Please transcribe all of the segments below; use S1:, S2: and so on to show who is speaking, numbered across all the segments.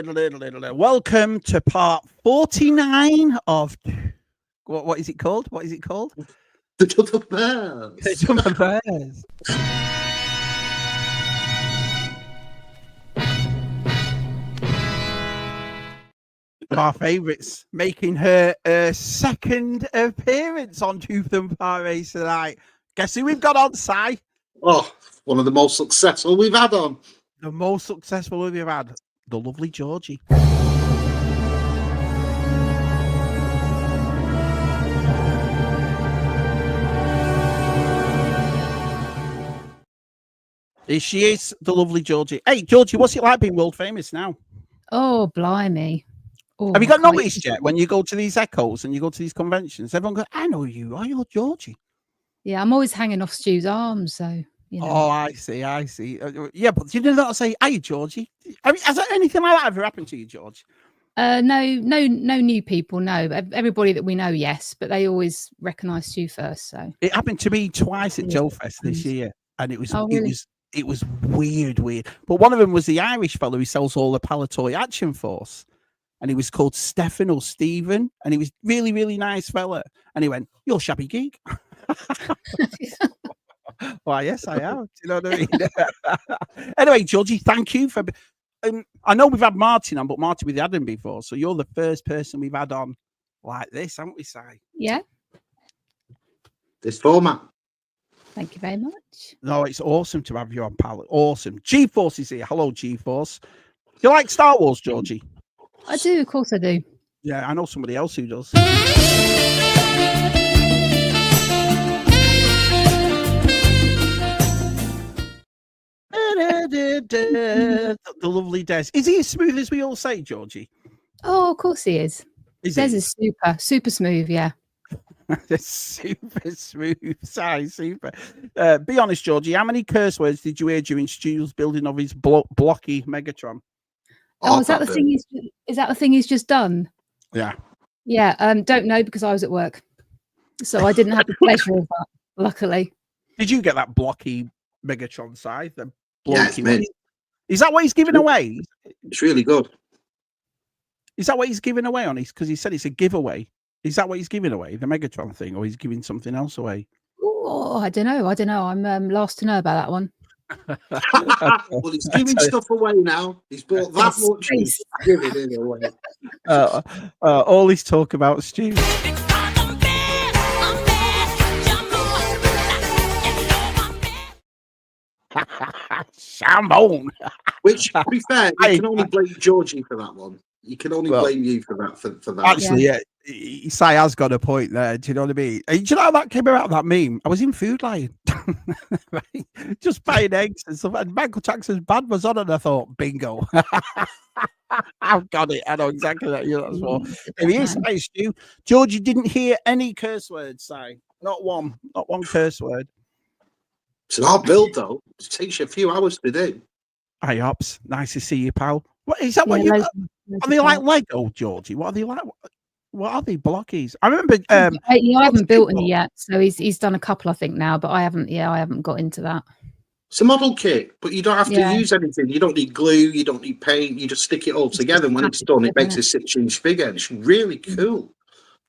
S1: Welcome to part 49 of what is it called? What is it called?
S2: The Tub Thumpers.
S1: The Tub Thumpers. Our favourites making her second appearance on Tub Thumpers tonight. Guess who we've got on, Si?
S2: Oh, one of the most successful we've had on.
S1: The most successful we've had. The lovely Georgie. Here she is, the lovely Georgie. Hey, Georgie, what's it like being world famous now?
S3: Oh, blimey. Oh,
S1: have you got noticed yet when you go to these echoes and you go to these conventions? Everyone goes, I know you. Are you Georgie?
S3: Yeah, I'm always hanging off Stu's arms, so... You know.
S1: Oh, I see. Yeah, but you did not say, "Hey, Georgie." I mean, has anything like that ever happened to you, George?
S3: No new people. No, everybody that we know, yes, but they always recognise Stu first. So
S1: it happened to me twice at Joe Fest this year, and it was it was weird. But one of them was the Irish fellow who sells all the Palatoy Action Force, and he was called Stefan or Stephen, and he was really nice fella. And he went, "You're Shabby Geek." Why, yes, I am. Do you know what I mean? Anyway, Georgie, thank you for. I know we've had Martin on, but Martin we've had him before, so you're the first person we've had on like this, haven't we, Si?
S3: Yeah.
S2: This format.
S3: Thank you very much.
S1: No, it's awesome to have you on, pal. Awesome. G-Force is here. Hello, G-Force. Do you like Star Wars, Georgie?
S3: I do, of course I do.
S1: Yeah, I know somebody else who does. The lovely Des. Is he as smooth as we all say, Georgie?
S3: Oh, of course he is. Des is super smooth, yeah.
S1: Super smooth, super. Be honest, Georgie, how many curse words did you hear during Stu's building of his blocky Megatron?
S3: Oh, is that the thing? Is that the thing he's just done?
S1: Yeah.
S3: Yeah. Don't know because I was at work, so I didn't have the pleasure of that. Luckily.
S1: Did you get that blocky Megatron side?
S2: Yes, man.
S1: Is that what he's giving away?
S2: It's really good.
S1: Is that what he's giving away on his? Because he said it's a giveaway. Is that what he's giving away, the Megatron thing, or he's giving something else away?
S3: Oh, I don't know. I'm last to know about that one.
S2: Well, he's giving stuff away now. He's bought that much. He's giving it away.
S1: All he's talk about, Stu. Shambone.
S2: Which, to be fair, you can only blame Georgie for that one. You can only blame you for that. For that.
S1: Actually, yeah. Si has got a point there. Do you know what I mean? Do you know how that came about, that meme? I was in Food Lion, right? Just buying eggs and stuff. And Michael Jackson's Bad was on, and I thought, bingo. I've got it. I know exactly that. That's what. If he is nice, Stu. Georgie didn't hear any curse words, Si. Not one curse word.
S2: It's an hard build, though. It takes you a few hours to do.
S1: Hi, Ops. Nice to see you, pal. What is that? What you? Are they like Lego, Georgie? What are they like? What are they, blockies? I remember.
S3: I haven't built any yet, so he's done a couple, I think, now. But I haven't. Yeah, I haven't got into that.
S2: It's a model kit, but you don't have to use anything. You don't need glue. You don't need paint. You just stick it all together, and when it's done, it makes a 6-inch figure. It's really cool.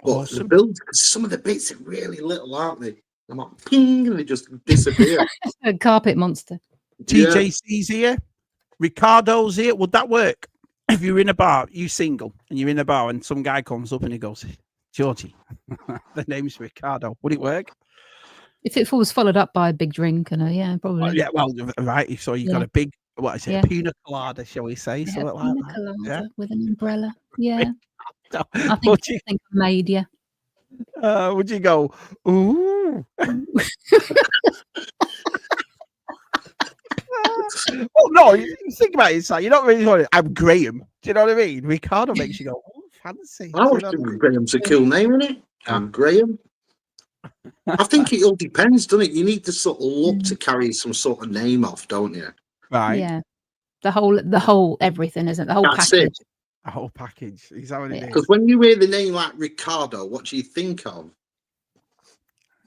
S2: But awesome. The build, some of the bits are really little, aren't they? I'm like, ping, and they just disappear.
S3: A carpet monster.
S1: TJC's here. Ricardo's here. Would that work? If you're in a bar, you single, and you're in a bar, and some guy comes up and he goes, Georgie, the name's Ricardo. Would it work?
S3: If it was followed up by a big drink, and yeah, probably.
S1: Yeah, well, right. So you got a big, what is it, a pina colada, shall we say?
S3: Yeah,
S1: something like that.
S3: Yeah, with an umbrella. Yeah. I think I made you.
S1: Would you go, ooh? Well, no, you think about it, it's like, you're not really going, I'm Graham. Do you know what I mean? Ricardo makes you go, oh, fancy.
S2: I was thinking Graham's a cool name, isn't it? I'm Graham. I think it all depends, doesn't it? You need to sort of look to carry some sort of name off, don't you?
S1: Right.
S3: Yeah. The whole everything, isn't it? The whole package.
S2: It.
S1: A whole package. Is that what it is?
S2: Because when you hear the name like Ricardo, what do you think of?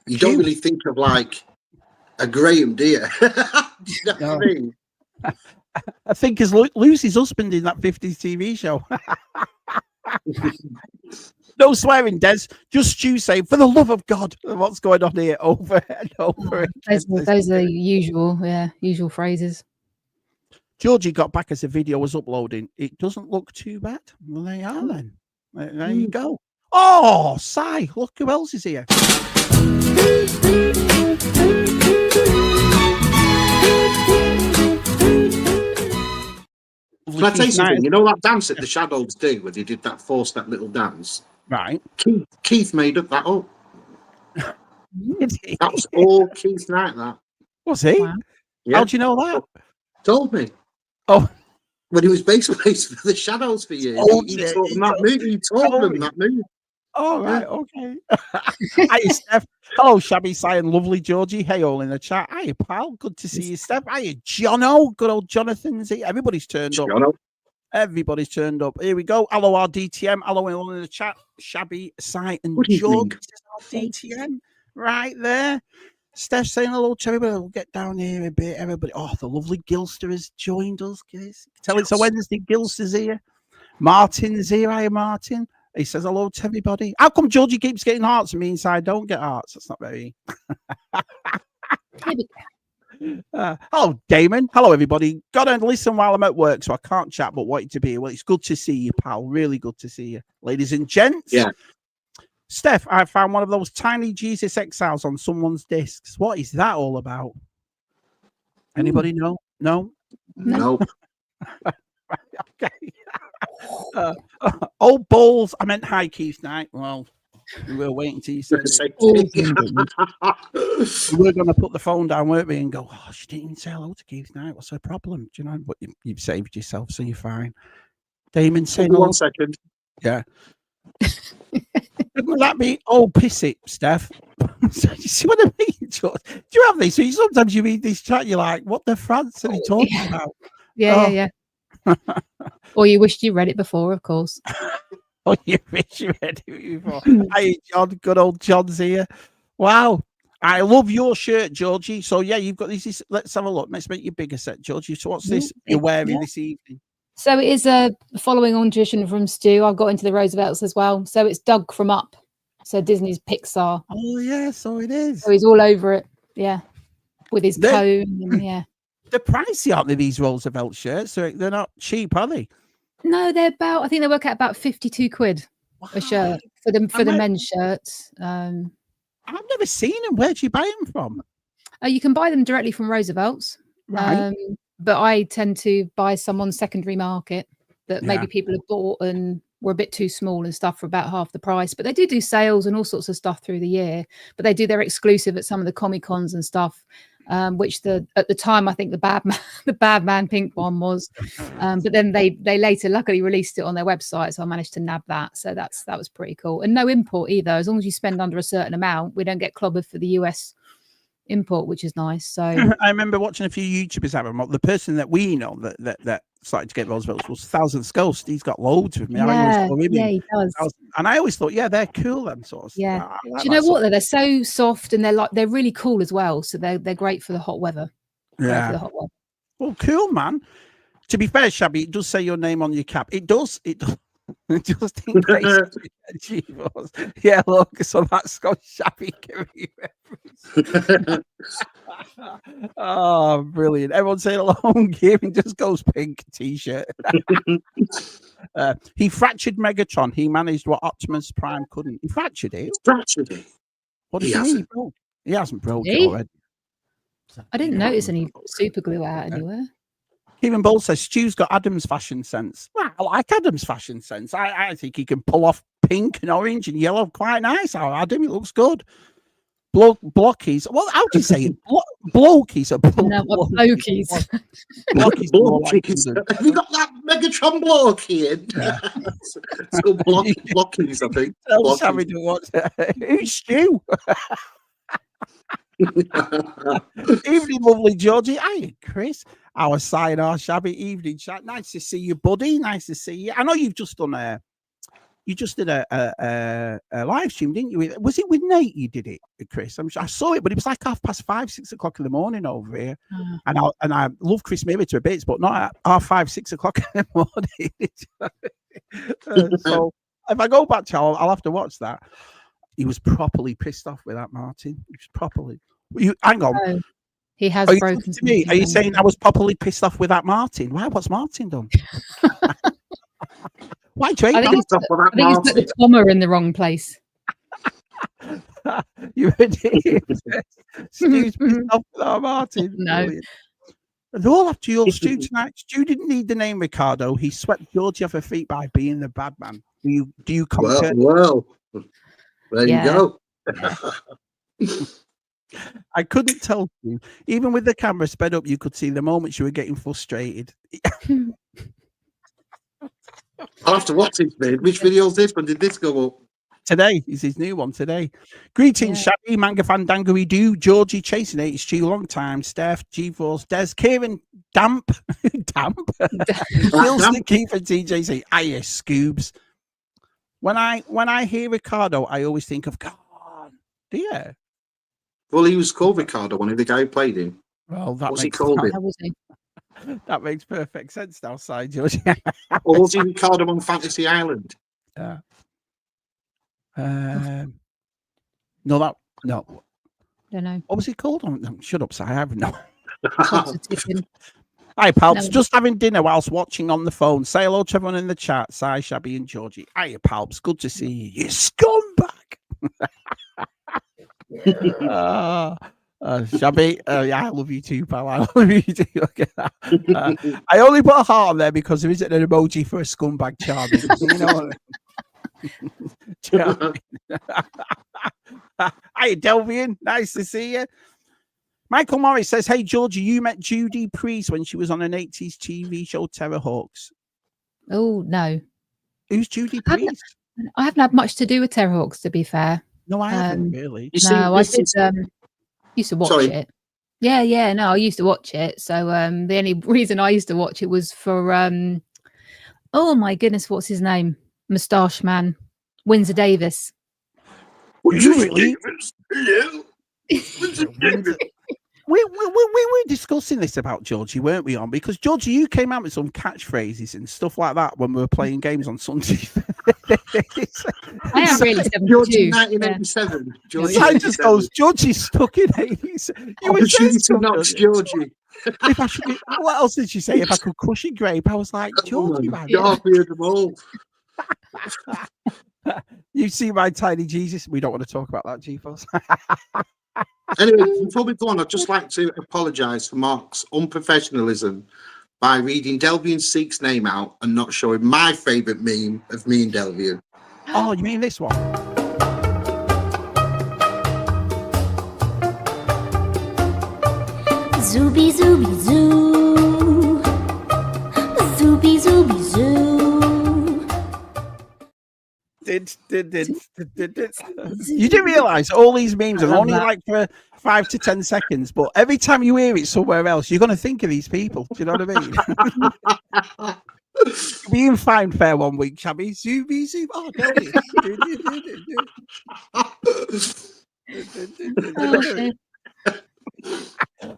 S2: You don't really think of like a Graham, do you? You know what I mean?
S1: I think is Lucy's husband in that 50s TV show. No swearing, Des. Just Stu saying, for the love of God, what's going on here over and over again.
S3: Those are usual phrases.
S1: Georgie got back as the video was uploading. It doesn't look too bad. Well, there you are then. There you go. Oh, sigh. Look who else is here.
S2: Can I tell you something? You know that dance that the Shadows do when they did that 4-step little dance?
S1: Right.
S2: Keith made up that up. That was all Keith Knight, that.
S1: Was he?
S3: Wow.
S1: Yeah. How'd you know that?
S2: Told me.
S1: Oh.
S2: When he was bass player for the Shadows for years. He told them that move.
S1: Oh, right. Okay. Hi, Steph. Hello, Shabby, saying lovely Georgie. Hey, all in the chat. Hiya, pal. Good to see you, Steph. Hiya, Jono. Good old Jonathan's here. Everybody's turned up. Everybody's turned up. Here we go. Hello, RDTM. Hello, all in the chat. Shabby, Sai, and George. RDTM right there. Steph saying hello to everybody. We'll get down here a bit. Everybody. Oh, the lovely Gilster has joined us. Tell it's a Wednesday. Gilster's here. Martin's here. Hiya, Martin. He says hello to everybody. How come Georgie keeps getting hearts and me inside don't get hearts? That's not very. Hello, Damon. Hello, everybody. Got to listen while I'm at work, so I can't chat, but wanted to be here. Well, it's good to see you, pal. Really good to see you. Ladies and gents.
S2: Yeah.
S1: Steph, I found one of those tiny Jesus Exiles on someone's discs. What is that all about? Anybody know? No?
S2: No.
S1: Okay. Oh, balls. I meant hi, Keith Knight. Well, we were waiting till you said it. We were going to put the phone down, weren't we, and go, oh, she didn't even say hello to Keith Knight. What's her problem? Do you know? But you've saved yourself, so you're fine. Damon, say
S2: 1 second.
S1: Yeah. Would that be piss it, Steph? You see what I mean, George? Do you have this? So sometimes you read this chat, you're like, what the France are they talking about?
S3: Yeah. Or you wished you read it before, of course.
S1: Oh, you wish you read it before. Hey, John, good old John's here. Wow. I love your shirt, Georgie. So, yeah, you've got this. Let's have a look. Let's make your bigger set, Georgie. So, what's this you're wearing this evening?
S3: So, it is following on tradition from Stu. I've got into the Roosevelts as well. So, it's Doug from Up. So, Disney's Pixar.
S1: Oh, yeah. So, it is.
S3: So, he's all over it. Yeah. With his cone. And, yeah.
S1: They're pricey, aren't they, these Roosevelt shirts? So they're not cheap, are they?
S3: No, I think they work out about 52 quid a shirt for the men's shirts.
S1: I've never seen them. Where'd you buy them from?
S3: You can buy them directly from Roosevelt's.
S1: Right.
S3: But I tend to buy some on secondary market that maybe people have bought and were a bit too small and stuff for about half the price. But they do sales and all sorts of stuff through the year. But they do their exclusive at some of the Comic Cons and stuff. Which at the time I think the Bad Man Pink one was, but then they later luckily released it on their website, so I managed to nab that. So that was pretty cool, and no import either. As long as you spend under a certain amount, we don't get clobbered for the US import, which is nice. So
S1: I remember watching a few YouTubers have them. The person that we know that started to get Roosevelt's was Thousand Ghost. He's got loads with me.
S3: Yeah, he does.
S1: And I always thought, they're cool. Them sort of stuff.
S3: Yeah. Do you know what? They're so soft and they're really cool as well. So they're great for the hot weather.
S1: Yeah.
S3: For the hot weather.
S1: Well, cool, man. To be fair, Shabby, it does say your name on your cap. It does. Just in case. Yeah, look, so that's got Shabby giving you reference. Oh, brilliant. Everyone saying along gaming just goes pink t-shirt. He fractured Megatron. He managed what Optimus Prime couldn't. He fractured it. What does he mean? He hasn't broke it already.
S3: I didn't notice any super glue out anywhere.
S1: Kevin Bull says Stu's got Adam's fashion sense. Well, I like Adam's fashion sense. I think he can pull off pink and orange and yellow quite nice. Adam, it looks good. Blockies. Well, how do you say it? Blokies.
S3: Blokies.
S2: Blockies. Have you got that Megatron blokey in? Yeah. It's called Blockies, I think.
S1: Tell Sammy to watch that. Who's Stu? Evening, lovely Georgie. Hi, Chris. Our sign, our Shabby evening chat. Nice to see you, buddy. Nice to see you. I know you've just done you just did a live stream, didn't you? Was it with Nate you did it, Chris? I saw it, but it was like 5:30, 6 o'clock in the morning over here. And I love Chris Miller to bits, but not at 5:30, 6 o'clock in the morning. So if I go back to I'll have to watch that. He was properly pissed off with that, Martin. He was properly. Hang on.
S3: Oh, he has broken
S1: to me. Are you saying I was properly pissed off with that, Martin? Why? What's Martin done? Why do you hate
S3: he's put the comma in the wrong place.
S1: You idiot. Stu's pissed off with that, Martin.
S3: No.
S1: They're all after your Stu tonight. Stu didn't need the name Ricardo. He swept Georgie off her feet by being the bad man. Do you concur?
S2: Well, there you go.
S1: I couldn't tell you. Even with the camera sped up, you could see the moments you were getting frustrated.
S2: I'll have to watch this vid. Which video is this? When did this go up?
S1: Today is his new one today. Greetings, Shabby, Manga Fandango, do Georgie, Chasing It, Stu, long time, Steph, G-Force, Des, Kieran, Damp, Wilson, Keith, and TJC. Hiya, Scoobs. When I hear Ricardo, I always think of God. Do you?
S2: Well, he was called Ricardo, one of the guy who played him.
S1: Well, that
S2: what's he called him?
S1: That makes perfect sense now, side George.
S2: Or was he Ricardo on Fantasy Island?
S1: Yeah. No.
S3: Don't know.
S1: What was he called? Shut up, Si. I haven't know.
S3: Hi,
S1: Palps. No. Just having dinner whilst watching on the phone. Say hello to everyone in the chat. Si, Shabby, and Georgie. Hiya, Palps. Good to see you. You scumbag. Shabby, yeah, I love you too, pal. I love you too. Look at that. I only put a heart on there because there isn't an emoji for a scumbag charming. You know what Hi, Delvian. Nice to see you. Michael Morris says, hey, Georgie, you met Judy Priest when she was on an 80s TV show, Terrorhawks.
S3: Oh, no.
S1: Who's Judy Priest?
S3: I haven't had much to do with Terrorhawks, to be fair.
S1: No, I haven't really.
S3: No, I did. Used to watch it. Yeah. No, I used to watch it. So the only reason I used to watch it was for oh my goodness, what's his name? Moustache Man, Windsor Davis.
S1: You really? We were discussing this about Georgie, weren't we? Because Georgie, you came out with some catchphrases and stuff like that when we were playing games on Sunday.
S3: I am really 72.
S2: Georgie 1987.
S1: I just goes, Georgie's stuck in 80s.
S2: Opportunity to knock Georgie.
S1: If I should, what else did she say? If I could crush a grape, I was like, Georgie, man. You see my tiny Jesus. We don't want to talk about that, G-Force.
S2: Anyway, before we go on, I'd just like to apologise for Mark's unprofessionalism by reading Delvian Seek's name out and not showing my favourite meme of me and Delvian.
S1: Oh, you mean this one?
S4: Zooby zooby zoo. Zooby zooby zoo.
S1: You didn't realise all these memes are only like for 5 to 10 seconds, but every time you hear it somewhere else, you're going to think of these people. Do you know what I mean? Being fine fair one week, Shabby. Zooby zoom. Oh,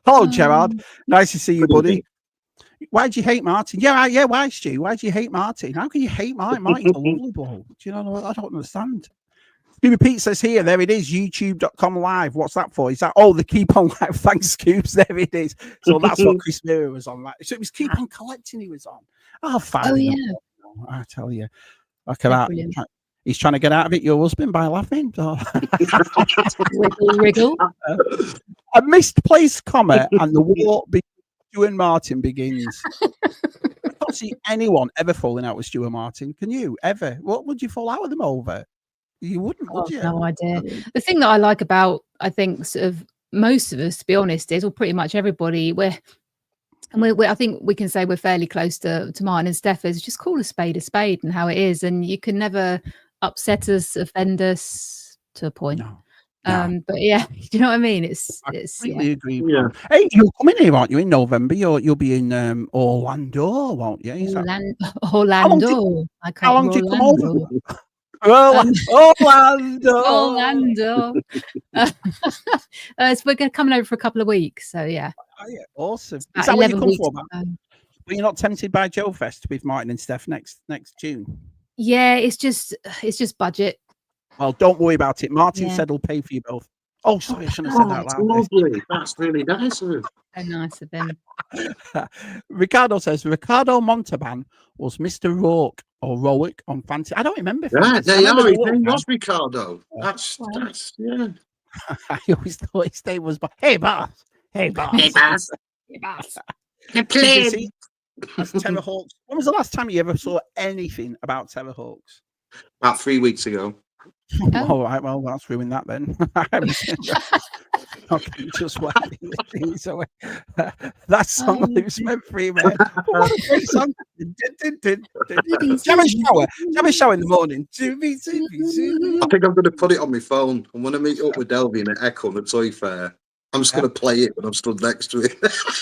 S1: hello, Gerard. Nice to see you, buddy. Why'd you hate Martin? Yeah. Why, Stu? Why'd you hate Martin? How can you hate Martin? Martin's a lovely bloke. Do you know? I don't understand. Scooby Pete says here, there it is, youtube.com live. What's that for? Is that, the keep on live? Thanks, Scoops. There it is. So that's what Chris Mira was on. So it was keep on collecting he was on. Oh, yeah. I tell you. Look at that. Brilliant. He's trying to get out of it, your husband, by laughing.
S3: Wriggle.
S1: A misplaced comment and the war between Stu and Martin begins. I can't see anyone ever falling out with Stu and Martin. Can you ever? What would you fall out with them over? You wouldn't, would you?
S3: No idea. The thing that I like about, I think, sort of most of us, to be honest, is, or pretty much everybody, we're I think we can say we're fairly close to Martin and Steph, is just call a spade and how it is, and you can never upset us, offend us to a point.
S1: No.
S3: But yeah, do you know what I mean? It's
S1: completely agree. Yeah. Hey, you're coming here, aren't you? In November, you'll be in Orlando, won't you?
S3: Orlando.
S1: How long do you come over? Orlando.
S3: Orlando. So we're coming over for a couple of weeks. So yeah.
S1: Oh, yeah. Awesome. Is
S3: About
S1: that what you
S3: 11
S1: come
S3: weeks
S1: for,
S3: to
S1: man?
S3: go.
S1: Were you not tempted by Joe Fest with Martin and Steph next June?
S3: Yeah, it's just budget.
S1: Well, don't worry about it. Martin
S3: Yeah.
S1: said he'll pay for you both. Oh, sorry, I shouldn't have said that
S2: That's
S1: loud.
S2: lovely. That's really nice of him.
S3: So nice of him.
S1: Ricardo says Ricardo Montalban was Mr. Rourke or Rourke on Fantasy. I don't remember.
S2: Right,
S1: Fantasy. I
S2: there you
S1: remember
S2: are. His
S1: the
S2: name
S1: look,
S2: was Ricardo. That's yeah.
S1: I always thought his name was. Hey, boss. Hey, boss.
S2: Hey, boss.
S3: Hey, boss.
S1: Did you see that's Terrorhawks? When was the last time you ever saw anything about Terrorhawks?
S2: About 3 weeks ago.
S3: Oh.
S1: All right, well, that's ruined that then. Okay, just wiping the things away. That song lives meant free, man. What a great song. Have a shower in the morning.
S2: I think I'm going to put it on my phone. And when I meet up with Delvin at Echo and the Toy Fair, I'm just going to play it when I'm stood next to it.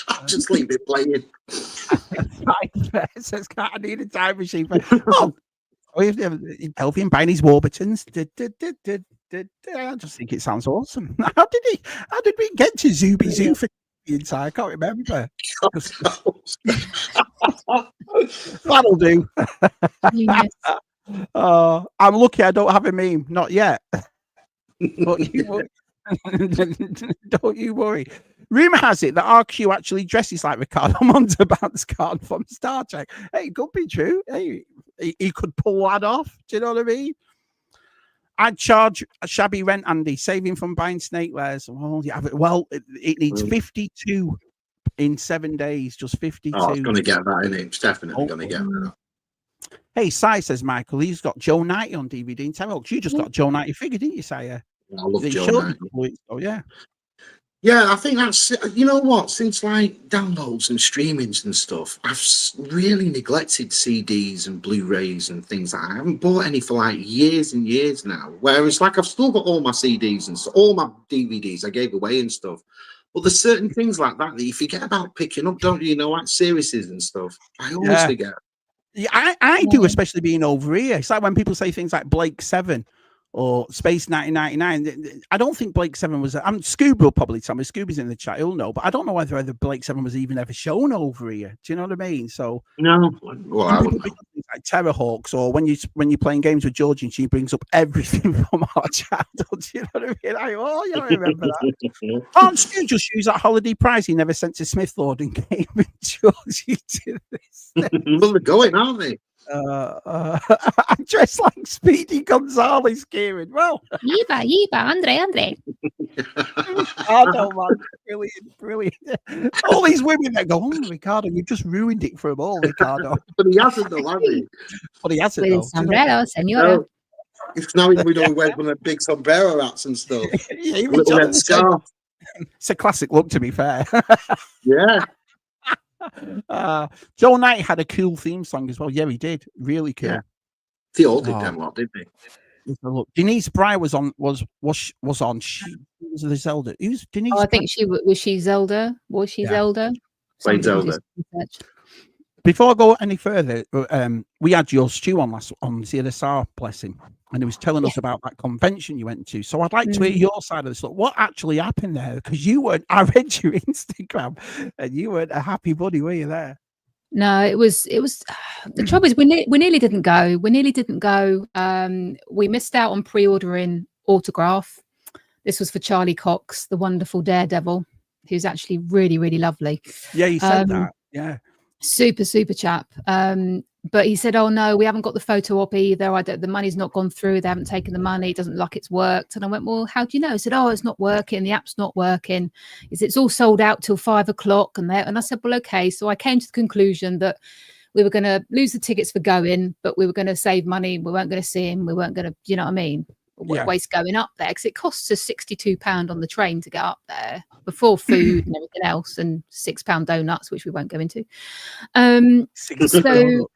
S2: I'll just leave it playing.
S1: Says, I need a time machine. Delvin buying his Warburtons. I just think it sounds awesome. How did we get to Zooby Zoo for the entire? I can't remember. That'll do.
S3: Yes.
S1: I'm lucky I don't have a meme. Not yet. But don't you worry. Rumor has it that RQ actually dresses like Ricardo Montalban's card from Star Trek. Hey, it could be true. Hey, he could pull that off. Do you know what I mean? I'd charge a shabby rent, Andy, saving from buying snake layers. Well, it needs 52 in 7 days, just 52.
S2: Oh, it's going to get that, isn't it? It's definitely going to get that.
S1: Hey, Si says, Michael, he's got Joe Knighty on DVD in Terrorhawks. You just got Joe Knighty figure, didn't you, Si?
S2: I love Joe Knighty.
S1: Oh, yeah.
S2: Yeah, I think that's, you know what, since like downloads and streamings and stuff, I've really neglected CDs and Blu-rays and things like that. I haven't bought any for like years and years now. Whereas like I've still got all my CDs and all my DVDs I gave away and stuff. But there's certain things like that you forget about picking up, don't you? You know, like series and stuff. I always forget.
S1: Yeah, I do, especially being over here. It's like when people say things like Blake 7 or Space 1999. I don't think Blake 7 was. Scooby will probably tell me. Scooby's in the chat. He'll know, but I don't know whether Blake 7 was even ever shown over here. Do you know what I mean? So
S2: no. Well, I wouldn't know.
S1: Like Terrorhawks, or when you're playing games with Georgie and she brings up everything from our childhood. Do you know what I mean? Yeah, I remember that. Can't Stu just use that holiday prize he never sent to Smith Lord and gave Georgie to this?
S2: Well, they're going, aren't they?
S1: I'm dressed like Speedy Gonzalez, Kieran. Well,
S3: Yiba, Andre.
S1: I don't mind. Brilliant. All these women that go, oh, Ricardo, you just ruined it for them all, Ricardo.
S2: But he hasn't, though, has he?
S1: But he hasn't,
S3: With
S1: though.
S3: his sombrero, senora.
S2: No. It's now we don't wear one of the big sombrero hats and stuff.
S1: Yeah, even
S2: Little red
S1: Jonathan
S2: scarf.
S1: It's a classic look, to be fair.
S2: Yeah.
S1: Joe Knight had a cool theme song as well. Yeah, he did. Really cool.
S2: Yeah. They all did them lot, didn't they?
S1: Look, Denise Bry was on. She was the Zelda. Who's Denise?
S3: I think she Zelda. Was she Zelda?
S2: Played Zelda.
S1: Before I go any further, we had your Stu on on the other side, bless him, and he was telling us about that convention you went to. So I'd like to hear your side of this. Look, what actually happened there? Because you weren't. I read your Instagram, and you weren't a happy buddy, were you there?
S3: No, it was. The trouble is, we nearly didn't go. We missed out on pre-ordering autograph. This was for Charlie Cox, the wonderful Daredevil, who's actually really, really lovely.
S1: Yeah, you said that. Yeah.
S3: Super chap. But he said, oh no, we haven't got the photo op either. The money's not gone through. They haven't taken the money. It doesn't look like it's worked. And I went, well, how do you know? He said, oh, it's not working. The app's not working. He said, it's all sold out till 5 o'clock. And I said, well, okay. So I came to the conclusion that we were going to lose the tickets for going, but we were going to save money. We weren't going to see him. We weren't going to, you know what I mean? Waste going up there, because it costs us £62 on the train to get up there before food and everything else, and £6 donuts, which we won't go into. So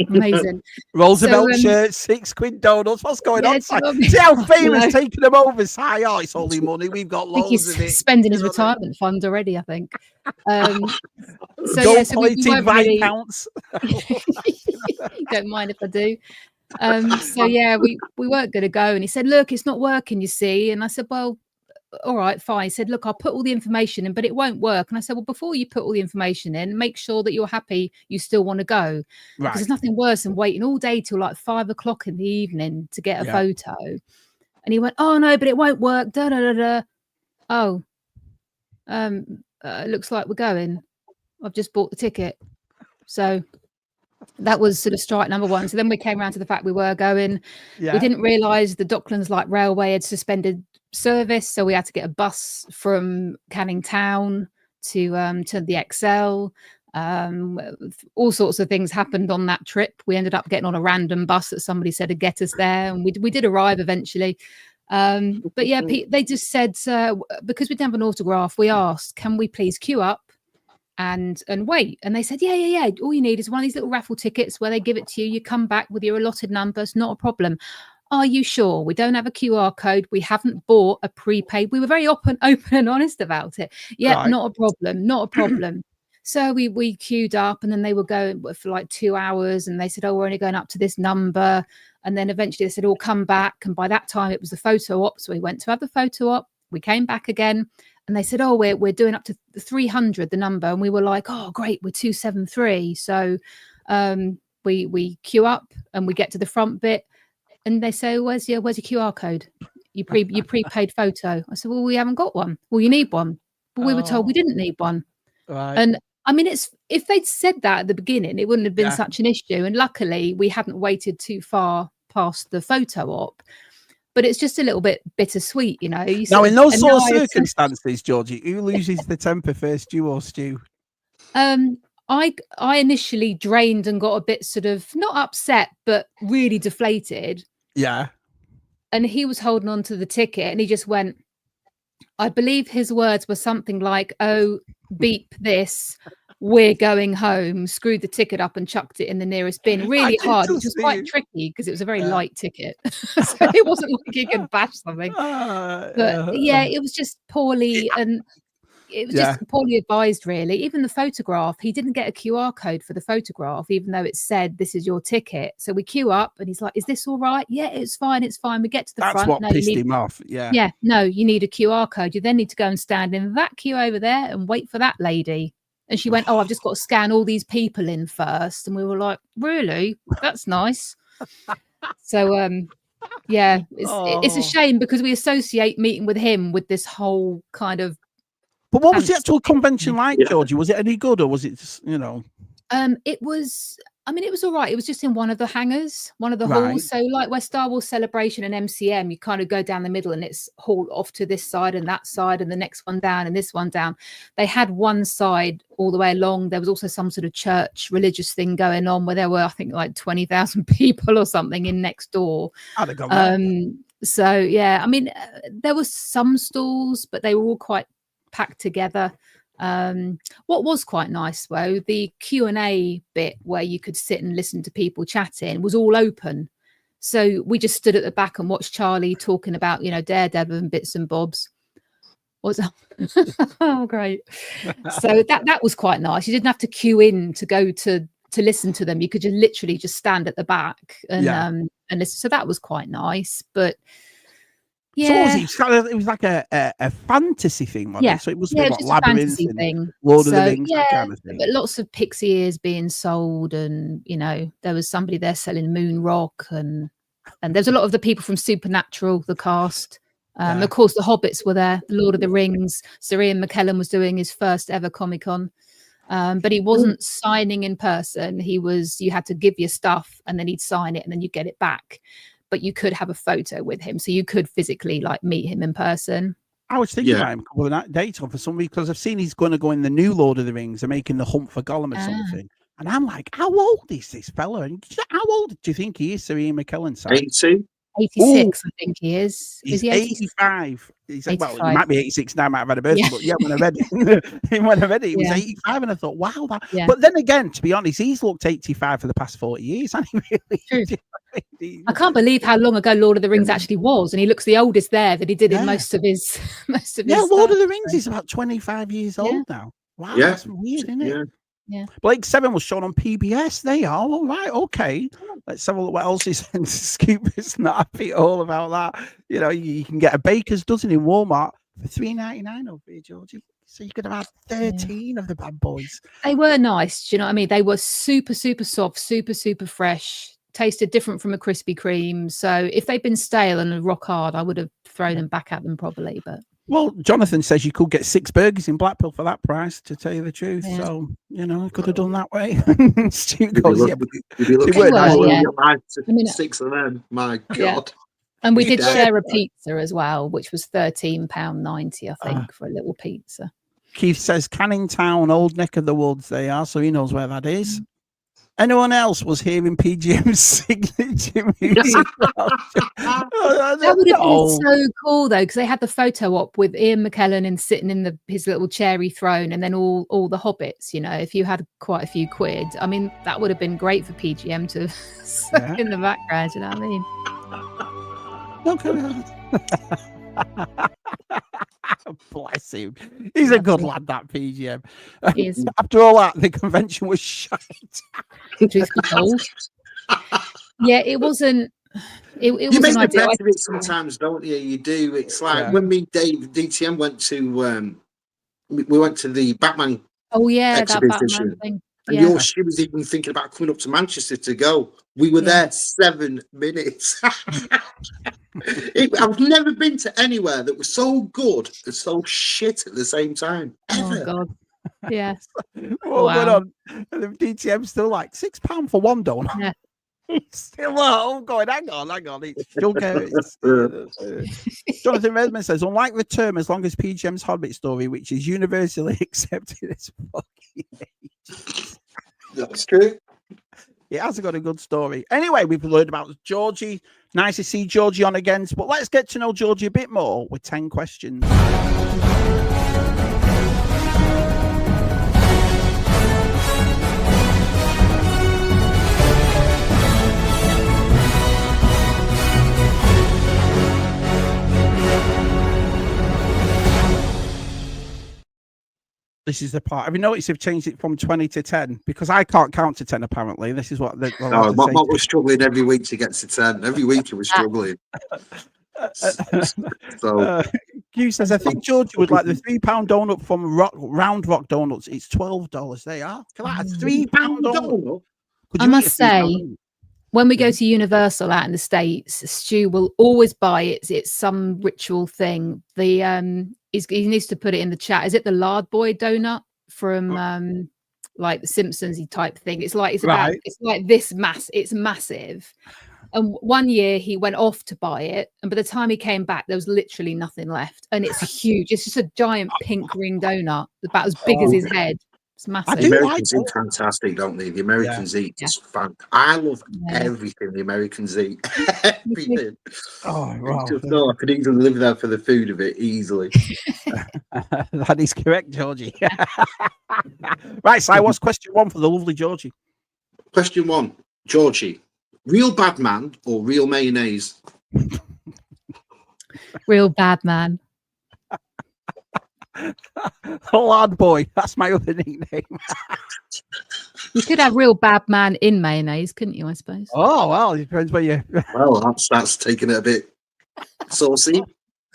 S3: amazing.
S1: Roosevelt shirts, £6 donuts. What's going on? See how famous taking them over. Oh, it's only money. We've got loads of it.
S3: Spending his retirement fund already, I think.
S1: So we weren't really...
S3: Don't mind if I do. So yeah, we weren't going to go, and he said, "Look, it's not working, you see." And I said, "Well, all right, fine." He said, "Look, I'll put all the information in, but it won't work." And I said, "Well, before you put all the information in, make sure that you're happy, you still want to go, because
S1: Right.
S3: there's nothing worse than waiting all day till like 5 o'clock in the evening to get a
S1: Yeah.
S3: photo." And he went, "Oh no, but it won't work." Da da da da. Oh, looks like we're going. I've just bought the ticket. So that was sort of strike number one. So then we came around to the fact we were going.
S1: Yeah.
S3: We didn't realise the Docklands Light Railway had suspended service, so we had to get a bus from Canning Town to the XL. All sorts of things happened on that trip. We ended up getting on a random bus that somebody said would get us there, and we did arrive eventually. But yeah, they just said, because we didn't have an autograph, we asked, "Can we please queue up and wait?" And they said, yeah, all you need is one of these little raffle tickets where they give it to you. You come back with your allotted numbers, not a problem. Are you sure? We don't have a QR code. We haven't bought a prepaid. We were very open and honest about it. Yeah,
S1: Right.
S3: not a problem. So we queued up, and then they were going for like 2 hours, and they said, "Oh, we're only going up to this number." And then eventually they said, "Oh, come back." And by that time it was the photo op. So we went to have the photo op. We came back again, and they said, "Oh, we're doing up to 300, the number." And we were like, "Oh, great, we're 273." So we queue up, and we get to the front bit, and they say, where's your QR code? You prepaid photo. I said, "Well, we haven't got one." "Well, you need one." But we were told we didn't need one.
S1: Right.
S3: And I mean, if they'd said that at the beginning, it wouldn't have been such an issue. And luckily we hadn't waited too far past the photo op. But it's just a little bit bittersweet, you know.
S1: Now, in those sort of circumstances, Georgie, who loses the temper first, you or Stu?
S3: I initially drained and got a bit sort of not upset, but really deflated.
S1: Yeah.
S3: And he was holding on to the ticket, and he just went, I believe his words were something like, "Oh, beep this, we're going home," screwed the ticket up and chucked it in the nearest bin really hard, which was quite tricky because it was a very light ticket. So it wasn't like he could bash something. But yeah, it was just poorly, and it was just poorly advised, really. Even the photograph, he didn't get a QR code for the photograph, even though it said, "This is your ticket." So we queue up, and he's like, "Is this all right?" "Yeah, it's fine. We get to the front.
S1: That's what
S3: no,
S1: pissed him off. Yeah.
S3: Yeah, no, you need a QR code. You then need to go and stand in that queue over there and wait for that lady. And she went, "Oh, I've just got to scan all these people in first." And we were like, "Really? That's nice." So yeah, it's a shame because we associate meeting with him with this whole kind of.
S1: But what was the actual convention like, Georgie? Was it any good, or was it just, you know?
S3: It was. I mean, it was all right. It was just in one of the hangars, one of the halls. So like where Star Wars Celebration and MCM, you kind of go down the middle, and it's hauled off to this side and that side, and the next one down and this one down. They had one side all the way along. There was also some sort of church religious thing going on where there were, I think, like 20,000 people or something in next door. So yeah, I mean, there were some stalls, but they were all quite packed together. What was quite nice though, the Q&A bit where you could sit and listen to people chatting was all open, so we just stood at the back and watched Charlie talking about, you know, Daredevil and bits and bobs. What's that? Oh, great. So that was quite nice. You didn't have to queue in to go to listen to them. You could just literally just stand at the back and listen. So that was quite nice. But yeah,
S1: so it was like a fantasy thing, wasn't it? So it was
S3: just a fantasy thing.
S1: Lord of the Rings, that kind of thing.
S3: But lots of pixie ears being sold, and you know, there was somebody there selling moon rock, and there's a lot of the people from Supernatural, the cast. Of course, the Hobbits were there. The Lord of the Rings. Sir Ian McKellen was doing his first ever Comic-Con, but he wasn't signing in person. You had to give your stuff, and then he'd sign it, and then you get it back. But you could have a photo with him, so you could physically like meet him in person.
S1: I was thinking about him a couple of days on for some reason, because I've seen he's going to go in the new Lord of the Rings. They're making the Hunt for Gollum or something, and I'm like, how old is this fella? And how old do you think he is, Sir Ian McKellen?
S3: 86, I think he is.
S1: He's
S3: is he
S1: 85? He's
S3: 85.
S1: Well, he might be 86 now. I might have had a birthday, but yeah, when I read it, he was 85, and I thought, wow, that. Yeah. But then again, to be honest, he's looked 85 for the past 40 years, hasn't he? Really?
S3: True. I can't believe how long ago Lord of the Rings actually was, and he looks the oldest there that he did in most of his.
S1: Lord of the Rings is about 25 years old now. Wow, that's weird, isn't it?
S3: Yeah.
S1: Blake 7 was shown on PBS. They are all right. Okay, let's have a look what else is. Scoop is not happy at all about that. You know, you can get a baker's dozen in Walmart for $3.99 over here, Georgie. So you could have had 13 of the bad boys.
S3: They were nice. Do you know what I mean? They were super, super soft, super, super fresh. Tasted different from a Krispy Kreme. So if they'd been stale and rock hard, I would have thrown them back at them probably. But
S1: well, Jonathan says you could get 6 burgers in Blackpool for that price, to tell you the truth.
S3: Yeah.
S1: So, you know, could have done that way. Stu
S2: You'd be
S1: goes,
S2: lucky-
S1: yeah, but
S2: you'd be lucky
S3: They were, yeah.
S2: to buy
S3: I mean,
S2: 6 of them. My
S3: Yeah.
S2: God.
S3: and we
S2: You
S3: did
S2: dare.
S3: share a pizza as well, which was £13.90, I think, for a little pizza.
S1: Keith says Canning Town, old neck of the woods they are, so he knows where that is. Anyone else was hearing PGM's signature music?
S3: That would have been so cool though, because they had the photo op with Ian McKellen and sitting in his little cherry throne, and then all the hobbits. You know, if you had quite a few quid, I mean, that would have been great for PGM to
S1: Yeah.
S3: in the background. You know what I mean?
S1: Okay. Bless him. He's a good lad, that PGM.
S3: He is.
S1: After all that, the convention was shite.
S3: Truth be told, yeah, it wasn't. It
S2: You
S3: was
S2: make
S3: an
S2: the
S3: idea.
S2: best of it sometimes, don't you? You do. It's like
S1: Yeah.
S2: when me, Dave, DTM went to, we went to the Batman,
S3: Oh yeah, that Batman
S2: exhibition.
S3: thing.
S2: and
S3: Yeah.
S2: she was even thinking about coming up to Manchester to go. We were there 7 minutes. I've never been to anywhere that was so good and so shit at the same time.
S3: Oh
S2: Ever.
S3: god. Yeah.
S1: What went
S3: Wow.
S1: on? And the DTM's still like £6 for one donut.
S3: Yeah.
S1: He's still at home going, hang on, it's sugar. Jonathan Redmond says, unlike the term, as long as PGM's Hobbit story, which is universally accepted as fucking ages.
S2: That's true.
S1: It has got a good story. Anyway, we've learned about Georgie. Nice to see Georgie on again. But let's get to know Georgie a bit more with 10 questions. This is the part. Have you noticed they've changed it from 20 to 10? Because I can't count to 10, apparently. This is what the
S2: No, Mott was struggling every week to get to 10. Every week he was struggling. So
S1: Q says, I think Georgie would like the £3 donut from Round Rock Donuts. It's $12. They are. Can I have a £3 donut? Could
S3: I
S1: you eat
S3: must
S1: a £3
S3: say,
S1: donut?
S3: when we go to Universal out in the States, Stu will always buy it. It's some ritual thing. He needs to put it in the chat. Is it the Lard Boy donut from like the Simpsons-y type thing? It's like it's like this mass. It's massive. And one year he went off to buy it, and by the time he came back, there was literally nothing left. And it's huge. It's just a giant pink ring donut, about as big as his head. It's massive.
S2: the Americans eat fantastic, don't they? The Americans eat just fun. I love everything the Americans eat. Everything.
S1: Oh, wow.
S2: No, I could easily live there for the food of it easily.
S1: That is correct, Georgie. Right, Si, what's question 1 for the lovely Georgie?
S2: Question 1, Georgie. Real bad man or real mayonnaise?
S3: Real bad man.
S1: Lard Boy. That's my other nickname.
S3: You could have real bad man in mayonnaise, couldn't you? I suppose.
S1: Oh, well, it depends where you.
S2: Well, that's taking it a bit saucy.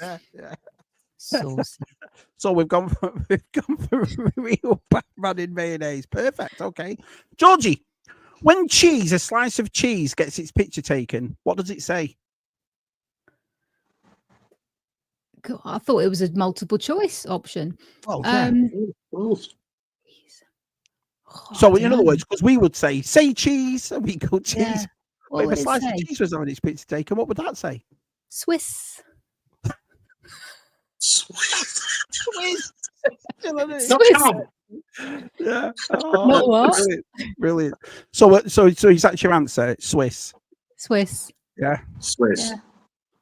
S1: Yeah.
S3: Saucy.
S1: So we've gone for real bad man in mayonnaise. Perfect. Okay, Georgie. When a slice of cheese gets its picture taken, what does it say?
S3: God, I thought it was a multiple choice option.
S1: Oh, so in other words, because we would say cheese, and we go cheese.
S3: Yeah.
S1: But
S3: What
S1: if a
S3: would it
S1: slice of
S3: say?
S1: cheese was having its picture taken, what would that say?
S3: Swiss.
S1: Swiss. Yeah.
S3: Not what?
S1: Brilliant. So is that your answer? Swiss.
S3: Swiss.
S1: Yeah.
S2: Swiss.
S3: Yeah.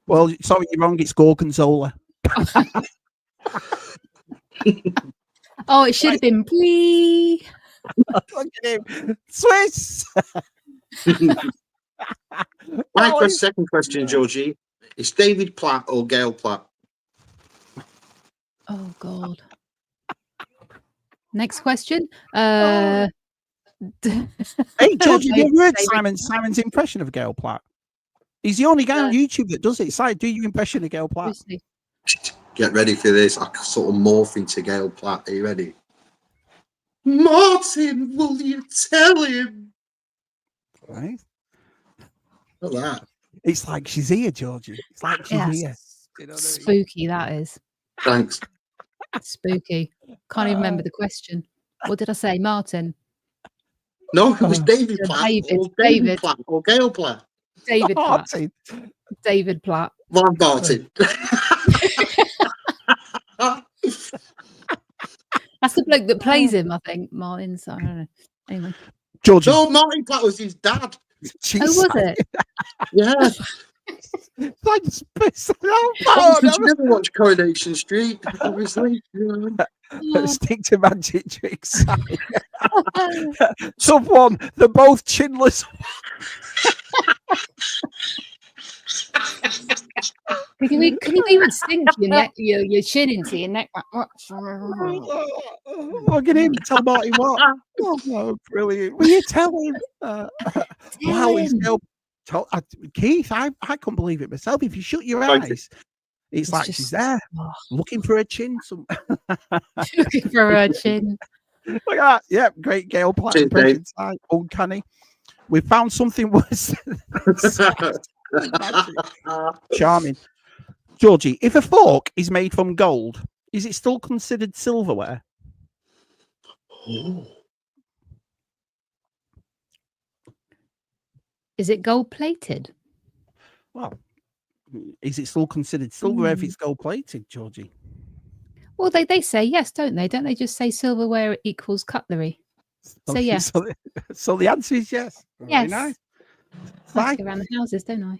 S1: Well, sorry, you're wrong. It's Gorgonzola.
S3: Oh, it should have been Brie.
S1: Look at him. Swiss.
S2: My second question, Georgie, is David Platt or Gail Platt?
S3: Oh God. Next question.
S1: Hey, Georgie, have you ever heard
S3: David-
S1: Simon's impression of Gail Platt? He's the only guy on YouTube that does it. Si, do your impression of Gail Platt.
S3: Obviously.
S2: Get ready for this. I sort of morph into Gail Platt. Are you ready? Martin, will you tell him?
S1: Right?
S2: Look at that.
S1: It's like she's here, Georgie. It's like she's
S3: Yes.
S1: here. You know what I mean?
S3: Spooky, that is.
S2: Thanks.
S3: Spooky. Can't even remember the question. What did I say? Martin?
S2: No, it was David
S3: Uh,
S2: Platt.
S3: David,
S2: Or David
S3: David.
S2: Platt. Or Gail Platt.
S3: David Platt.
S1: Martin.
S3: David Platt.
S2: Martin Martin.
S3: That's the bloke that plays him, I think. Martin. So I don't know. Anyway.
S1: Georgie.
S2: No, Martin Platt was his dad.
S1: She's
S3: Oh, was it?
S2: Yeah.
S1: like spits it out.
S2: Oh, you never watched Coronation Street, obviously. You know.
S1: Stick to magic tricks. Someone, they're both chinless.
S3: Can you even sink your chin into your neck?
S1: Look at him. Tell Marty what. Oh, brilliant. Will you tell him? Wow, he's Gail. Keith, I couldn't believe it myself. If you shut your eyes, it's like she's there looking for a chin.
S3: Looking for a chin.
S1: Look at that. Yeah, great Gail Platt impression. Uncanny. We found something worse. Charming. Georgie, if a fork is made from gold, is it still considered silverware?
S2: Oh.
S3: Is it gold plated?
S1: Well, is it still considered silverware if it's gold plated, Georgie?
S3: Well, they say yes, don't they? Don't they just say silverware equals cutlery? So yes.
S1: So the answer is yes. Very
S3: Yes.
S1: nice.
S3: I go around the houses, don't I?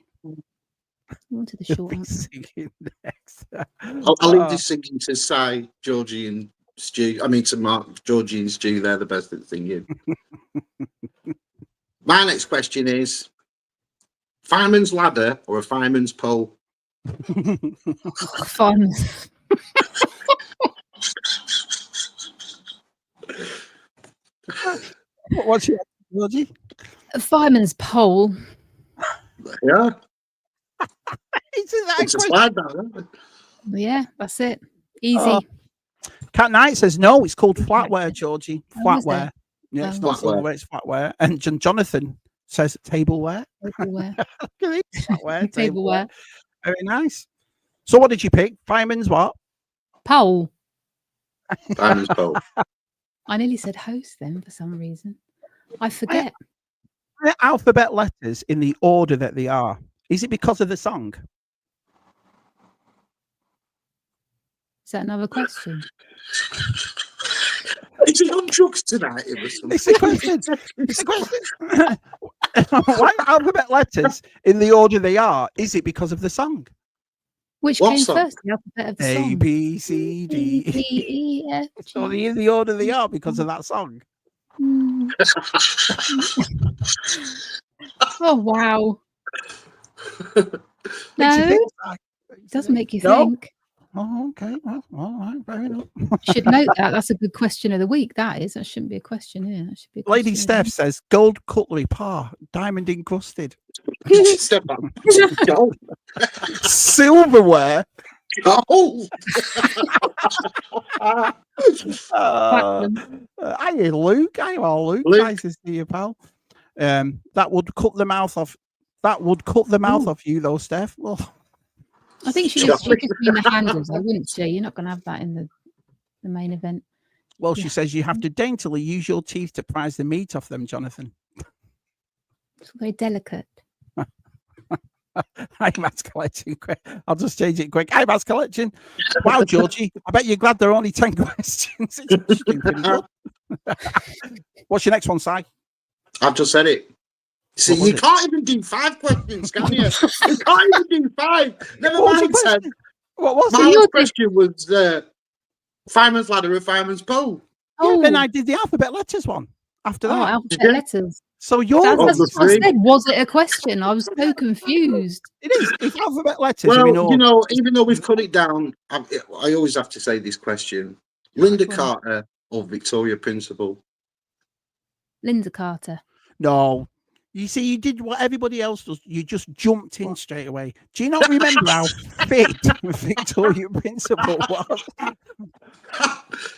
S3: On to the short answer.
S1: Singing next.
S2: I'll leave this singing to Si, Georgie, and Stu. I mean, to Mark, Georgie, and Stu. They're the best at singing. My next question is: fireman's ladder or a fireman's pole?
S3: Fun.
S1: What's your Georgie?
S3: A fireman's pole.
S2: Yeah,
S1: It's
S2: it's a slide down, isn't it?
S3: Yeah, that's it. Easy.
S1: Oh, Cat Knight says no. It's called flatware, Georgie.
S3: Oh, is
S1: Flatware.
S3: it?
S1: Yeah, it's
S3: Oh.
S1: not
S2: Flatware.
S1: silverware. It's flatware. And Jonathan says tableware.
S3: Tableware.
S1: Look at it, flatware,
S3: Tableware.
S1: Very nice. So what did you pick? Fireman's what?
S3: Pole.
S2: Fireman's pole.
S3: I nearly said host then for some reason. I forget.
S1: Alphabet letters in the order that they are. Is it because of the song?
S3: Is that another question?
S2: Is he on drugs tonight?
S1: It's a question. It's a question. Why alphabet letters in the order they are? Is it because of the song?
S3: Which
S2: What
S3: came
S2: song?
S3: first? The alphabet of the
S1: A,
S3: song.
S1: B, C, D.
S3: D, E, F, G.
S1: So they're in the order they are because of that song.
S3: Mm. Oh wow!
S1: Makes you
S3: No,
S1: think, like,
S3: it doesn't make you
S1: No.
S3: think.
S1: Oh, okay. Well, all right. Fair enough.
S3: You should note that. That's a good question of the week. That is. That shouldn't be a question here. That should be. A
S1: Lady
S3: question
S1: Steph says gold cutlery par, diamond encrusted.
S2: Step up.
S3: of
S1: Silverware.
S2: Oh,
S1: Hiya, Luke. Hiya, Luke.
S2: Luke.
S1: Nice to see you, pal. That would cut the mouth off. That would cut the mouth off you, though, Steph. Well,
S3: I think she just mean the handles, though, wouldn't she? You're not going to have that in the main event.
S1: well, she
S3: Yeah.
S1: says you have to daintily use your teeth to prise the meat off them, Jonathan.
S3: It's very delicate.
S1: Hi, Matt's collection. I'll just change it quick. Hi, Matt's collection. Wow, Georgie. I bet you're glad there are only 10 questions. It's pretty good. What's your next one, Si?
S2: I've just said it. See,
S1: What was
S2: you
S1: it?
S2: can't even do 5 questions, can you? You can't even do 5. Never
S1: What was
S2: mind
S1: your
S2: 10.
S1: What was
S2: My
S1: it?
S3: yours
S2: last question was fireman's ladder or fireman's pole.
S1: Yeah,
S3: Oh,
S1: then I did the alphabet letters one after
S3: oh,
S1: that.
S3: alphabet
S2: Yeah.
S3: letters.
S1: So you're
S3: That's,
S2: Oh,
S3: that's
S2: the
S3: what I
S2: three.
S3: said. Was it a question? I was so confused.
S1: it is. It's alphabet letters.
S2: Well,
S1: I mean,
S2: you know, even though we've cut it down, I always have to say this question. Linda
S3: Go on.
S2: Carter or Victoria Principal?
S3: Linda Carter.
S1: No. You see, you did what everybody else does. You just jumped in straight away. Do you not remember how fit Victoria Principal was?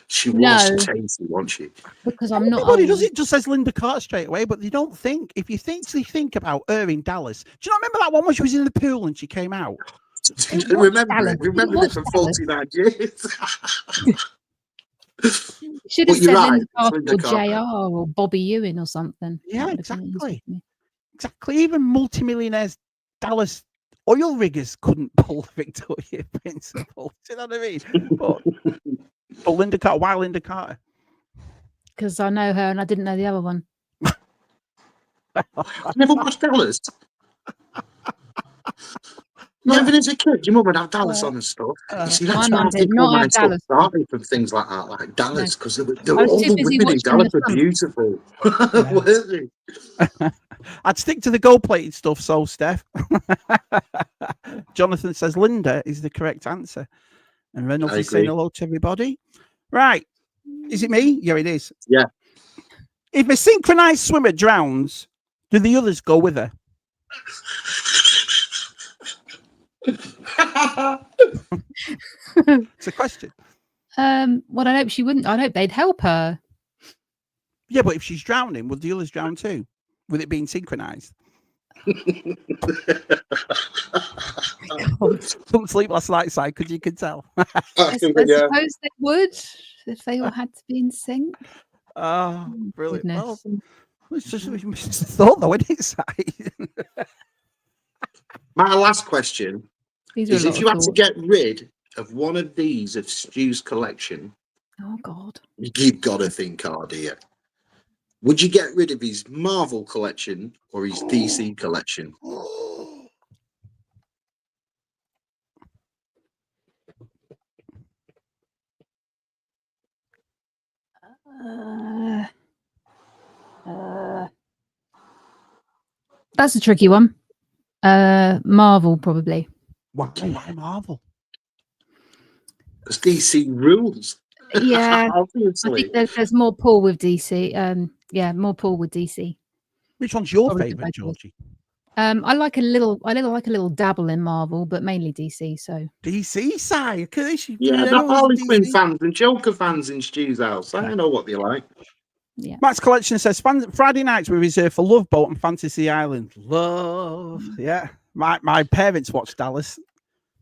S2: She
S3: No.
S2: was tasty, wasn't she?
S3: Because I'm not
S1: Everybody
S3: old.
S1: does it, just says Linda Carter straight away, but they don't think. If you think about her in Dallas, do you not remember that one when she was in the pool and she came out?
S2: Remember
S3: Dallas.
S2: it. Remember
S3: Watch
S2: it for
S3: Dallas.
S2: 49 years.
S3: Should
S2: But
S3: have
S2: you're
S3: said
S2: right,
S3: Linda
S2: it's
S3: Carter
S2: Linda
S3: or
S2: Carter.
S3: JR or Bobby Ewing or something.
S1: Yeah,
S3: That would have been easier
S1: exactly.
S3: for me.
S1: Exactly. Even multimillionaires, Dallas oil riggers couldn't pull Victoria Principal. Do you know what I mean? But Linda Carter, why Linda Carter?
S3: Because I know her and I didn't know the other one.
S2: I've never watched Dallas. Not even as a kid, your mum would have Dallas on and stuff. You see,
S3: my
S2: that's
S3: mum
S2: why I
S3: did
S2: think
S3: not
S2: all my
S3: have
S2: stuff
S3: Dallas on.
S2: started from things like that, like Dallas, because
S3: I was
S2: all
S3: too
S2: the
S3: busy
S2: women in
S3: watching
S2: Dallas
S3: the
S2: were
S3: sun.
S2: beautiful, weren't they?
S1: I'd stick to the gold-plated stuff, so Steph. Jonathan says Linda is the correct answer. And Reynolds
S2: I
S1: is saying
S2: agree.
S1: hello to everybody. Right. Is it me? Yeah, it is.
S2: Yeah.
S1: If a synchronized swimmer drowns, do the others go with her? It's a question.
S3: Well, I hope she wouldn't. I hope they'd help her.
S1: Yeah, but if she's drowning, would the others drown too? With it being synchronized? Couldn't sleep last night, Si, because you could tell.
S3: I suppose they would if they all had to be in sync.
S1: Oh, brilliant.
S3: Goodness.
S1: Well, it's just a thought, though, isn't it, Si?
S2: My last question
S3: These are
S2: is:
S3: a lot
S2: if you
S3: of
S2: had to
S3: thoughts.
S2: get rid of one of these of Stu's collection,
S3: Oh God.
S2: you've got to think hard here. Would you get rid of his Marvel collection or his DC collection?
S3: That's a tricky one. Marvel probably.
S1: Why Marvel?
S2: Because DC rules.
S3: Yeah, I
S2: Obviously.
S3: think there's more pull with DC. Yeah, more pull with DC.
S1: Which one's your
S3: Probably
S1: favourite,
S3: the best.
S1: Georgie?
S3: I like a little dabble in Marvel, but mainly DC. So
S1: DC, Si.
S2: Yeah, the Harley Quinn fans and Joker fans in Stu's house. I know what they like.
S3: yeah.
S1: Matt's collection says Friday nights were reserved for Love Boat and Fantasy Island. Love, yeah. My parents watched Dallas.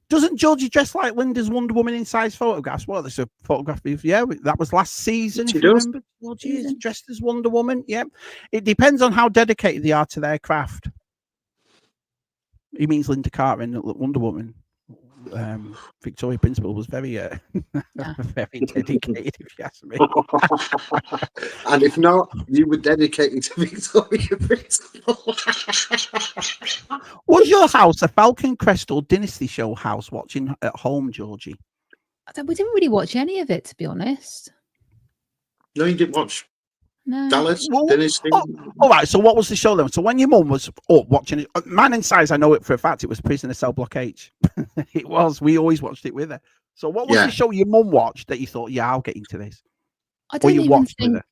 S1: Doesn't Georgie dress like Linda's Wonder Woman in size photographs? Well, there's a photograph of, yeah, that was last season.
S2: She
S1: if you
S2: does.
S1: remember, Georgie is dressed as Wonder Woman. Yeah, it depends on how dedicated they are to their craft. He means Linda Carter and Wonder Woman. Victoria Principal was very, very dedicated, if you ask me.
S2: And if not, you were dedicated to Victoria Principal.
S1: Was your house a Falcon Crest or Dynasty Show house watching at home, Georgie?
S3: We didn't really watch any of it, to be honest.
S2: No, you didn't watch
S3: No.
S2: Dallas,
S1: Well,
S2: Dynasty.
S1: All right, so what was the show then? So when your mum was watching it, mine and size, I know it for a fact, it was Prisoner Cell Block H. It was. We always watched it with her. So what was the show your mum watched that you thought, yeah, I'll get into this?
S3: I don't even
S1: watched
S3: think.
S1: with her?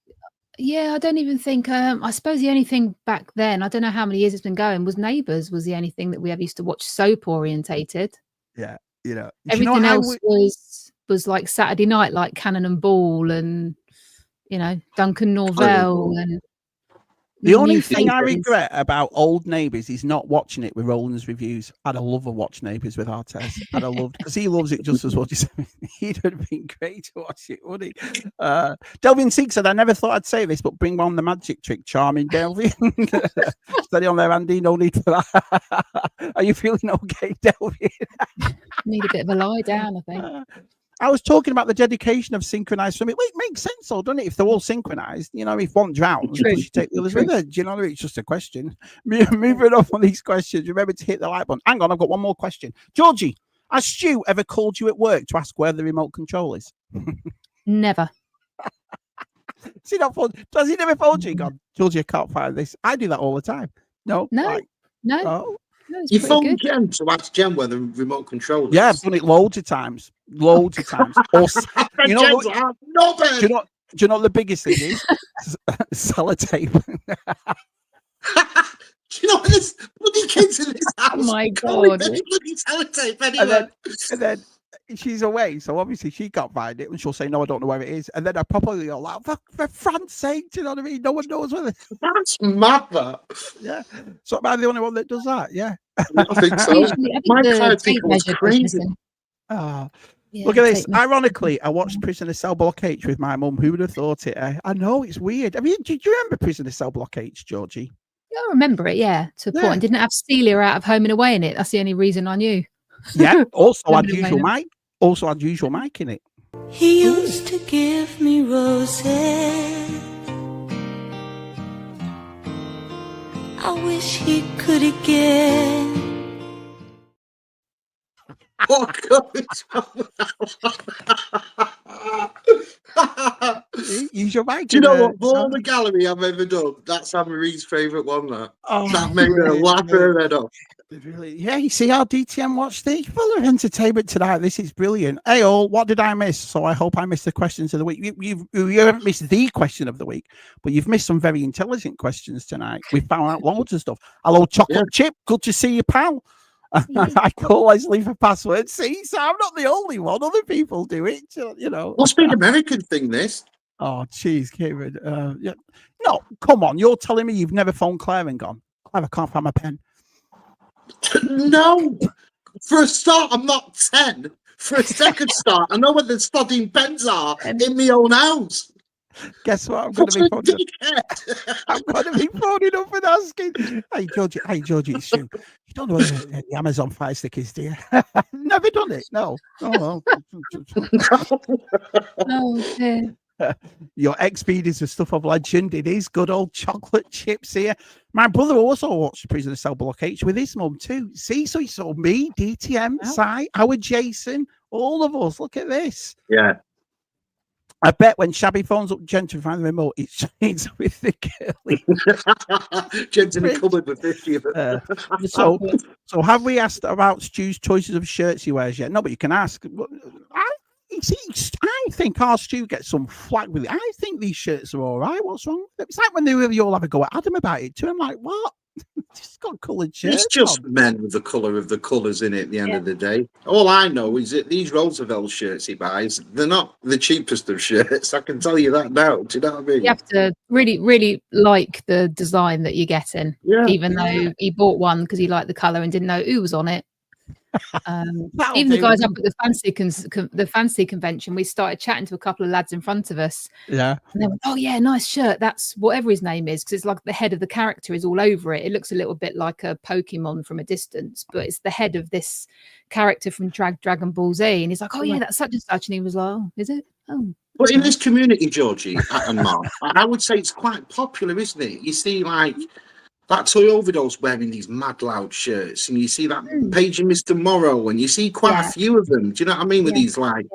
S3: Yeah, I don't even think. I suppose the only thing back then, I don't know how many years it's been going, was Neighbours. Was the only thing that we ever used to watch soap orientated.
S1: Yeah, you know.
S3: Everything else was like Saturday night, like Cannon and Ball and Duncan Norvell and
S1: the only
S3: New
S1: thing I
S3: Faces.
S1: regret about old Neighbours is not watching it with Roland's reviews. I'd have loved to watch Neighbours with Artez. I'd have loved, because he loves it just as much as he'd have been great to watch it, wouldn't he? Delvin Seek said, I never thought I'd say this, but bring on the magic trick, charming Delvin. Steady on there, Andy. No need for that. Are you feeling okay, Delvin?
S3: Need a bit of a lie down, I think.
S1: I was talking about the dedication of synchronized swimming. Well, it makes sense, though, doesn't it? If they're all synchronized, if one drowns, does she take the others with her? Do you know what I mean? It's just a question. Moving on from these questions, remember to hit the like button. Hang on, I've got one more question. Georgie, has Stu ever called you at work to ask where the remote control is?
S3: Never.
S1: See that phone? Does he never phone you? God, Georgie, I can't find this. I do that all the time. No.
S3: No.
S1: Oh.
S3: No,
S2: You phoned Jen to ask Jen where the remote control is.
S1: Yeah, I've done it loads of times. Or,
S2: Jen's like, no,
S1: do you know Do you know what the biggest thing is? Sellotape.
S2: Do you know what this bloody kids in this house?
S3: Oh my
S2: calling
S3: God.
S2: any bloody sellotape anywhere.
S1: And then she's away, so obviously she can't find it, and she'll say, "No, I don't know where it is." And then I probably go like, "For Fran's sake, do you know what I mean? No one knows where."
S2: That's mad. That.
S1: Yeah. So am I the only one that does that? Yeah.
S2: I think so.
S3: Usually, I think
S2: My
S3: the
S2: card
S3: tape
S2: people was
S3: measure was
S2: crazy.
S3: missing.
S1: Oh,
S3: Yeah,
S1: look at this.
S3: tape measure.
S1: Ironically, I watched Prisoner Cell Block H with my mum. Who would have thought it? I know it's weird. I mean, do you remember Prisoner Cell Block H, Georgie?
S3: Yeah, I remember it. Yeah, to a point.
S1: Yeah.
S3: And didn't it have Celia out of Home and Away in it? That's the only reason I knew.
S1: Yeah. Also had
S3: Remember
S1: usual
S3: Lena?
S1: Mike. Also had usual Mike in it.
S4: He used to give me roses. I wish he could again.
S2: Oh, God.
S1: Usual Mike.
S2: Do you know what? Of all the gallery I've ever done, that's Anne-Marie's favourite one. That made her laugh her head off.
S1: Really, yeah, you see our DTM watch thing full of entertainment tonight. This is brilliant. Hey, all, what did I miss? So I hope I missed the questions of the week. You haven't missed the question of the week, but you've missed some very intelligent questions tonight. We found out loads of stuff. Hello, Chocolate Chip. Good to see you, pal. I can always leave a password. See, so I'm not the only one. Other people do it. You know.
S2: Must be an American thing, this.
S1: Oh, jeez, Kieran. Yeah. No, come on. You're telling me you've never phoned Claire and gone, Claire, I can't find my pen.
S2: No. For a start, I'm not 10. For a second start, I know where the studying pens are in my own house.
S1: Guess what? I'm going to be phoning up and asking. Hey, Georgie, it's you. You don't know what the Amazon Fire Stick is, do you? Never done it. No. Oh,
S3: Oh, dear.
S1: Your XP is the stuff of legend. It is good old chocolate chips here. My brother also watched Prisoner Cell Block H with his mum too. See, so he saw me, DTM, Si, our Jason, all of us. Look at this.
S2: Yeah.
S1: I bet when Shabby phones up Jen to find the remote, it's with the girlie.
S2: Jen's in the cupboard with 50 of it.
S1: So have we asked about Stu's choices of shirts he wears yet? No, but you can ask. I think our Stu gets some flack with it. I think these shirts are all right. What's wrong? It's like when they really all have a go at Adam about it too. I'm like, what? Just got coloured shirts.
S2: It's just men with the colour of the colours in it at the end of the day. All I know is that these Roosevelt shirts he buys, they're not the cheapest of shirts. I can tell you that now. Do you know what I mean?
S3: You have to really, really like the design that you're getting, even though he bought one because he liked the colour and didn't know who was on it. Even the guys up at the fancy convention, we started chatting to a couple of lads in front of us.
S1: Yeah.
S3: And they went, "Oh yeah, nice shirt. That's whatever his name is, because it's like the head of the character is all over it. It looks a little bit like a Pokemon from a distance, but it's the head of this character from Dragon Ball Z." And he's like, "Oh yeah, that's such and such." And he was like, "Oh, is it? Oh."
S2: But in this community, Georgie and Mark, I would say it's quite popular, isn't it? You see, like that Toy Overdose wearing these mad loud shirts, and you see that Page and Mr. Morrow, and you see quite a few of them. Do you know what I mean? With these like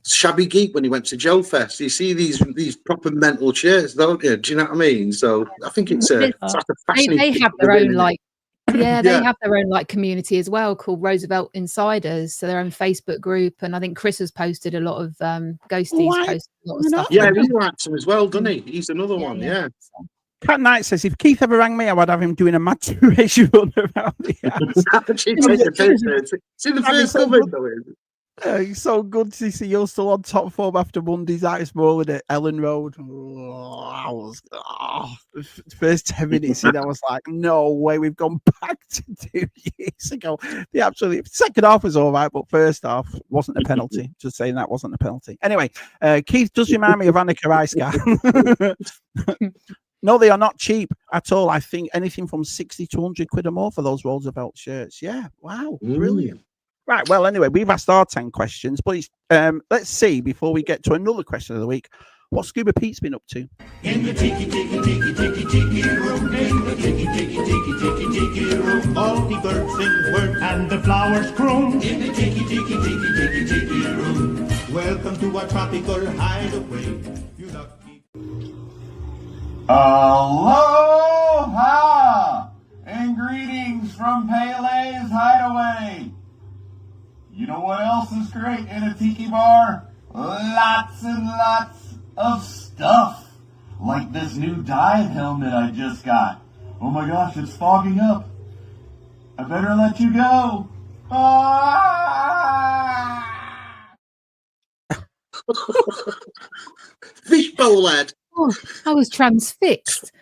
S2: Shabby Geek when he went to Joe Fest, you see these proper mental shirts, don't you? Do you know what I mean? So I think it's like a fascinating.
S3: They have their own like. Yeah, they have their own like community as well called Roosevelt Insiders. So their own Facebook group, and I think Chris has posted a lot of Ghosties posted a lot of stuff.
S2: Yeah, he likes them as well, doesn't he? He's another one. Yeah.
S1: Cat Knight says if Keith ever rang me, I would have him doing a maturation run around the house.
S2: It's in the first comment, though.
S1: It's so good to see you're still on top form after Monday's Ice Bowling at Ellen Road. The first 10 minutes in, I was like, no way, we've gone back to 2 years ago. The absolutely second half was all right, but first half wasn't a penalty. Just saying that wasn't a penalty. Anyway, Keith does remind me of Annika Icecar. No, they are not cheap at all. I think anything from 60 to 100 quid or more for those Roosevelt shirts. Yeah, wow, brilliant. Right, well, anyway, we've asked our 10 questions, but let's see, before we get to another question of the week, what Scuba Pete's been up to.
S5: In the tiki tiki tiki tiki tiki room, in the tiki tiki tiki tiki tiki room, all the birds sing word and the flowers croon. In the tiki tiki tiki tiki tiki room, welcome to our tropical hideaway. You lucky.
S6: Aloha and greetings from Pele's Hideaway. You know what else is great in a tiki bar? Lots and lots of stuff. Like this new dive helmet I just got. Oh my gosh, it's fogging up. I better let you go. Ah!
S2: Fishbowl head.
S3: Oh, I was transfixed.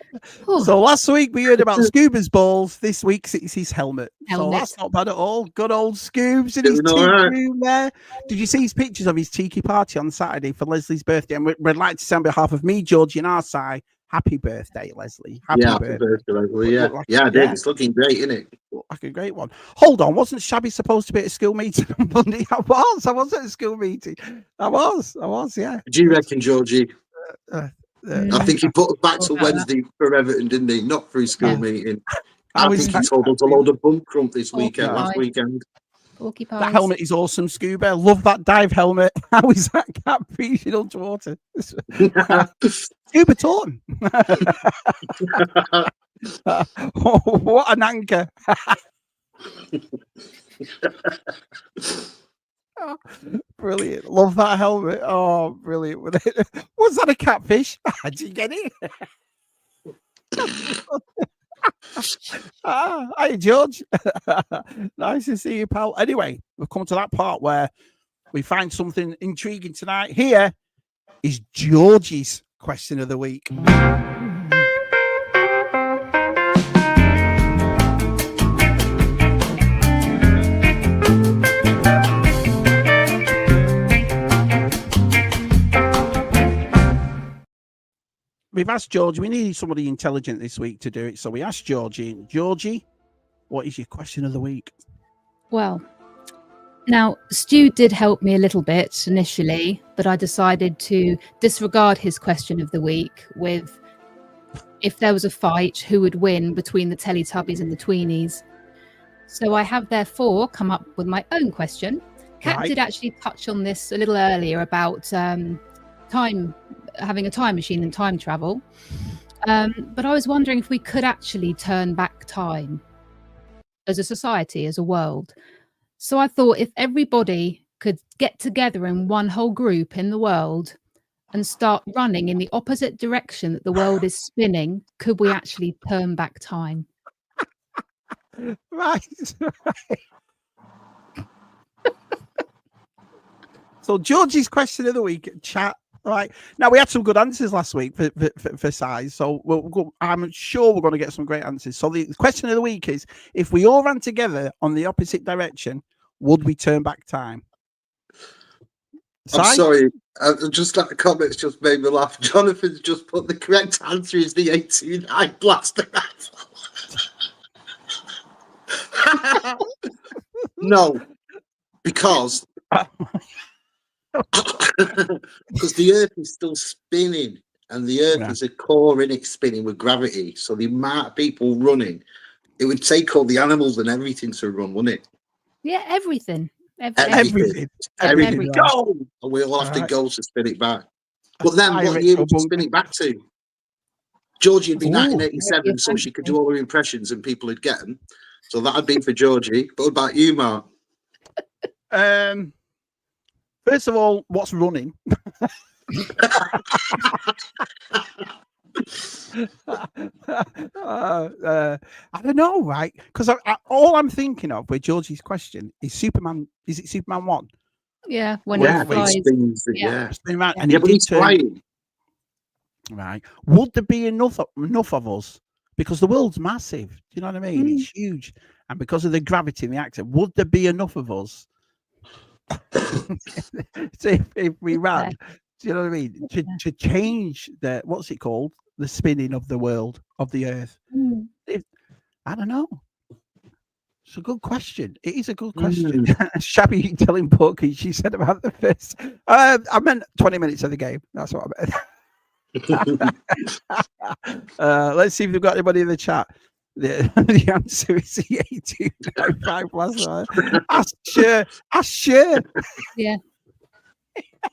S3: Oh,
S1: So last week we heard about Scuba's balls. This week it's his helmet. So
S3: Helmet.
S1: that's not bad at all. Good old Scoobs in his
S2: Doing all
S1: teak
S2: right.
S1: room there. Did you see his pictures of his tiki party on Saturday for Leslie's birthday? And we'd like to say on behalf of me, Georgie, and our side, happy birthday, Leslie. Happy
S2: Happy birthday, Leslie. Yeah,
S1: Look like-
S2: yeah, I did. It's looking great, isn't it?
S1: Like a great one. Hold on, wasn't Shabby supposed to be at a school meeting on Monday? I was at a school meeting. I was, yeah.
S2: Do you reckon, Georgie?
S3: Mm.
S2: I think he put us back to
S3: About that.
S2: Wednesday for Everton, didn't he? Not through school
S3: Yeah.
S2: meeting.
S1: How
S2: I
S1: is
S2: think he
S1: that-
S2: told us a load of bum crump this weekend,
S3: God.
S2: last weekend.
S3: porcupines.
S1: That helmet is awesome, Scuba. Love that dive helmet. How is that cat breathing underwater? Scuba Taunton. What an anchor. Oh, brilliant. Love that helmet. Oh, brilliant. Was that a catfish? Did you get it? Hi, George. Nice to see you, pal. Anyway, we've come to that part where we find something intriguing tonight. Here is Georgie's question of the week. We've asked Georgie, we needed somebody intelligent this week to do it. So we asked Georgie, what is your question of the week?
S3: Well, now Stu did help me a little bit initially, but I decided to disregard his question of the week with if there was a fight, who would win between the Teletubbies and the Tweenies. So I have therefore come up with my own question. Kat
S1: Right.
S3: did actually touch on this a little earlier about having a time machine and time travel. But I was wondering if we could actually turn back time as a society, as a world. So I thought if everybody could get together in one whole group in the world and start running in the opposite direction that the world is spinning, could we actually turn back time?
S1: Right. So Georgie's question of the week, chat. Right. Now, we had some good answers last week for size, so I'm sure we're going to get some great answers. So the question of the week is, if we all ran together on the opposite direction, would we turn back time?
S2: I'm
S1: Si?
S2: sorry. Just that comments just made me laugh. Jonathan's just put the correct answer is the 89 blaster rifle. No, because the Earth is still spinning, and the Earth is a core in it spinning with gravity. So the amount of people running, it would take all the animals and everything to run, wouldn't it?
S3: Yeah, everything.
S1: Everything.
S3: Everything.
S2: Go! And we all have to go to spin it back. But then, what year would you spin it back to? Georgie would be 1987, so she could do all her impressions and people would get them. So that'd be for Georgie. But what about you, Mark?
S1: First of all, what's running? I don't know, right? Because all I'm thinking of with Georgie's question is Superman. Is it Superman 1?
S3: Yeah, when
S2: Yeah,
S3: he flies.
S2: yeah.
S1: And
S2: Yeah, but he's flying.
S1: Right. Would there be enough of us? Because the world's massive. Do you know what I mean? It's huge. And because of the gravity in the actor, would there be enough of us? So if we ran, do you know what I mean? To change the, what's it called? The spinning of the world, of the earth. I don't know. It's a good question. It is a good question. Shabby telling Pookie, she said about the first. I meant 20 minutes of the game. That's what I meant. Let's see if we've got anybody in the chat. The answer is the 8295 plus. Ask sure.
S3: Yeah.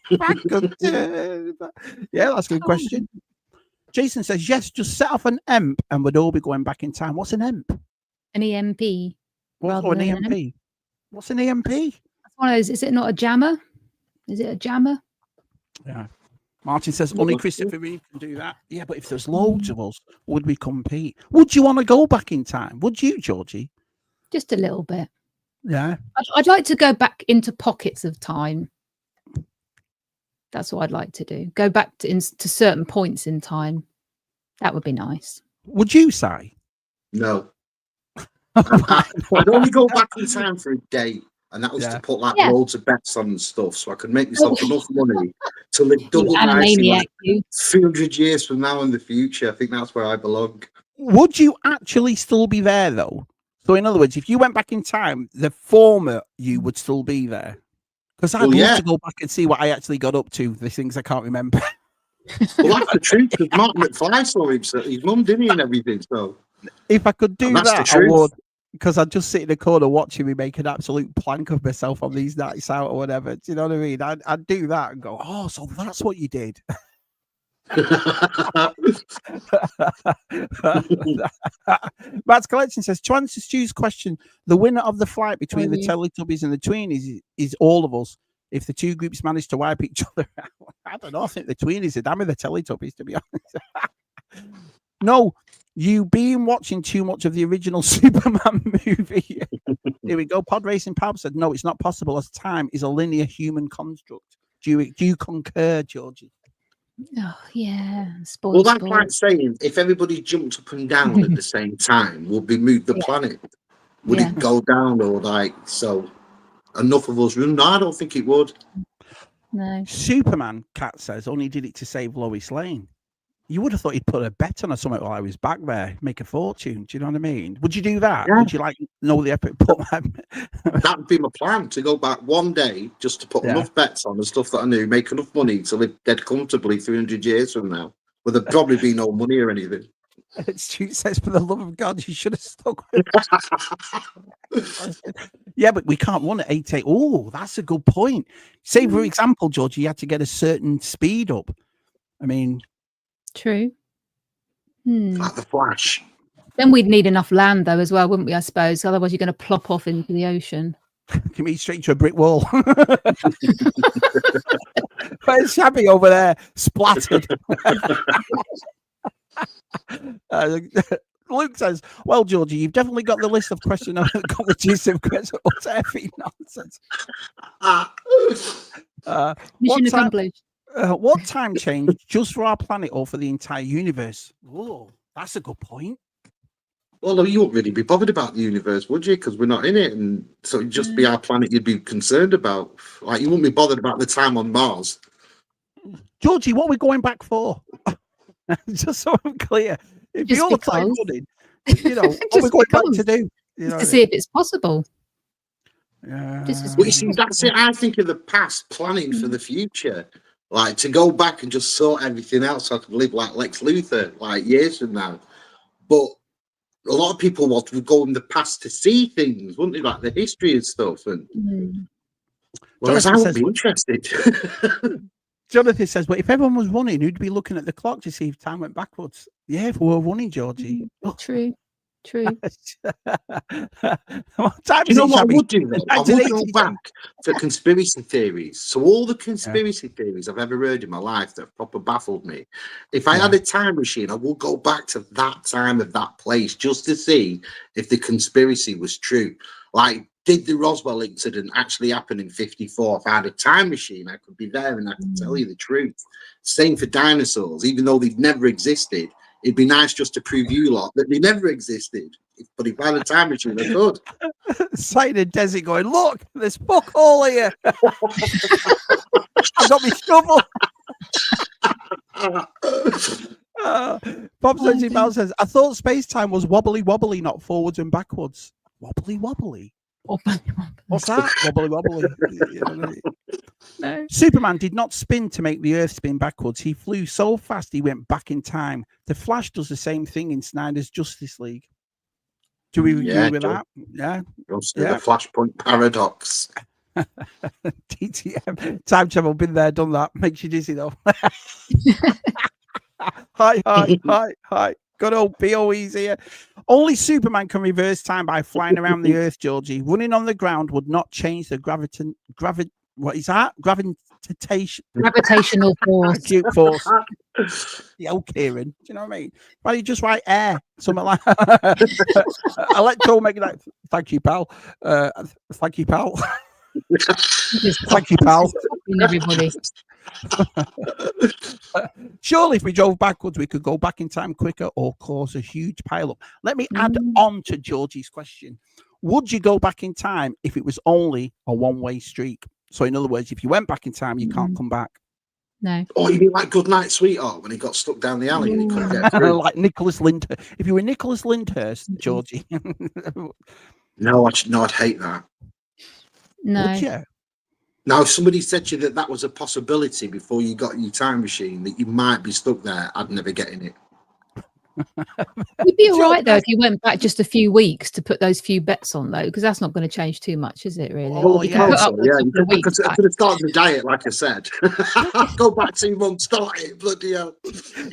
S1: Yeah, that's a good question. Jason says yes, just set off an EMP and we'd all be going back in time. What's an EMP?
S3: An EMP.
S1: An EMP? What's an EMP?
S3: That's one of those. Is it not a jammer? Is it a jammer?
S1: Yeah. Martin says only Christopher Reeve can do that. Yeah, but if there's loads of us, would we compete? Would you want to go back in time? Would you, Georgie?
S3: Just a little bit.
S1: Yeah.
S3: I'd like to go back into pockets of time. That's what I'd like to do. Go back to certain points in time. That would be nice.
S1: Would you, Si?
S2: No. I'd only go back in time for a day. And that was to put like loads of bets on and stuff, so I could make myself enough money to live double nice like 300 years from now in the future. I think that's where I belong.
S1: Would you actually still be there though? So in other words, if you went back in time, the former you would still be there. Because I'd love to go back and see what I actually got up to. The things I can't remember.
S2: Well, that's the truth. Because Mark McFly saw him, so his mum didn't he, and everything. So
S1: if I could do that, I would. Because I'd just sit in the corner watching me make an absolute plank of myself on these nights out or whatever. Do you know what I mean? I'd do that and go, oh, so that's what you did. Matt's Collection says, to answer Stu's question, the winner of the fight between the Teletubbies and the Tweenies is all of us. If the two groups manage to wipe each other out, I don't know. I think the Tweenies are damning the Teletubbies, to be honest. No. You been watching too much of the original Superman movie. Here we go. Pod Racing Pab said, no, it's not possible as time is a linear human construct. Do you concur, Georgie?
S3: Oh, yeah.
S2: Well, that's like saying if everybody jumped up and down at the same time, would we move the planet? Would it go down or like, so enough of us? No, I don't think it would.
S3: No.
S1: Superman, Cat says, only did it to save Lois Lane. You would have thought he'd put a bet on or something while I was back there, make a fortune. Do you know what I mean? Would you do that? Yeah. Would you like know the epic?
S2: That would be my plan, to go back one day just to put enough bets on and stuff that I knew, make enough money to live dead comfortably 300 years from now. Well, there'd probably be no money or anything.
S1: Stu says, for the love of God, you should have stuck with it. Yeah, but we can't run at 8.8. Oh, that's a good point. Say, for example, George, you had to get a certain speed up. I mean...
S3: True.
S2: Like the Flash.
S3: Then we'd need enough land, though, as well, wouldn't we? I suppose. Otherwise, you're going to plop off into the ocean.
S1: Can be straight to a brick wall. Where's Shabby over there, splattered? Luke says, "Well, Georgie, you've definitely got the list of question competition questions. What's effing nonsense?"
S3: Mission accomplished.
S1: What time change just for our planet or for the entire universe? Oh, that's a good point.
S2: Well, you wouldn't really be bothered about the universe, would you? Because we're not in it, and so it'd just be our planet you'd be concerned about. Like, you wouldn't be bothered about the time on Mars.
S1: Georgie, what are we going back for? Just so I'm clear. If
S3: just
S1: you're time running, you know, what we're going back to do? You know,
S3: to see if it's possible.
S1: Yeah.
S2: Well, you see, that's it. I think of the past, planning for the future. Like, to go back and just sort everything out so I could live like Lex Luthor, like, years from now. But a lot of people would go in the past to see things, wouldn't they? Like the history and stuff. And whereas I would be interested.
S1: Jonathan says, but if everyone was running, who'd be looking at the clock to see if time went backwards? Yeah, if we were running, Georgie.
S3: True.
S2: You know what I would do then? I would go back to conspiracy theories. So all the conspiracy theories I've ever heard in my life that have proper baffled me. If I had a time machine, I would go back to that time of that place just to see if the conspiracy was true. Like, did the Roswell incident actually happen in 54? If I had a time machine, I could be there and I could tell you the truth. Same for dinosaurs, even though they've never existed. It'd be nice just to prove you lot that they never existed. But if I had a time machine, I could.
S1: Sighting a desert going, look, there's fuck all here. I've got my shovel. Bob says, I thought space-time was wobbly, not forwards and backwards. Wobbly? What's that? Wobbly. You know, no. Superman did not spin to make the Earth spin backwards. He flew so fast he went back in time. The Flash does the same thing in Snyder's Justice League. Do we agree with that? Yeah.
S2: The Flashpoint paradox.
S1: TTM. Time travel, been there, done that. Makes you dizzy though. Hi. Good old BOE's here. Only Superman can reverse time by flying around the Earth, Georgie. Running on the ground would not change the What is that?
S3: Gravitational force.
S1: Acute force. Yeah, Kieran. Do you know what I mean? Why don't you just write air? Something like electromagnetic. Thank you, pal. Thank you, pal. Thank you, pal.
S3: Everybody.
S1: Surely, if we drove backwards, we could go back in time quicker or cause a huge pile-up. Let me add on to Georgie's question. Would you go back in time if it was only a one-way street? So, in other words, if you went back in time, you can't come back.
S3: No.
S2: Or you mean like Goodnight Sweetheart when he got stuck down the alley and he couldn't get through?
S1: Like Nicholas Lyndhurst. If you were Nicholas Lyndhurst, Georgie.
S2: No, I'd hate that.
S3: No.
S1: Would you?
S2: Now, if somebody said to you that was a possibility before you got your time machine, that you might be stuck there, I'd never get in it.
S3: You'd be all right though if you went back just a few weeks to put those few bets on though, because that's not going to change too much, is it? Really?
S2: Oh,
S3: You
S2: yeah,
S3: can put up with a couple of
S2: I
S3: weeks back.
S2: could have started the diet, like I said. Go back 2 months, start it, bloody hell.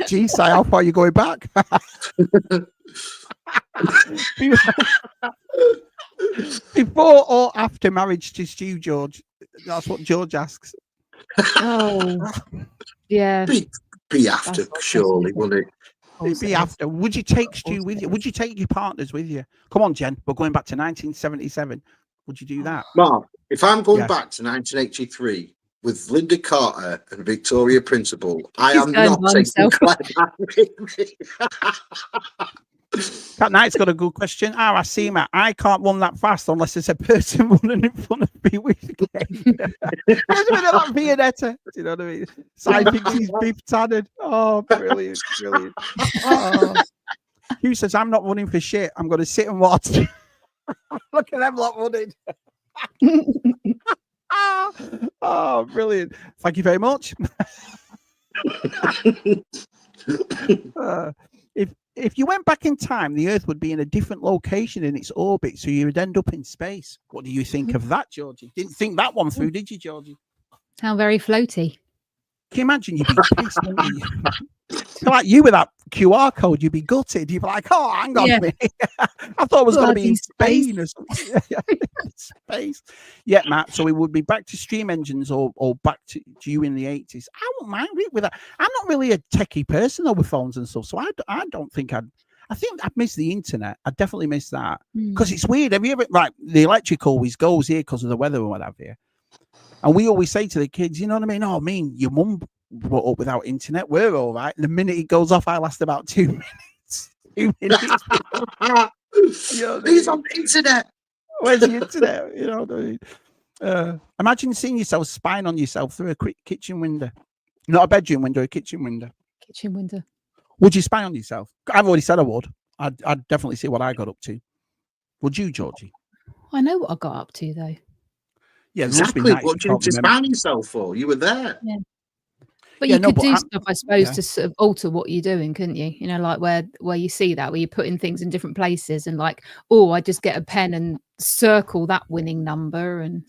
S1: Geez, how far are you going back? Before or after marriage to Stu, George? That's what George asks.
S3: Oh, yeah.
S2: Be after, surely, wouldn't it?
S1: It'd be after. Would you take Stu with you? Would you take your partners with you? Come on, Jen. We're going back to 1977. Would you do that?
S2: Mark, if I'm going
S1: Yes.
S2: back to 1983 with Linda Carter and Victoria Principal, I
S3: He's
S2: am
S3: going
S2: not
S3: by
S2: taking
S3: himself.
S2: Claire back with me.
S1: That Knight's got a good question. I see, Matt. I can't run that fast unless there's a person running in front of me with me. There's a bit of that Viennetta. Do you know what I mean? Side thinks he's beef tannered. Oh, brilliant, brilliant. Oh. Hugh says, I'm not running for shit. I'm going to sit and watch. Look at them lot running. Oh, brilliant. Thank you very much. If you went back in time, the Earth would be in a different location in its orbit, so you would end up in space. What do you think of that, Georgie? Didn't think that one through, did you, Georgie?
S3: How very floaty.
S1: Can you imagine you'd be pissed, wouldn't you? Like you with that QR code, you'd be gutted. You'd be like, oh, hang on a minute. I thought it was going to be in Spain or something. Space. Yeah, Matt. So it would be back to steam engines or back to you in the 80s. I wouldn't mind it with that. I'm not really a techie person though with phones and stuff. So I don't think I think I'd miss the internet. I'd definitely miss that. Because it's weird. Have you ever, like, the electric always goes here because of the weather and what have you. And we always say to the kids, you know what I mean? Oh, I mean, your mum brought up without internet. We're all right. And the minute it goes off, I last about 2 minutes. 2 minutes. You know,
S2: He's on the internet.
S1: Where's the internet? You know what I mean? Imagine seeing yourself spying on yourself through a quick kitchen window. Not a bedroom window, a kitchen window.
S3: Kitchen window.
S1: Would you spy on yourself? I've already said I would. I'd definitely see what I got up to. Would you, Georgie?
S3: I know what I got up to though.
S1: Yeah,
S2: Exactly. What do you need to spy on yourself for? You were there.
S3: Yeah. But
S1: Yeah,
S3: you
S1: no,
S3: could
S1: but
S3: do
S1: I'm-
S3: stuff, I suppose,
S1: yeah.
S3: to sort of alter what you're doing, couldn't you? You know, like where you see that, where you're putting things in different places and like, oh, I just get a pen and circle that winning number. And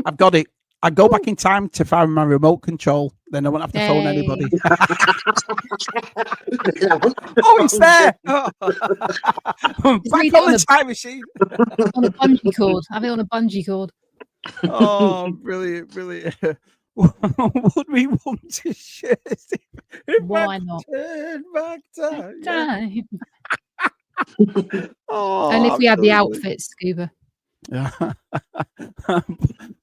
S1: I've got it. I go back in time to find my remote control. Then I won't have to phone
S3: Yay.
S1: anybody. Oh, it's there. Back
S3: read it
S1: on
S3: on
S1: the time machine.
S3: on a bungee cord. Have it on a bungee cord.
S1: Oh, brilliant, brilliant. Would we want to share this?
S3: Why not?
S1: Turn back time. Yeah.
S3: Time.
S1: Oh,
S3: And if we have the
S1: brilliant.
S3: outfits, Scuba.
S1: Yeah.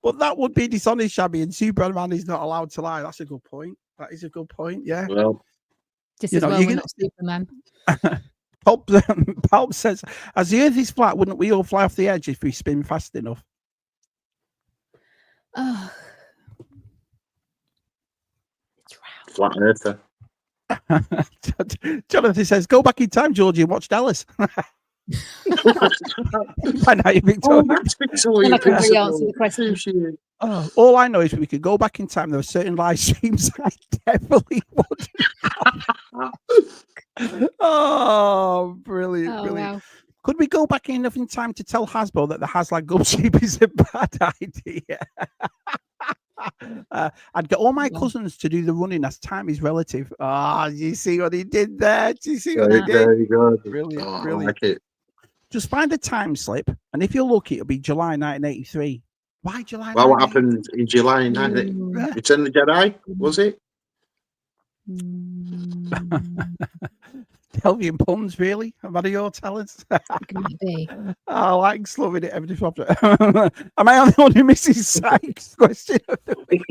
S1: But that would be dishonest, Shabby, and Superman is not allowed to lie. That's a good point. That is a good point. Yeah.
S2: Well,
S3: Just
S1: You
S3: as
S1: know,
S3: well,
S1: you
S3: we're
S1: can-
S3: not Superman.
S1: Pulp says, as the Earth is flat, wouldn't we all fly off the edge if we spin fast enough?
S3: Oh,
S2: flat earther.
S1: Jonathan says, go back in time, Georgie, and watch Dallas. By now, you've been
S2: Oh,
S1: told.
S2: that's Victoria
S3: Then I can
S2: Principal.
S3: re-answer the question.
S2: Who's she?
S1: Oh, all I know is we could go back in time. There are certain live streams I definitely would. Oh, brilliant,
S3: oh
S1: brilliant.
S3: wow.
S1: Could we go back enough in time to tell Hasbro that the Haslag gum shape is a bad idea? I'd get all my
S3: Yeah.
S1: cousins to do the running as time is relative. Ah, you see what he did there? Do you see what he
S2: Very,
S1: did?
S2: very good.
S1: Brilliant,
S2: Oh, I
S1: brilliant.
S2: like it.
S1: Just find a time slip, and if you're lucky, it'll be July 1983. Why July?
S2: Well, what
S1: 98?
S2: happened in July 9?
S3: Mm.
S2: Return of the Jedi, was it?
S1: Delvian puns, really? What are your talents?
S3: It might be.
S1: I like slumming it every time. Am I the only Mrs. Sykes question of the week?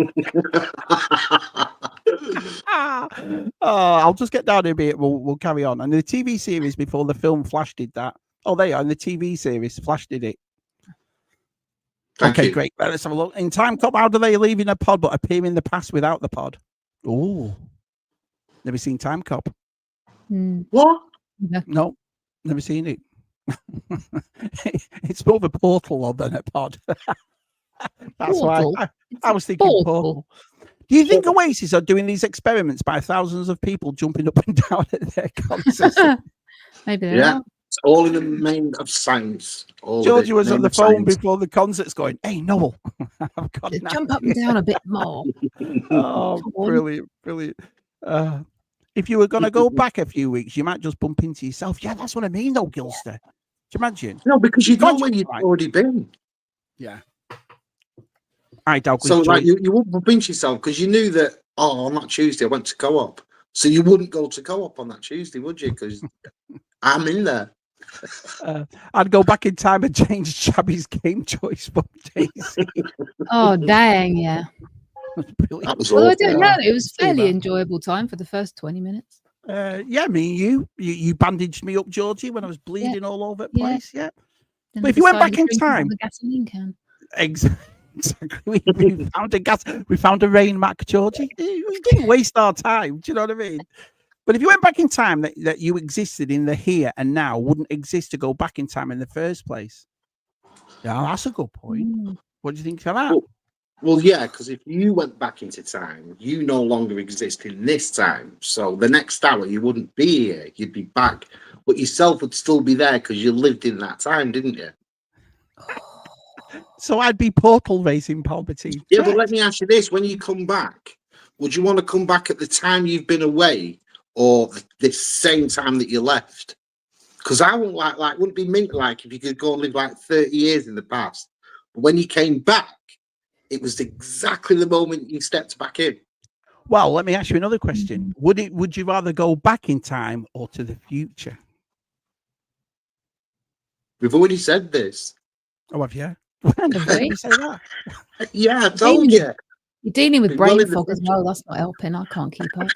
S1: I'll just get down here a bit. We'll carry on. And the TV series before the film Flash did that. Oh, they are in the TV series. Flash did it.
S2: Thank
S1: Okay,
S2: you.
S1: great. Well, let's have a look. In Time Cop, how do they leave in a pod but appear in the past without the pod? Oh, never seen Time Cop.
S2: What?
S1: No, never seen it. It's more of a portal than a pod. That's
S3: Portal?
S1: why I was thinking portal. Do you think Oasis are doing these experiments by thousands of people jumping up and down at their concerts?
S3: Maybe they
S2: Yeah.
S3: are.
S2: It's all in the name of science.
S1: Georgie was on the phone
S2: before.
S1: before the concerts going, "Hey, Noel, I've got an
S3: Jump up and down a bit more.
S1: Oh,
S3: Come on.
S1: brilliant, brilliant. If you were going to go back a few weeks, you might just bump into yourself. Yeah, that's what I mean, though, Gilster. Do you imagine?
S2: No, because you know
S1: Imagine,
S2: where you've
S1: right.
S2: already been.
S1: Yeah. I doubt
S2: So like you wouldn't bump into yourself because you knew that, on that Tuesday I went to co-op. So you wouldn't go to co-op on that Tuesday, would you? Because I'm in there.
S1: I'd go back in time and change Shabby's game choice from Daisy.
S3: Oh, dang, yeah.
S1: Brilliant.
S2: That was
S3: Well, I
S2: awful.
S3: don't know. It was
S1: See
S3: fairly
S1: that.
S3: enjoyable time for the first 20 minutes.
S1: Yeah, me and you bandaged me up, Georgie, when I was bleeding all over the
S3: Yeah.
S1: place. Yeah.
S3: Then
S1: But
S3: I
S1: if you went
S3: decided
S1: back
S3: to
S1: in
S3: drink it from
S1: time-
S3: the gasoline can.
S1: Exactly. We found a rain Mac, Georgie. We didn't waste our time. Do you know what I mean? But if you went back in time, that you existed in the here and now wouldn't exist to go back in time in the first place. Yeah, that's a good point.
S3: Mm.
S1: What do you think of that?
S2: Well, yeah, because if you went back into time, you no longer exist in this time. So the next hour, you wouldn't be here. You'd be back. But yourself would still be there because you lived in that time, didn't you?
S1: So I'd be portal racing Palpatine.
S2: Yeah, but let me ask you this. When you come back, would you want to come back at the time you've been away or the same time that you left? Because I wouldn't wouldn't be mint like if you could go and live like 30 years in the past. But when you came back, it was exactly the moment you stepped back in.
S1: Well, let me ask you another question. Would you rather go back in time or to the future?
S2: We've already said this.
S1: Oh, have you? When did
S3: we?
S1: we say that?
S2: Yeah, I told you.
S3: You're dealing with
S2: Be well
S3: brain
S2: in the
S3: fog as
S2: future.
S3: well. That's not helping. I can't keep up.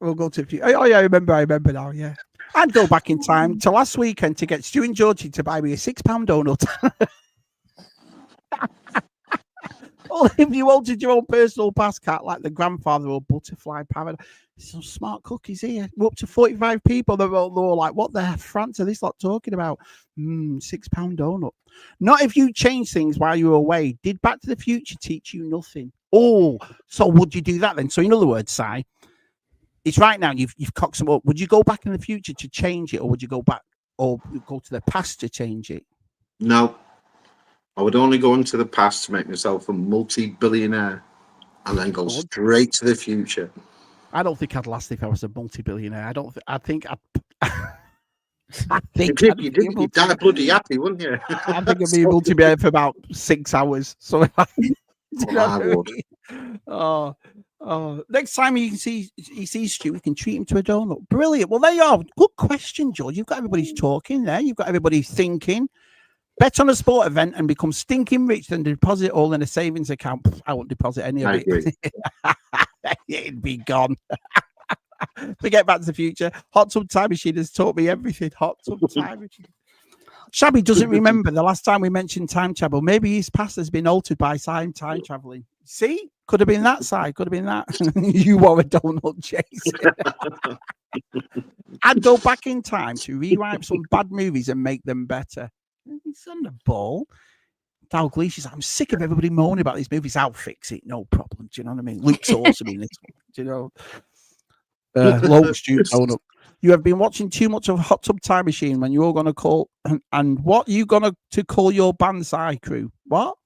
S1: We'll go to the future. Oh, yeah, I remember now, yeah. I'd go back in time to last weekend to get Stu and Georgie to buy me a £6 donut. Or if you wanted your own personal pass cat like the grandfather or butterfly paradise. Some smart cookies here. We're up to 45 people. They're all like, what the France are this lot talking about? £6 donut. Not if you change things while you were away. Did Back to the Future teach you nothing? Oh, so would you do that then? So in other words, Si, it's right now, you've cocked some up. Would you go back in the future to change it, or would you go back or go to the past to change it?
S2: No. I would only go into the past to make myself a multi-billionaire and then go straight to the future.
S1: I don't think I'd last if I was a multi-billionaire. I think
S2: You'd die bloody happy, wouldn't you?
S1: I think I'd be a multi-billionaire for about 6 hours. So
S2: I would.
S1: Oh, next time he sees Stu, we can treat him to a donut. Brilliant. Well, there you are. Good question, George. You've got everybody's talking there. You've got everybody thinking. Bet on a sport event and become stinking rich, then deposit all in a savings account. I won't deposit any of it. It'd be gone. Forget Back to the Future. Hot Tub Time Machine has taught me everything. Hot Tub Time Machine. Shabby doesn't remember the last time we mentioned time travel. Maybe his past has been altered by time traveling. See? Could have been that side. Could have been that. You are a donut chase. I'd go back in time to rewrite some bad movies and make them better. It's on the ball. Dalglish is, I'm sick of everybody moaning about these movies. I'll fix it. No problem. Do you know what I mean? Luke's awesome in this one. Do you know? Low Stu donut. You have been watching too much of Hot Tub Time Machine when you're going to call, and what are you going to call your Banzai crew? What?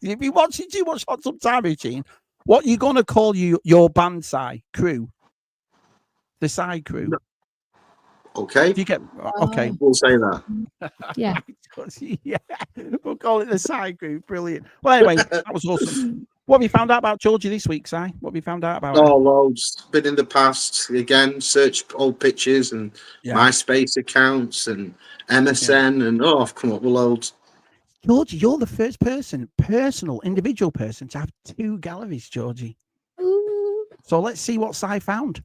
S1: You've been watching too much Hot Tub Time Machine. What are you going to call your Banzai crew? The side crew.
S2: Okay,
S1: Do you get okay?
S2: we'll say that.
S3: Yeah.
S1: Yeah, we'll call it the side group. Brilliant. Well, anyway, that was awesome. What have you found out about Georgie this week, Si? What have you found out about her?
S2: Oh, loads. Been in the past again. Search old pictures and MySpace accounts and MSN, and I've come up with loads.
S1: Georgie, you're the first individual person to have 2 galleries, Georgie.
S3: Ooh.
S1: So let's see what Si found.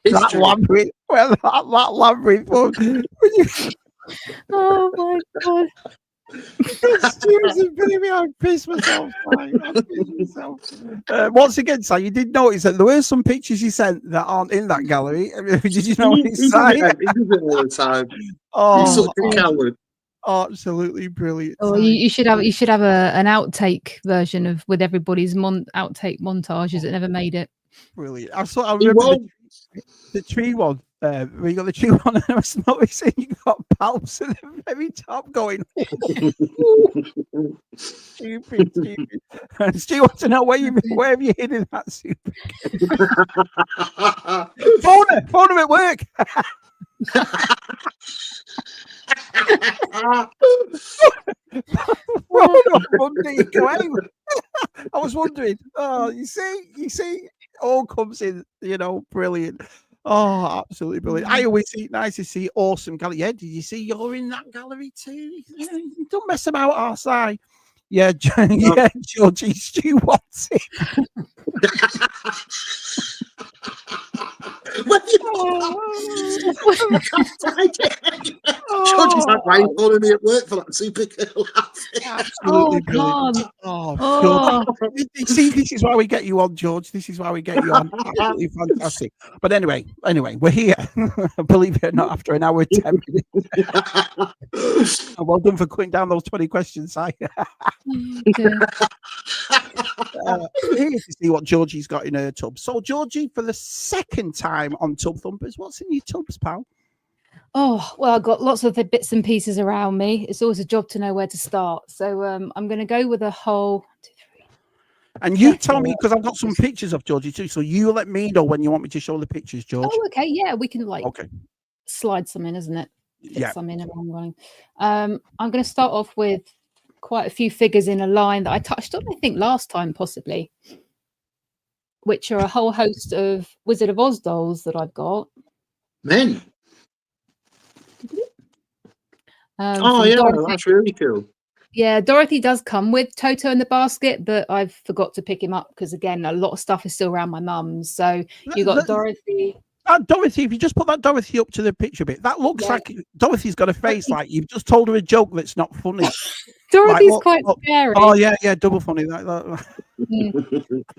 S1: That labyrinth. Well, that labyrinth.
S3: Oh my God.
S1: I pissed myself. Once again, Si, you did notice that there were some pictures you sent that aren't in that gallery. Did you notice?
S2: He does it all the time. He's such a coward.
S1: Absolutely brilliant.
S3: Oh, you should have an outtake version with everybody's outtake montages that never made it.
S1: Brilliant. I remember the tree one. We got the tree one, and I was noticing you got palps at the very top going. Stupid. And Stu wants to know where have you hidden that super? Phone him at work. I was wondering. Oh, you see, all comes in. Brilliant. Oh, absolutely brilliant. I always see nice to see awesome gallery. Yeah, did you see you're in that gallery too? Don't mess about our side. Yeah, Georgie, Stu wants it.
S2: Georgie's like, why are you calling me at work for that super girl outfit?
S1: Absolutely brilliant. Oh, see, this is why we get you on, George. This is why we get you on. Absolutely fantastic. But anyway, we're here. Believe it or not, after an hour and 10 minutes. Well done for cutting down those 20 questions, Si. Here to see what Georgie's got in her tub. So, Georgie, for the second time on Tub Thumpers, what's in your tubs, pal?
S3: Oh, well, I've got lots of the bits and pieces around me. It's always a job to know where to start. So I'm going to go with a whole 1, 2, 3.
S1: And you tell me, because I've got some pictures of Georgie too. So you let me know when you want me to show the pictures, George.
S3: Oh, okay. Yeah, we can slide some in, isn't it? Fit some in around running. I'm going to start off with quite a few figures in a line that I touched on, I think, last time, possibly, which are a whole host of Wizard of Oz dolls that I've got.
S2: Men. That's really cool.
S3: Yeah, Dorothy does come with Toto in the basket, but I forgot to pick him up because, again, a lot of stuff is still around my mum's. So you got Dorothy.
S1: Dorothy, if you just put that Dorothy up to the picture a bit, that looks like Dorothy's got a face like you've just told her a joke that's not funny.
S3: Dorothy's quite scary.
S1: Oh, yeah, double funny.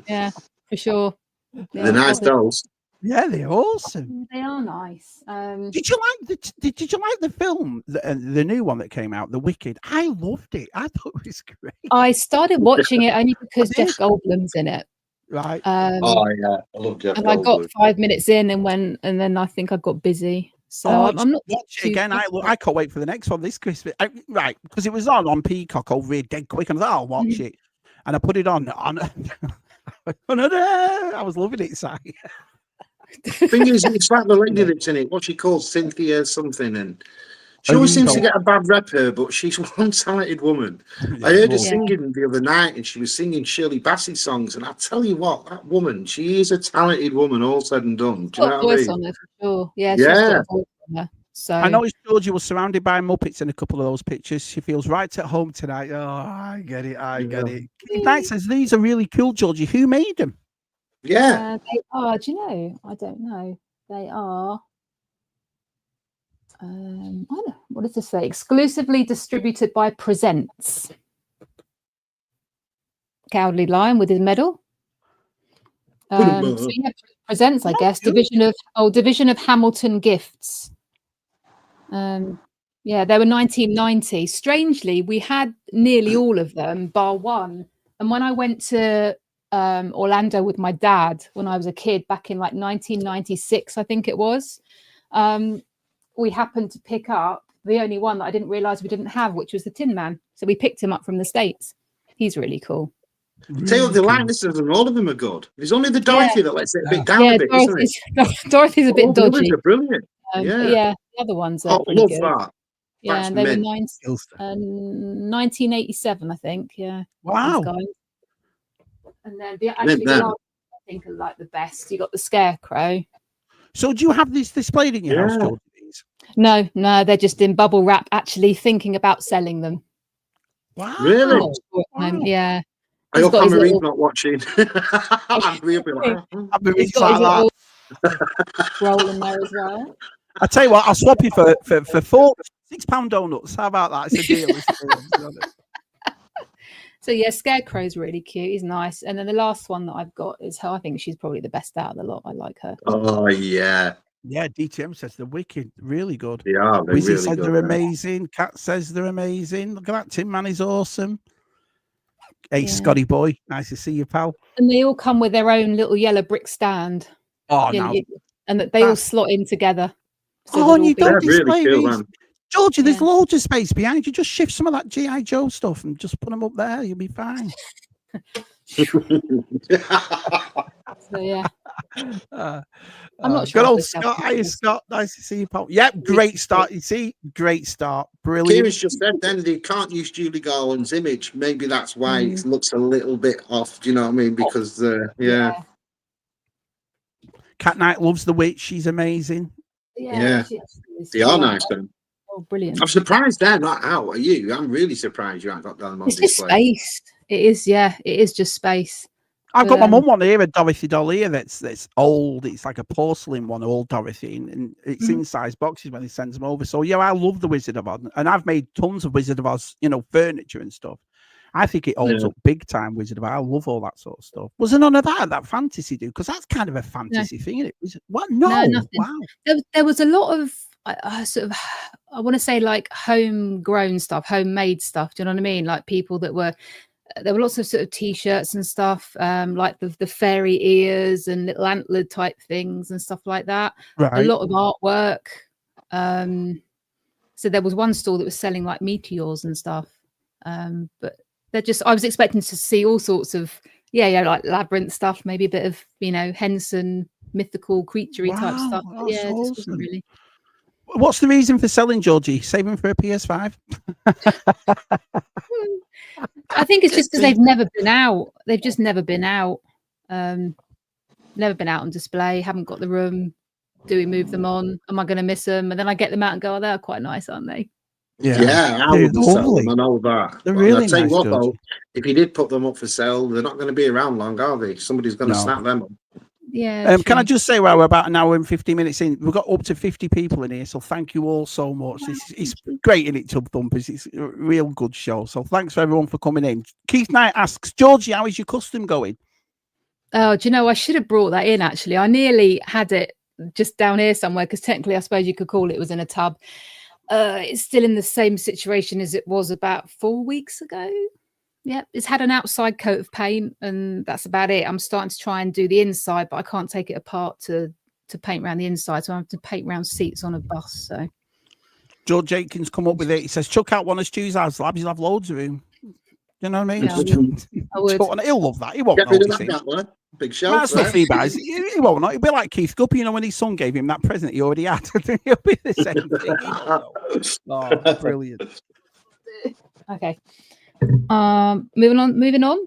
S3: Yeah, for sure. Yeah,
S2: they're nice dolls.
S1: Yeah, they're awesome.
S3: They are nice.
S1: Did you like the film, the new one that came out, The Wicked? I loved it. I thought it was great.
S3: I started watching it only because Jeff Goldblum's in it.
S1: Right.
S2: Oh yeah, I love Jeff
S3: And I got
S2: Goldblum.
S3: 5 minutes in and then I think I got busy. So I'm not
S1: watch it again. I can't wait for the next one this Christmas. Right, because it was on Peacock over here dead quick, and I thought I'll watch it, and I put it on. I was loving it, Si.
S2: Thing is, it's like the lady that's in it. What's she called? Cynthia something, and she always seems to get a bad rep her, but she's one talented woman. I heard her singing the other night, and she was singing Shirley Bassey songs. And I tell you what, that woman, she is a talented woman, all said and done. Do you know what I mean?
S3: On her for sure. Yeah, she's got a voice on her. So
S1: I noticed Georgie was surrounded by Muppets in a couple of those pictures. She feels right at home tonight. Oh, I get it. I get it. Knight says these are really cool, Georgie. Who made them?
S2: Yeah.
S3: They are. Do you know? I don't know. They are. I don't know. What does this say? Exclusively distributed by Presents. Cowardly Lion with his medal. So yeah, Presents, I guess. Division of Hamilton Gifts. Yeah, they were 1990. Strangely, we had nearly all of them, bar one. And when I went to Orlando with my dad when I was a kid back in like 1996, I think it was, we happened to pick up the only one that I didn't realize we didn't have, which was the Tin Man. So we picked him up from the States. He's really cool.
S2: Tell you what, the likenesses and all of them are good. There's only the Dorothy that lets it a bit down a bit, isn't it?
S3: Dorothy's a bit dodgy.
S2: Are brilliant.
S3: Yeah, the other ones are really
S2: love
S3: good.
S2: that.
S3: Yeah,
S2: That's
S3: and they were
S2: mint.
S3: 1987, I think. Yeah.
S1: Wow.
S3: These guys. And then the last, I think, are like the best. You got the Scarecrow.
S1: So do you have these displayed in your house, Georgie?
S3: No, they're just in bubble wrap. Actually, thinking about selling them.
S1: Wow.
S2: Really?
S3: Yeah.
S2: I hope Marie's not watching. We'll be like,
S3: He's got his roll in there as well.
S1: I tell you what, I'll swap you for £6 donuts. How about that? It's a deal.
S3: So yeah, Scarecrow's really cute. He's nice. And then the last one that I've got is her. I think she's probably the best out of the lot. I like her.
S2: Oh yeah.
S1: Yeah, DTM says they're wicked, really good.
S2: They are. They're
S1: Wizzy
S2: really
S1: said
S2: good.
S1: they're amazing. Kat says they're amazing. Look at that, Tin Man is awesome. Hey, Scotty boy, nice to see you, pal.
S3: And they all come with their own little yellow brick stand.
S1: Oh no.
S3: And that they all slot in together.
S1: So and you don't display
S2: really cool,
S1: these. Georgie, there's loads of space behind you. Just shift some of that G.I. Joe stuff and just put them up there. You'll be fine.
S3: So yeah. I'm not sure.
S1: Good old Scott. Hi, Scott. Nice to see you, pal. Yep, great start. You see, great start. Brilliant.
S2: Kieran's just said then they can't use Julie Garland's image. Maybe that's why it looks a little bit off. Do you know what I mean? Because yeah.
S1: Cat Knight loves the witch. She's amazing.
S2: Yeah. They are nice then.
S3: Oh, brilliant.
S2: I'm surprised they're not out. Are you? I'm really surprised you haven't got them on
S3: It's
S2: display.
S3: just space. It is, yeah. It is just space.
S1: I've got my mum one here, a Dorothy doll here that's old. It's like a porcelain one, old Dorothy, and it's in size boxes when he sends them over. So yeah, I love the Wizard of Oz, and I've made tons of Wizard of Oz, furniture and stuff. I think it holds up big time, Wizard of Oz. I love all that sort of stuff. Was there none of that fantasy do? Because that's kind of a fantasy thing, isn't it? What? No,
S3: nothing.
S1: Wow.
S3: There was a lot of sort of, I want to say like homegrown stuff, homemade stuff. Do you know what I mean? Like people that were. There were lots of sort of T-shirts and stuff, like the fairy ears and little antler type things and stuff like that. Right. A lot of artwork. So there was one store that was selling like meteors and stuff. But I was expecting to see all sorts of, like labyrinth stuff, maybe a bit of, Henson mythical creature-y type stuff. But yeah, awesome. It just wasn't really.
S1: What's the reason for selling, Georgie? Saving for a PS5?
S3: I think it's just because they've never been out. They've just never been out. Never been out on display. Haven't got the room. Do we move them on? Am I going to miss them? And then I get them out and go, oh, they're quite nice, aren't they?
S2: Yeah, I would sell them. I know that.
S1: They're really
S2: nice. I'll tell you what,
S1: Georgie.
S2: though, if you did put them up for sale, they're not going to be around long, are they? Somebody's going to snap them up.
S3: Yeah.
S1: Can I just say, well, we're about an hour and 50 minutes in. We've got up to 50 people in here, so thank you all so much. It's great, in it, Tub Thumpers. It's a real good show. So thanks for everyone for coming in. Keith Knight asks, Georgie, how is your custom going?
S3: Oh, do you know, I should have brought that in, actually. I nearly had it just down here somewhere, because technically I suppose you could call it was in a tub. It's still in the same situation as it was about 4 weeks ago. Yeah, it's had an outside coat of paint, and that's about it. I'm starting to try and do the inside, but I can't take it apart to paint around the inside, so I have to paint around seats on a bus. So
S1: George Jenkins come up with it. He says, chuck out one of Stu's house labs, you'll have loads of room. You know what I mean?
S3: Yeah, I would.
S1: He'll love that. He won't
S2: Get rid of
S1: notice
S2: that
S1: it.
S2: one. Big
S1: That's
S2: shelf.
S1: not he buys. He won't know. He'll be like Keith Guppy, you know, when his son gave him that present he already had. He'll be the same thing. He won't know. Oh, brilliant.
S3: Okay. Moving on.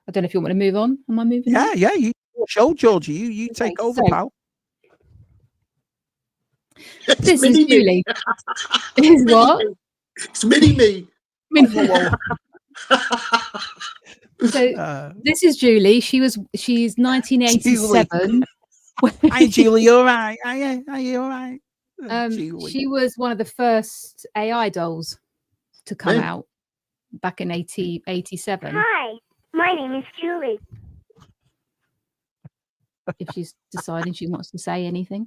S3: I don't know if you want me to move on. Am I moving on?
S1: Yeah. You show, Georgie. You take over, pal.
S3: This is Julie. Is what?
S2: It's mini-me.
S3: So this is Julie. She's 1987.
S1: Hi, Julie. You all right? Are you all right?
S3: She was one of the first AI dolls to come out back in 87.
S7: Hi, my name is Julie.
S3: If she's deciding she wants to say anything.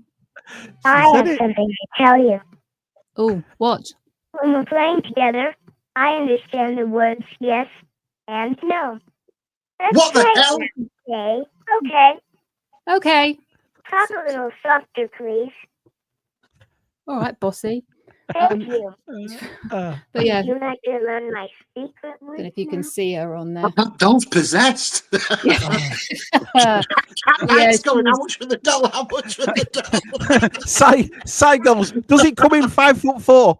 S7: I have something to tell you.
S3: Oh, what?
S7: When we're playing together, I understand the words yes and no. Let's
S2: What the
S7: play
S2: hell?
S7: Okay. Okay.
S3: Okay.
S7: Talk a little softer, please.
S3: All right, bossy.
S7: Thank you.
S3: But yeah,
S7: Would you like to learn my secret
S3: I don't
S7: words
S3: know if you can
S7: now?
S3: see her on there.
S2: That doll's possessed. It's going, how much for the doll? How much for the doll?
S1: Side goes, does it come in 5'4"?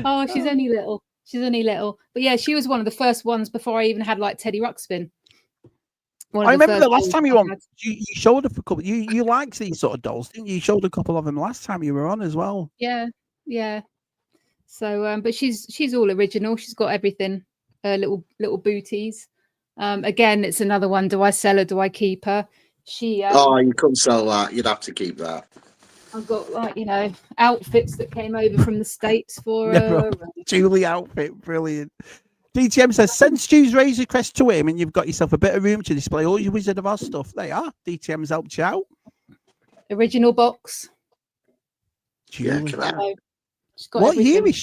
S3: Oh, she's only little. She's only little. But yeah, she was one of the first ones before I even had like Teddy Ruxpin.
S1: I remember the last time you were on, you showed a couple. You liked these sort of dolls, didn't you? You showed a couple of them last time you were on as well.
S3: Yeah. So, but she's all original. She's got everything. Little booties. Again, it's another one. Do I sell her? Do I keep her? She.
S2: Oh, you couldn't sell that. You'd have to keep that.
S3: I've got outfits that came over from the States for her.
S1: Julie outfit, brilliant. DTM says, send Stu's raise request to him and you've got yourself a bit of room to display all your Wizard of Oz stuff. They are. DTM's helped you out.
S3: Original box.
S1: Julie.
S2: Yeah,
S1: What year is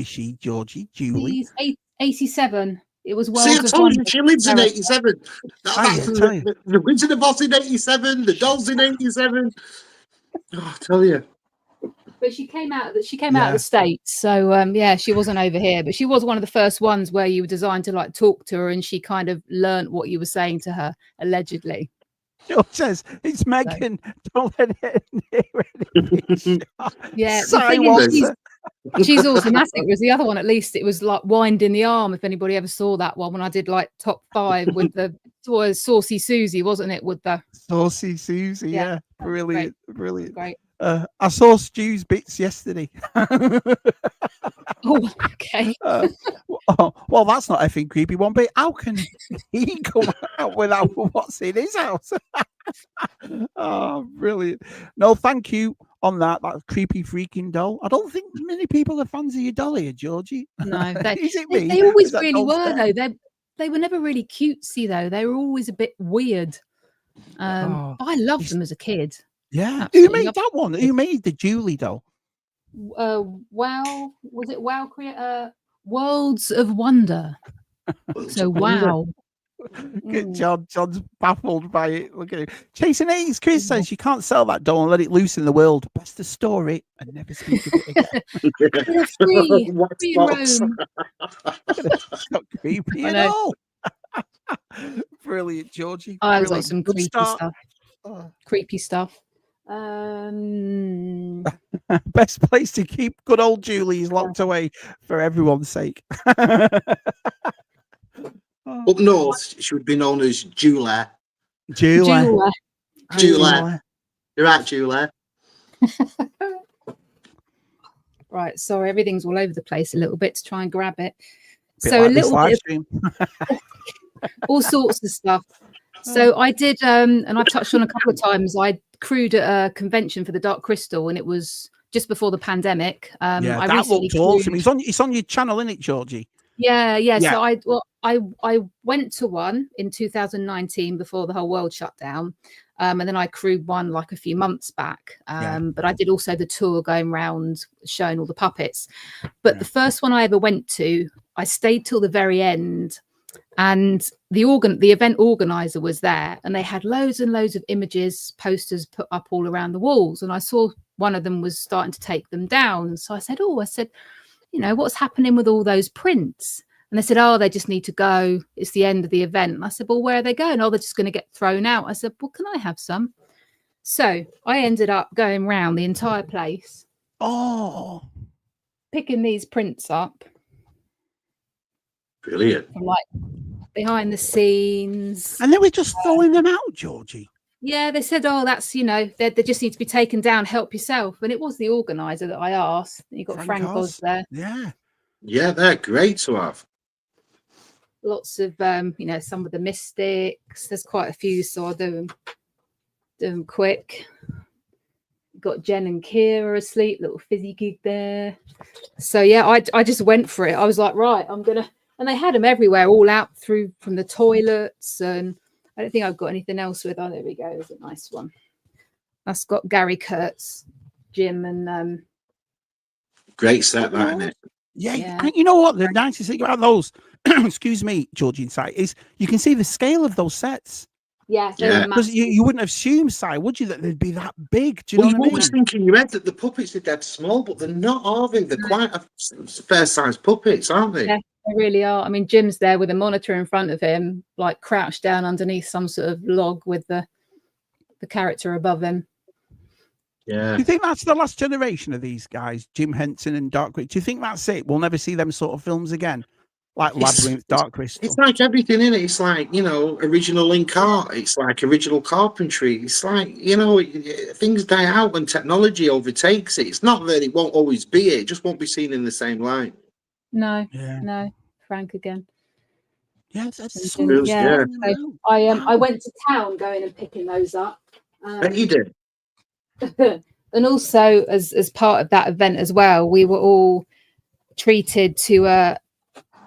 S1: she, Georgie? Julie?
S3: She's 87. It was
S2: See, I told you, she lives in 87. The Wizard of Oz in 87, the dolls in 87. Oh, I tell you.
S3: But she came out of the States, so she wasn't over here. But she was one of the first ones where you were designed to like talk to her, and she kind of learnt what you were saying to her, allegedly.
S1: George says it's Megan. Don't let it near anything.
S3: Yeah, the thing is, she's automatic. Whereas the other one, at least, it was like winding the arm. If anybody ever saw that one, when I did like top 5 with the Saucy Susie, wasn't it? With the
S1: Saucy Susie, yeah. Brilliant.
S3: Great.
S1: I saw Stu's bits yesterday.
S3: Oh, okay.
S1: Well, that's not effing creepy one bit. How can he come out without what's in his house? Oh, brilliant. No, thank you on that creepy freaking doll. I don't think many people are fans of your doll here, Georgie.
S3: No,
S1: Is it me?
S3: they always really were, though. They were never really cutesy, though. They were always a bit weird. I loved them as a kid.
S1: Yeah.
S3: Absolutely.
S1: Who made that one? Who made the Julie doll?
S3: Wow. Was it Wow? Worlds of Wonder. So wow.
S1: John's baffled by it. Look at it. Chasing A's. Chris says you can't sell that doll and let it loose in the world. Best to store it and never speak of it again.
S3: Free roam.
S1: It's not creepy at all. Brilliant, Georgie.
S3: I like some
S1: Good
S3: creepy
S1: start.
S3: stuff. Creepy stuff.
S1: Best place to keep good old Julie is locked away for everyone's sake.
S2: Up north, she would be known as Julie.
S1: Julie.
S2: You're right, Julie.
S3: Right, sorry, everything's all over the place a little bit to try and grab it.
S1: Bit
S3: So
S1: like
S3: a
S1: this
S3: little
S1: live
S3: bit
S1: stream.
S3: of all sorts of stuff. So I did, and I've touched on a couple of times, I crewed at a convention for the Dark Crystal, and it was just before the pandemic.
S1: Yeah,
S3: I
S1: that
S3: recently
S1: looked awesome.
S3: crewed-
S1: It's on your channel, isn't it, Georgie?
S3: Yeah.
S1: Yeah.
S3: So I went to one in 2019 before the whole world shut down. And then I crewed one like a few months back. But I did also the tour going around showing all the puppets. But the first one I ever went to, I stayed till the very end, and the event organizer was there, and they had loads and loads of images, posters put up all around the walls. And I saw one of them was starting to take them down. So I said, you know, what's happening with all those prints? And they said, oh, they just need to go. It's the end of the event. And I said, well, where are they going? Oh, they're just going to get thrown out. I said, well, can I have some? So I ended up going round the entire place.
S1: Oh,
S3: picking these prints up.
S2: Brilliant.
S3: From, like, behind the scenes.
S1: And they were just throwing them out, Georgie.
S3: Yeah, they said, oh, that's, you know, they just need to be taken down. Help yourself. And it was the organizer that I asked. You got Frank Oz there.
S1: Yeah.
S2: Yeah, they're great to have.
S3: Lots of, you know, some of the mystics. There's quite a few, so I'll do them quick. Got Jen and Kira asleep, little fizzy gig there. So, yeah, I just went for it. I was like, right, I'm going to, and they had them everywhere, all out through from the toilets. And I don't think I've got anything else with. Oh, there we go. There's a nice one. That's got Gary Kurtz, Jim, and
S2: great set, that, isn't it?
S1: Yeah. You know what? The nicest thing about those, excuse me, Georgie inside, is you can see the scale of those sets.
S3: Yeah.
S1: Because you wouldn't assume, Si, would you, that they'd be that big? Do you know what I mean?
S2: You always think in your head that the puppets are dead small, but they're not, are they? They're quite a fair-sized puppets, aren't they?
S3: Yeah, they really are. I mean, Jim's there with a monitor in front of him, like crouched down underneath some sort of log with the character above him.
S2: Yeah.
S1: Do you think that's the last generation of these guys, Jim Henson and Dark Crystal? Do you think that's it? We'll never see them sort of films again? Like Labyrinth, Dark Crystal.
S2: It's like everything in it. It's like, you know, original link art. It's like original carpentry. It's like, you know, things die out when technology overtakes it. It's not that it won't always be it. It just won't be seen in the same light.
S3: No, Frank again.
S1: Yeah, that's
S3: So I went to town going and picking those up.
S2: Bet you did.
S3: And also, as part of that event as well, we were all treated to a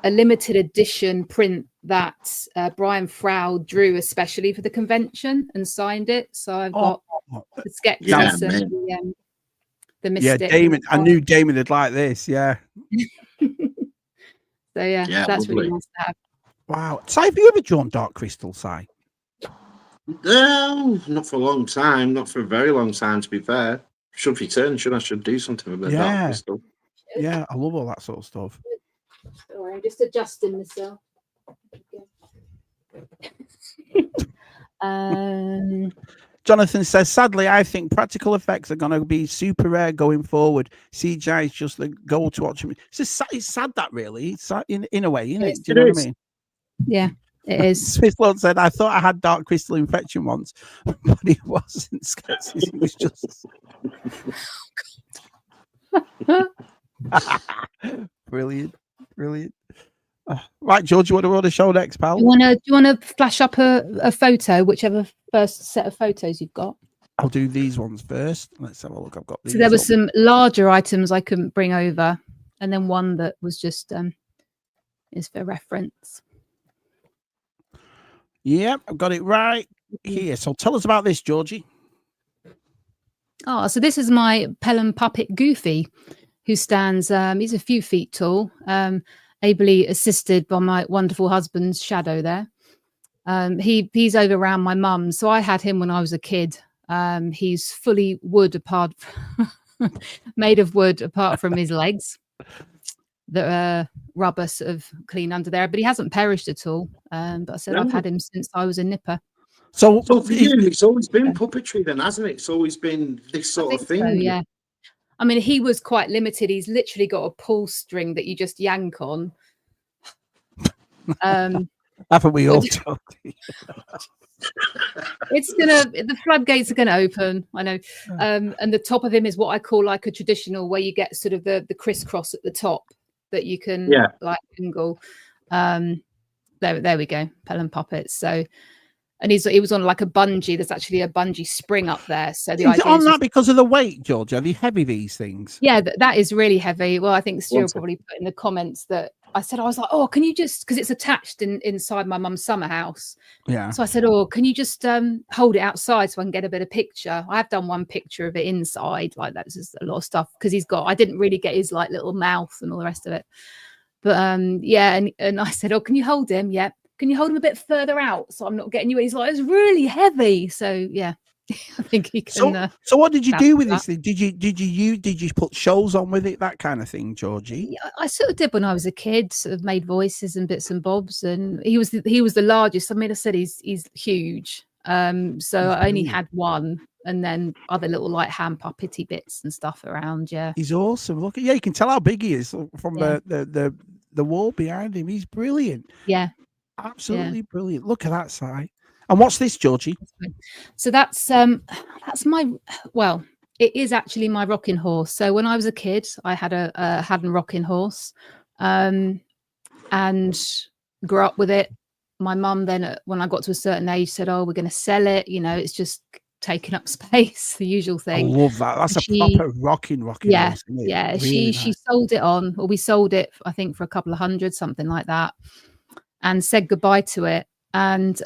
S3: limited edition print that Brian Frau drew especially for the convention and signed it. So I've got the sketches and the mystic.
S1: Yeah, Damon. I knew Damon would like this. Yeah.
S3: So that's really nice to have.
S1: Wow. Si, have you ever drawn Dark Crystal, Si?
S2: No, not for a long time. Not for a very long time, to be fair. Should return. I should do something with Dark Crystal.
S1: Yeah, I love all that sort of stuff.
S3: Sorry, I'm just adjusting myself.
S1: Jonathan says, sadly, I think practical effects are going to be super rare going forward. CGI is just the goal to watch. It's sad that really. It's sad in a way, isn't it? Do you know what I mean?
S3: Yeah, it is.
S1: Smith Lord said, I thought I had Dark Crystal infection once, but it wasn't. It was just... Brilliant. Right, George, what do you want to show next, pal?
S3: Do you want to flash up a photo, whichever first set of photos you've got?
S1: I'll do these ones first. Let's have a look. I've got these.
S3: So there were some larger items I couldn't bring over, and then one that was just is for reference.
S1: Yep, I've got it right here. So tell us about this, Georgie.
S3: Oh, so this is my Pelham puppet Goofy, who stands, he's a few feet tall, ably assisted by my wonderful husband's Shadow there. He's over around my mum. So I had him when I was a kid. He's fully wood made of wood apart from his legs that are rubber sort of clean under there, but he hasn't perished at all. But I said I've had him since I was a nipper.
S1: So
S2: for you, it's always been puppetry then, hasn't it? It's always been this sort of thing.
S3: So, yeah. I mean, he was quite limited. He's literally got a pull string that you just yank on.
S1: Haven't we all?
S3: The floodgates are gonna open. I know. And the top of him is what I call like a traditional, where you get sort of the crisscross at the top that you can like angle. There we go, Pelham puppets. So And he was on like a bungee. There's actually a bungee spring up there. So the
S1: Is
S3: idea
S1: it on
S3: is
S1: that because of the weight, George? Are they heavy, these things?
S3: yeah, that is really heavy. Well, I think Stu
S2: What's it?
S3: probably put in the comments that I was like, oh, can you just, because it's attached inside my mum's summer house.
S1: Yeah.
S3: So I said, oh, can you just hold it outside so I can get a better picture? I have done one picture of it inside, like that's just a lot of stuff because I didn't really get his like little mouth and all the rest of it. But yeah, and I said, oh, can you hold him? Yeah. Can you hold him a bit further out so I'm not getting you? He's like, it's really heavy. So yeah, I think he can.
S1: So what did you do with
S3: that.
S1: this thing? Did you put shows on with it, that kind of thing, Georgie?
S3: Yeah, I sort of did when I was a kid. Sort of made voices and bits and bobs, and he was the largest. I mean, I said he's huge. So I only had one, and then other little like hand puppety bits and stuff around. Yeah,
S1: He's awesome. Look, you can tell how big he is from the wall behind him. He's brilliant.
S3: Yeah.
S1: Absolutely brilliant. Look at that side. And what's this, Georgie?
S3: So that's my, well, it is actually my rocking horse. So when I was a kid, I had a Haddon rocking horse, and grew up with it. My mum then, when I got to a certain age, said, "Oh, we're going to sell it. You know, it's just taking up space, the usual thing."
S1: I love that. That's a proper rocking
S3: yeah,
S1: horse, isn't it?
S3: yeah.
S1: Really
S3: She
S1: nice.
S3: sold it on, or we sold it, I think, for a couple of hundred, something like that, and said goodbye to it. And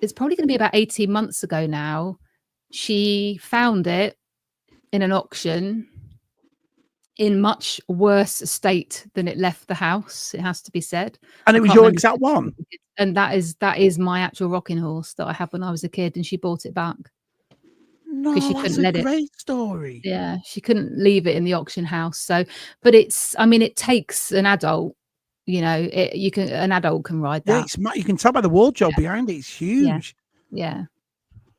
S3: it's probably going to be about 18 months ago now, she found it in an auction in much worse state than it left the house, it has to be said.
S1: And it was your exact one?
S3: And that is my actual rocking horse that I had when I was a kid, and she bought it back.
S1: No,
S3: she
S1: that's
S3: couldn't let
S1: a
S3: it.
S1: great story.
S3: Yeah, she couldn't leave it in the auction house. So, but it takes an adult. You know, an adult can ride that.
S1: Yeah, you can tell by the wardrobe behind it. It's huge.
S3: Yeah.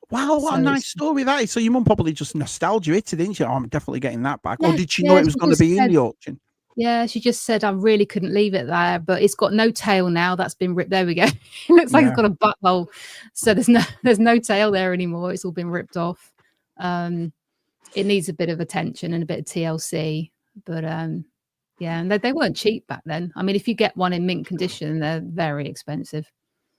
S1: Wow, what a nice story that is. So your mum probably just nostalgia it, didn't she? Oh, I'm definitely getting that back.
S3: Yeah,
S1: or did she know it was going to be in the auction?
S3: Yeah, she just said I really couldn't leave it there, but it's got no tail now. That's been ripped. There we go. It looks like it's got a butthole. So there's no tail there anymore. It's all been ripped off. It needs a bit of attention and a bit of TLC, but yeah, and they weren't cheap back then. I mean, if you get one in mint condition, they're very expensive.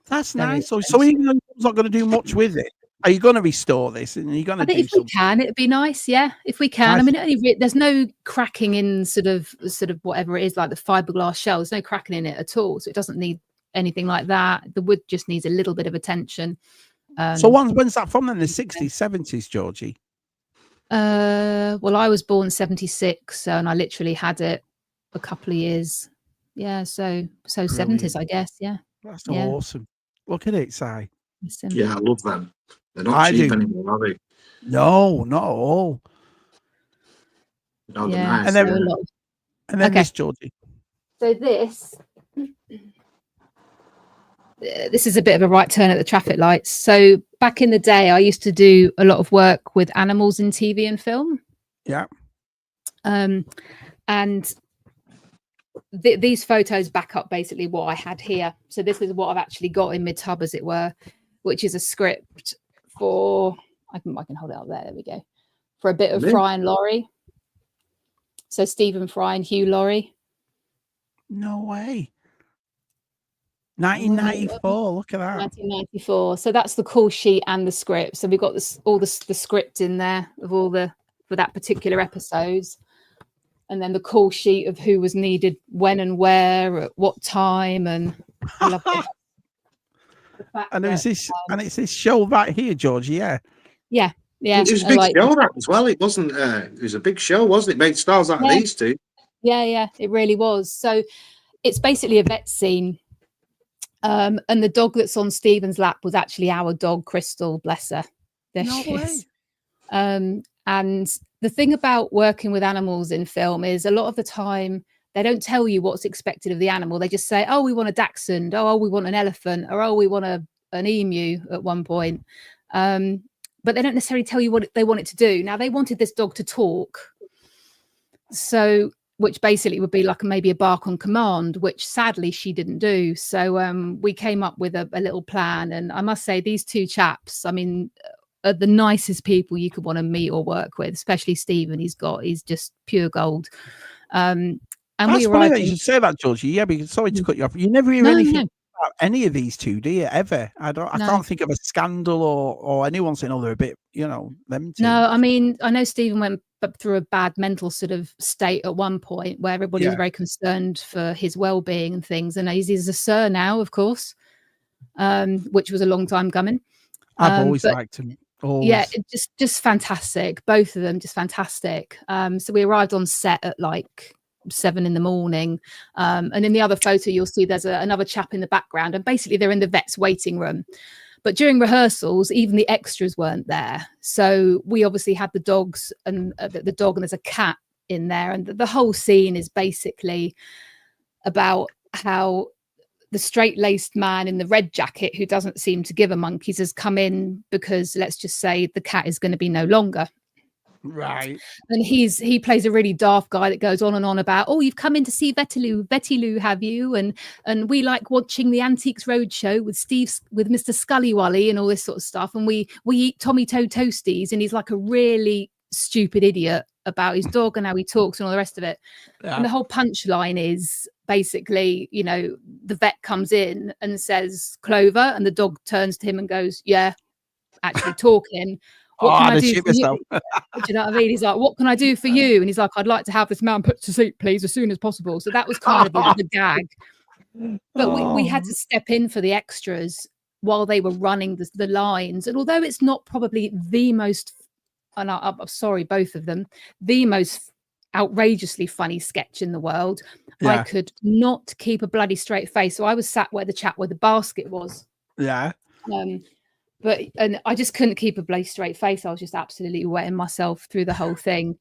S1: That's nice. So even though you're not going to do much with it, are you going to restore this? And are you going to do
S3: if
S1: something?
S3: we can, it'd be nice. Yeah, if we can. I mean, there's no cracking in sort of whatever it is, like the fiberglass shell. There's no cracking in it at all, so it doesn't need anything like that. The wood just needs a little bit of attention.
S1: So when's that from then? The 60s, 70s, Georgie?
S3: Well, I was born 76, and I literally had it a couple of years. Yeah, so 70s, I guess. Yeah,
S1: that's awesome. Look at it, Si.
S2: Yeah, I love them. They're not cheap anymore, are they?
S1: No, not at all.
S2: No, they're nice.
S1: And then this, Georgie.
S3: So this is a bit of a right turn at the traffic lights. So back in the day, I used to do a lot of work with animals in TV and film.
S1: Yeah.
S3: And these photos back up basically what I had here. So this is what I've actually got in my tub, as it were, which is a script for, I can hold it up there. There we go. For a bit of Fry and Laurie. So Stephen Fry and Hugh Laurie.
S1: No way. 1994. Look at that.
S3: 1994. So that's the call sheet and the script. So we've got all the script in there of for that particular episodes. And then the call sheet of who was needed when and where at what time. And I love it.
S1: And it's this show right here, Georgie. Yeah.
S3: Yeah. Yeah.
S2: It was a big show that as well. It wasn't. It was a big show, wasn't it? Made stars out of these two.
S3: Yeah, yeah, it really was. So it's basically a vet scene. And the dog that's on Stephen's lap was actually our dog, Crystal. Bless her. There she is. And the thing about working with animals in film is a lot of the time they don't tell you what's expected of the animal. They just say, oh, we want a dachshund. Oh, we want an elephant. Or, oh, we want an emu at one point. But they don't necessarily tell you what they want it to do. Now, they wanted this dog to talk. So, which basically would be like maybe a bark on command, which sadly she didn't do. So we came up with a little plan. And I must say, these two chaps, I mean, are the nicest people you could want to meet or work with, especially Stephen. He's just pure gold. And
S1: that's funny that you should say that, Georgie. Yeah, because sorry to cut you off. You never hear anything about any of these two, do you? Ever? I
S3: No.
S1: can't think of a scandal or anyone saying, "Oh, they're a bit," them two.
S3: No, I mean, I know Stephen went through a bad mental sort of state at one point where everybody was very concerned for his well-being and things. And he's a sir now, of course, which was a long time coming.
S1: I've always liked him. Always.
S3: Yeah, just fantastic. Both of them just fantastic. So we arrived on set at like 7 a.m. And in the other photo, you'll see there's another chap in the background, and basically they're in the vet's waiting room. But during rehearsals, even the extras weren't there. So we obviously had the dogs and the dog, and there's a cat in there. And the whole scene is basically about how the straight-laced man in the red jacket, who doesn't seem to give a monkeys, has come in because, let's just say, the cat is going to be no longer.
S1: Right.
S3: And he plays a really daft guy that goes on and on about, oh, you've come in to see Betty Lou, have you? And we like watching the Antiques Roadshow with Mr. Scullywally and all this sort of stuff. And we eat Tommy Toe Toasties. And he's like a really stupid idiot about his dog and how he talks and all the rest of it. Yeah. And the whole punchline is basically, the vet comes in and says, Clover, and the dog turns to him and goes, yeah, actually talking. What can I do for you? Do you know what I mean? He's like, what can I do for you? And he's like, I'd like to have this man put to sleep, please, as soon as possible. So that was kind of the gag. But we had to step in for the extras while they were running the lines. And although it's not probably the most, and I'm sorry, both of them, the most outrageously funny sketch in the world, I could not keep a bloody straight face. So I was sat where the basket was.
S1: Yeah.
S3: And I just couldn't keep a bloody straight face. I was just absolutely wetting myself through the whole thing.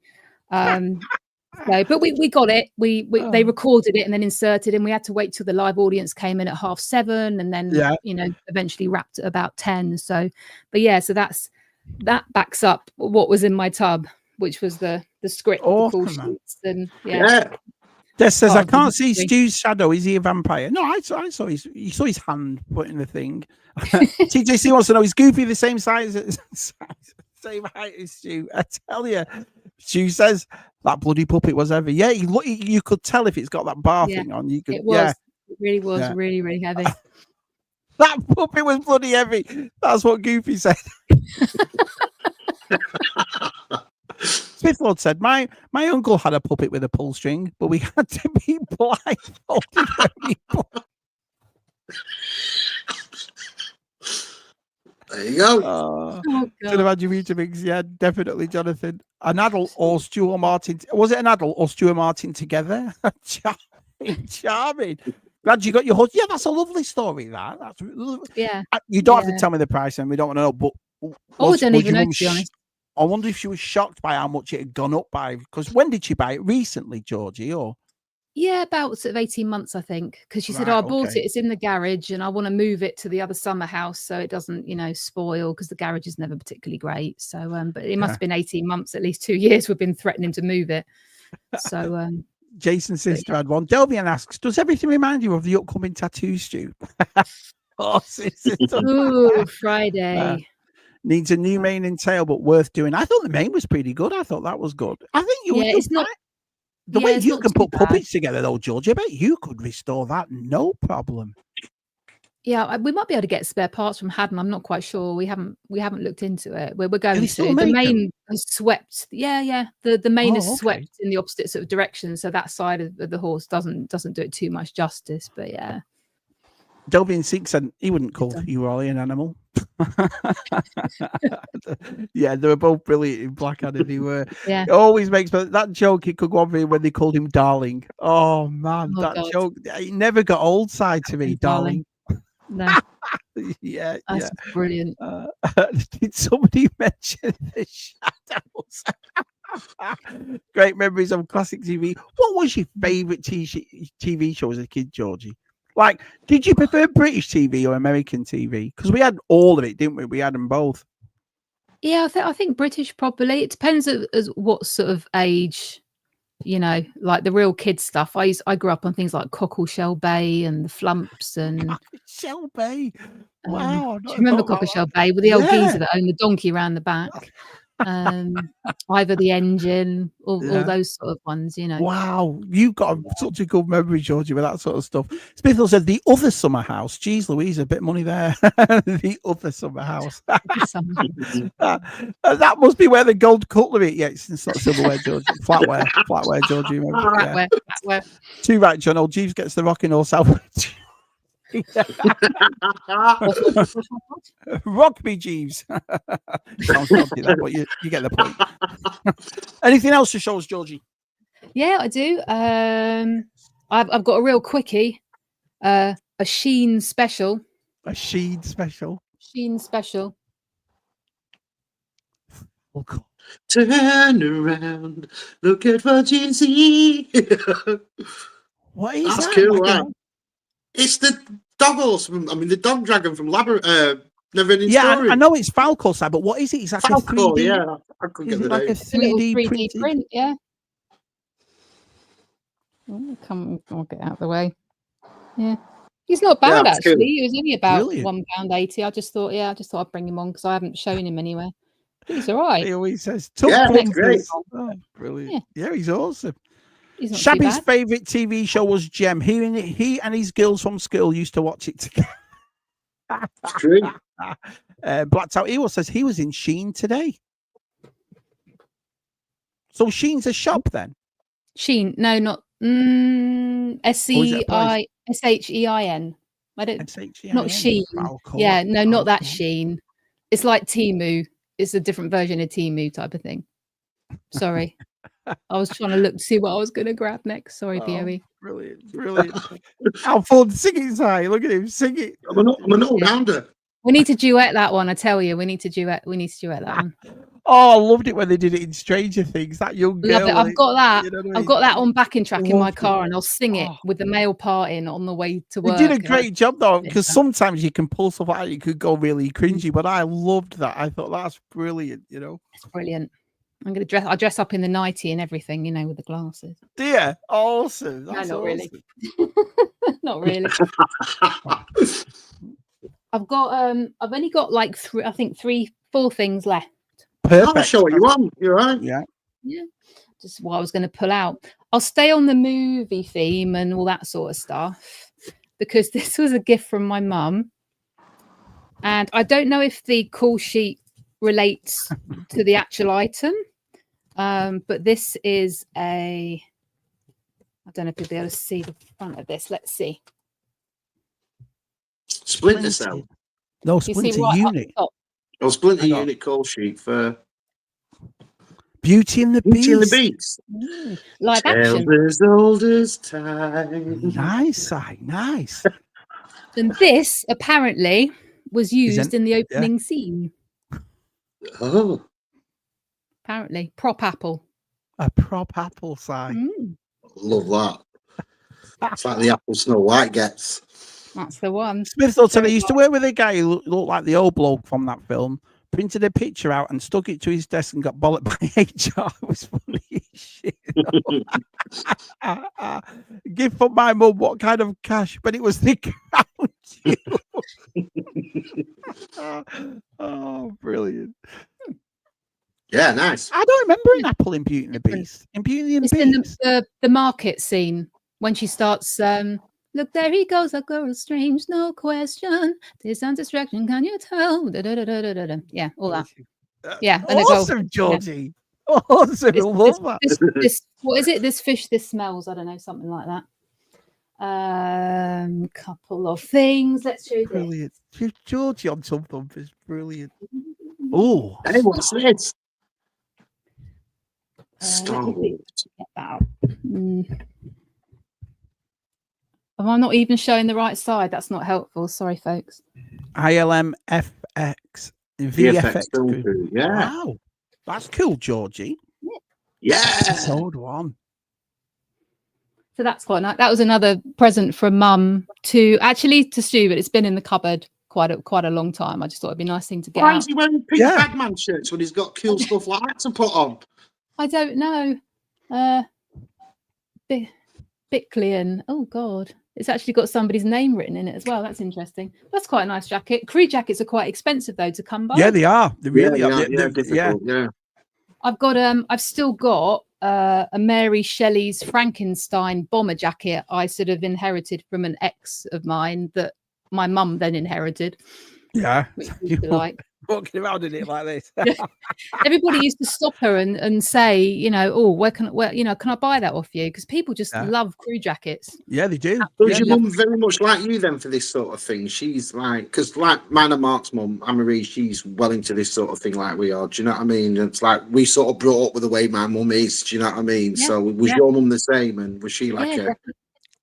S3: But we got it. They recorded it and then inserted, and we had to wait till the live audience came in at 7:30, and then eventually wrapped at about 10. So that backs up what was in my tub, which was the script, the call sheets, and
S1: Des says, I can't see Stu's shadow. Is he a vampire? No, I saw his hand put in the thing. TJC wants to know, is Goofy the same same height as Stu? I tell you, Stu says that bloody puppet was heavy. Yeah, you could tell if it's got that bar thing on. You could,
S3: it was. It really was really, really heavy.
S1: That puppet was bloody heavy. That's what Goofy said. Smithlord said, my uncle had a puppet with a pull string, but we had to be blindfolded.
S2: There you go.
S1: Should have had you Weetabix. Yeah, definitely, Jonathan. An adult or Stuart Martin. Was it an adult or Stuart Martin together? Charming. Glad you got your husband. Yeah, that's a lovely story. That's you don't have to tell me the price, and we don't want to know. But
S3: I don't even know, to be honest.
S1: I wonder if she was shocked by how much it had gone up by. Because when did she buy it? Recently, Georgie, or?
S3: Yeah, about sort of 18 months, I think. Because she said, I bought it. It's in the garage, and I want to move it to the other summer house so it doesn't, spoil, because the garage is never particularly great. So, but it must have been 18 months, at least 2 years. We've been threatening to move it. So,
S1: Jason's sister had one. Delvian asks, does everything remind you of the upcoming tattoo, Stu?
S3: Ooh, Friday.
S1: Needs a new mane and tail, but worth doing. I thought the mane was pretty good. I thought that was good. I think you
S3: it's not.
S1: The way you can put puppets together, though, George, I bet you could restore that, no problem.
S3: Yeah, we might be able to get spare parts from Haddon. I'm not quite sure. We haven't looked into it. We're going to. The mane has swept. Yeah. The mane has swept in the opposite sort of direction, so that side of the horse doesn't do it too much justice. But yeah.
S1: Delvian Sink said he wouldn't call you Ollie an animal. Yeah, they were both brilliant in Blackadder. They were. Yeah. It always makes that joke. It could go on for me when they called him Darling. Oh man, that joke. It never got old side to me, Darling.
S3: No.
S1: Yeah,
S3: that's brilliant.
S1: Did somebody mention the shadows? Great memories of classic TV. What was your favourite TV show as a kid, Georgie? Like, did you prefer British TV or American TV? Because we had all of it, didn't we? We had them both.
S3: Yeah, I think British probably. It depends as what sort of age, like the real kid stuff. I grew up on things like Cockleshell Bay and the Flumps and
S1: Cockleshell Bay. Wow!
S3: Do you remember Cockleshell Bay with the old geezer that owned the donkey around the back? Either the Engine, all those sort of ones, you know.
S1: Wow, you've got such a good memory, Georgie, with that sort of stuff. Smithville said the other summer house. Geez, Louise, a bit of money there. The other summer house. That must be where the gold cutlery. Yeah, it's not silverware, Georgie. Flatware, Georgie. Remember?
S3: Flatware.
S1: Too right, John. Old Jeeves gets the rocking horse out. Rock me, Jeeves. Sounds funky, that, but you get the point. Anything else to show us, Georgie?
S3: Yeah, I do. I've got a real quickie. A Sheen special.
S1: A Sheen special.
S3: Sheen special.
S1: Oh, cool.
S2: Turn around, look at what you see.
S1: What is
S2: That's
S1: that?
S2: cool, right? It's the dog horse from, the dog dragon from Never-Ending Story.
S1: I know it's Falco side, but what is it? It's like
S2: Falco,
S1: a 3D.
S2: yeah. I couldn't get the
S1: like
S2: name.
S1: a 3D
S3: print, yeah. I'll get out of the way. Yeah. He's not bad, actually. Cool. He was only about £1.80. I just thought I'd bring him on because I haven't shown him anywhere. He's all right.
S1: He always says, Tub
S2: Thumpers.
S1: Oh, brilliant. Yeah, he's awesome.
S3: Shabby's
S1: favourite TV show was Gem. He and his girls from school used to watch it together.
S2: True.
S1: Blacked Out Hero says he was in Sheen today. So Sheen's a shop then?
S3: Sheen, no, not SCHEIN. I don't.
S1: SHEIN.
S3: Not Sheen. Yeah, no, not that Sheen. It's like Temu. It's a different version of Temu type of thing. Sorry. I was trying to look to see what I was going to grab next. Sorry, BOE.
S1: Brilliant. How fun. Sing it, Si. Look at him. Sing it.
S2: I'm an all-rounder.
S3: We need to duet that one, I tell you. We need to duet that one.
S1: Oh, I loved it when they did it in Stranger Things. That young girl.
S3: Love it. I've got that. You know what I mean? I've got that on backing track in my car, and I'll sing it with the male part in on the way to work.
S1: You did a great job, though, because sometimes you can pull stuff out, you could go really cringy, but I loved that. I thought that's brilliant, you know.
S3: It's brilliant. I'll dress up in the nightie and everything, you know, with the glasses.
S1: Dear, awesome.
S3: That's not really. Not really. I've only got like 4 things left.
S1: Perfect.
S2: I'll show you one. You're right.
S1: Yeah.
S3: Just what I was going to pull out. I'll stay on the movie theme and all that sort of stuff because this was a gift from my mum, and I don't know if the call sheet relates to the actual item, but this is I don't know if you'll be able to see the front of this. Let's see.
S2: Splinter Cell.
S1: No, Splinter Unit.
S2: Oh, Splinter Unit call sheet for
S1: Beauty and the Beast.
S2: Beauty and the Beast.
S3: Live action.
S2: As old as time.
S1: Nice.
S3: And this apparently was used in the opening scene.
S2: Oh.
S3: Apparently. Prop apple.
S1: A prop apple sign.
S2: Love that. It's like the apple Snow White gets.
S3: That's the one.
S1: Smith said he used to work with a guy who looked like the old bloke from that film, printed a picture out and stuck it to his desk and got bollocked by HR. It was funny as shit. Gift from my mum, what kind of cash? But it was the count. Oh, brilliant.
S2: Yeah, nice.
S1: I don't remember an apple in Beauty and the Beast. In Beauty and the Beast.
S3: In the market scene when she starts look, there he goes, a girl strange, no question. This sounds distraction, can you tell? Yeah, all that. Yeah.
S1: Awesome, Georgie. Yeah. Awesome. I love that.
S3: This, what is it? This fish, this smells. I don't know, something like that. Couple of things. Let's show you
S1: brilliant. This. Georgie on Tub Thumpers. Brilliant. Oh.
S2: Hey, what's this?
S3: Star Wars. Get that out. Am I not even showing the right side? That's not helpful. Sorry, folks.
S1: ILM FX VFX.
S2: Yeah.
S1: Wow. That's cool, Georgie.
S2: Yeah.
S1: Episode 1.
S3: So that's quite nice. That was another present from Mum to Stu, but it's been in the cupboard quite a long time. I just thought it'd be a nice thing to get
S2: Why
S3: out.
S2: is he wearing pink Batman shirts when he's got cool stuff like that to put on?
S3: I don't know. Bickley. Oh God. It's actually got somebody's name written in it as well. That's interesting. That's quite a nice jacket. Crew jackets are quite expensive though to come by.
S1: Yeah, they are. They really are.
S2: They're difficult. Yeah.
S3: I've still got a Mary Shelley's Frankenstein bomber jacket I sort of inherited from an ex of mine that my mum then inherited.
S1: Yeah.
S3: Which I used to like.
S1: Walking around in it like this.
S3: Everybody used to stop her and say, you know, oh, can I buy that off you? Because people just love crew jackets.
S1: Yeah, they do.
S2: Was your mum very much like you then for this sort of thing? She's like, because like mine and Mark's mum, Anne-Marie, she's well into this sort of thing like we are. Do you know what I mean? It's like we sort of brought up with the way my mum is. Do you know what I mean?
S3: Yeah,
S2: So was your mum the same? And was she like a...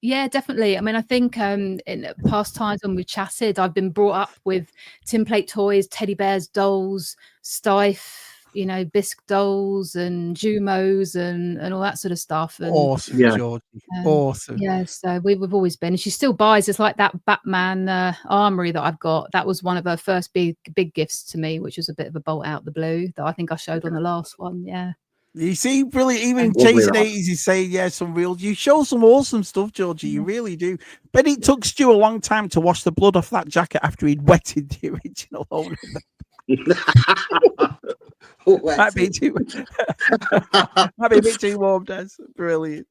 S3: Yeah, definitely. I mean, I think in past times when we've chatted, I've been brought up with tinplate toys, teddy bears, dolls, Stife, you know, bisque dolls and Jumos and all that sort of stuff. And,
S1: awesome, Georgie. Awesome.
S3: Yeah, so we've always been. And she still buys. It's like that Batman armory that I've got. That was one of her first big gifts to me, which was a bit of a bolt out the blue that I think I showed on the last one. Yeah.
S1: You see, really, even Chasing 80s is saying, yeah, you show some awesome stuff, Georgie. You really do. But it took Stu a long time to wash the blood off that jacket after he'd wetted the original owner. Might be a bit too warm, Des. Brilliant.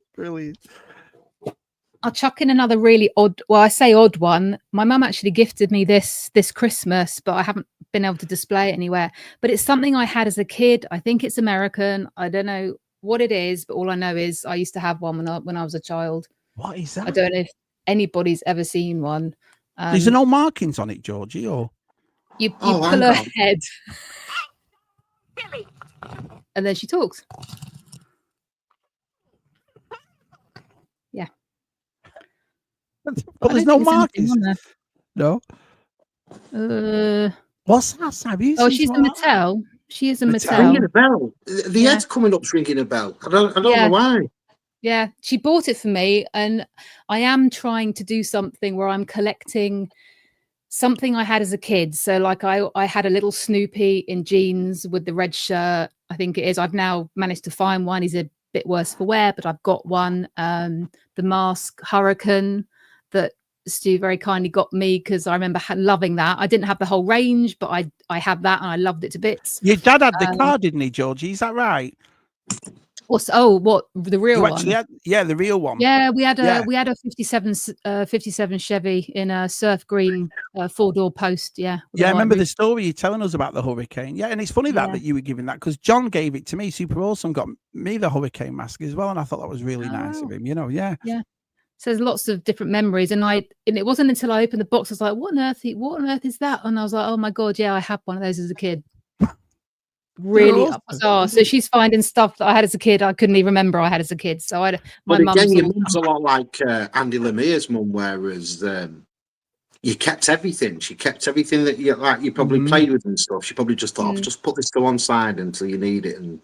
S3: I'll chuck in another really odd, well, I say odd one. My mum actually gifted me this Christmas, but I haven't been able to display it anywhere. But it's something I had as a kid. I think it's American. I don't know what it is, but all I know is I used to have one when I was a child.
S1: What is that?
S3: I don't know if anybody's ever seen one.
S1: There's no markings on it, Georgie, or
S3: you pull her head and then she talks. Yeah.
S1: But there's no markings. No. What's that, Shabby?
S3: Oh, she's a Mattel. She is a Mattel.
S2: Ringing a bell. The head's coming up's ringing a bell. I don't know why.
S3: Yeah, she bought it for me, and I am trying to do something where I'm collecting something I had as a kid. So, like, I had a little Snoopy in jeans with the red shirt. I think it is. I've now managed to find one. He's a bit worse for wear, but I've got one. The mask Hurricane that Stu very kindly got me because I remember loving that. I didn't have the whole range, but I had that and I loved it to bits.
S1: Your dad had the car, didn't he, Georgie? Is that right?
S3: What the real one?
S1: The real one.
S3: Yeah, we had a 57 Chevy in a surf green 4-door post. Yeah.
S1: Yeah, I remember the story you're telling us about the Hurricane. Yeah, and it's funny that you were giving that because John gave it to me. Super Awesome got me the Hurricane mask as well, and I thought that was really nice of him. You know, yeah.
S3: So there's lots of different memories, and it wasn't until I opened the box I was like, what on earth is that? And I was like, oh my god, yeah, I had one of those as a kid. Really bizarre. So she's finding stuff that I had as a kid I couldn't even remember I had as a kid. So your
S2: mum's a lot like Andy Lemire's mum, whereas you kept everything. She kept everything that you probably played with and stuff. She probably just thought, just put this to one side until you need it. And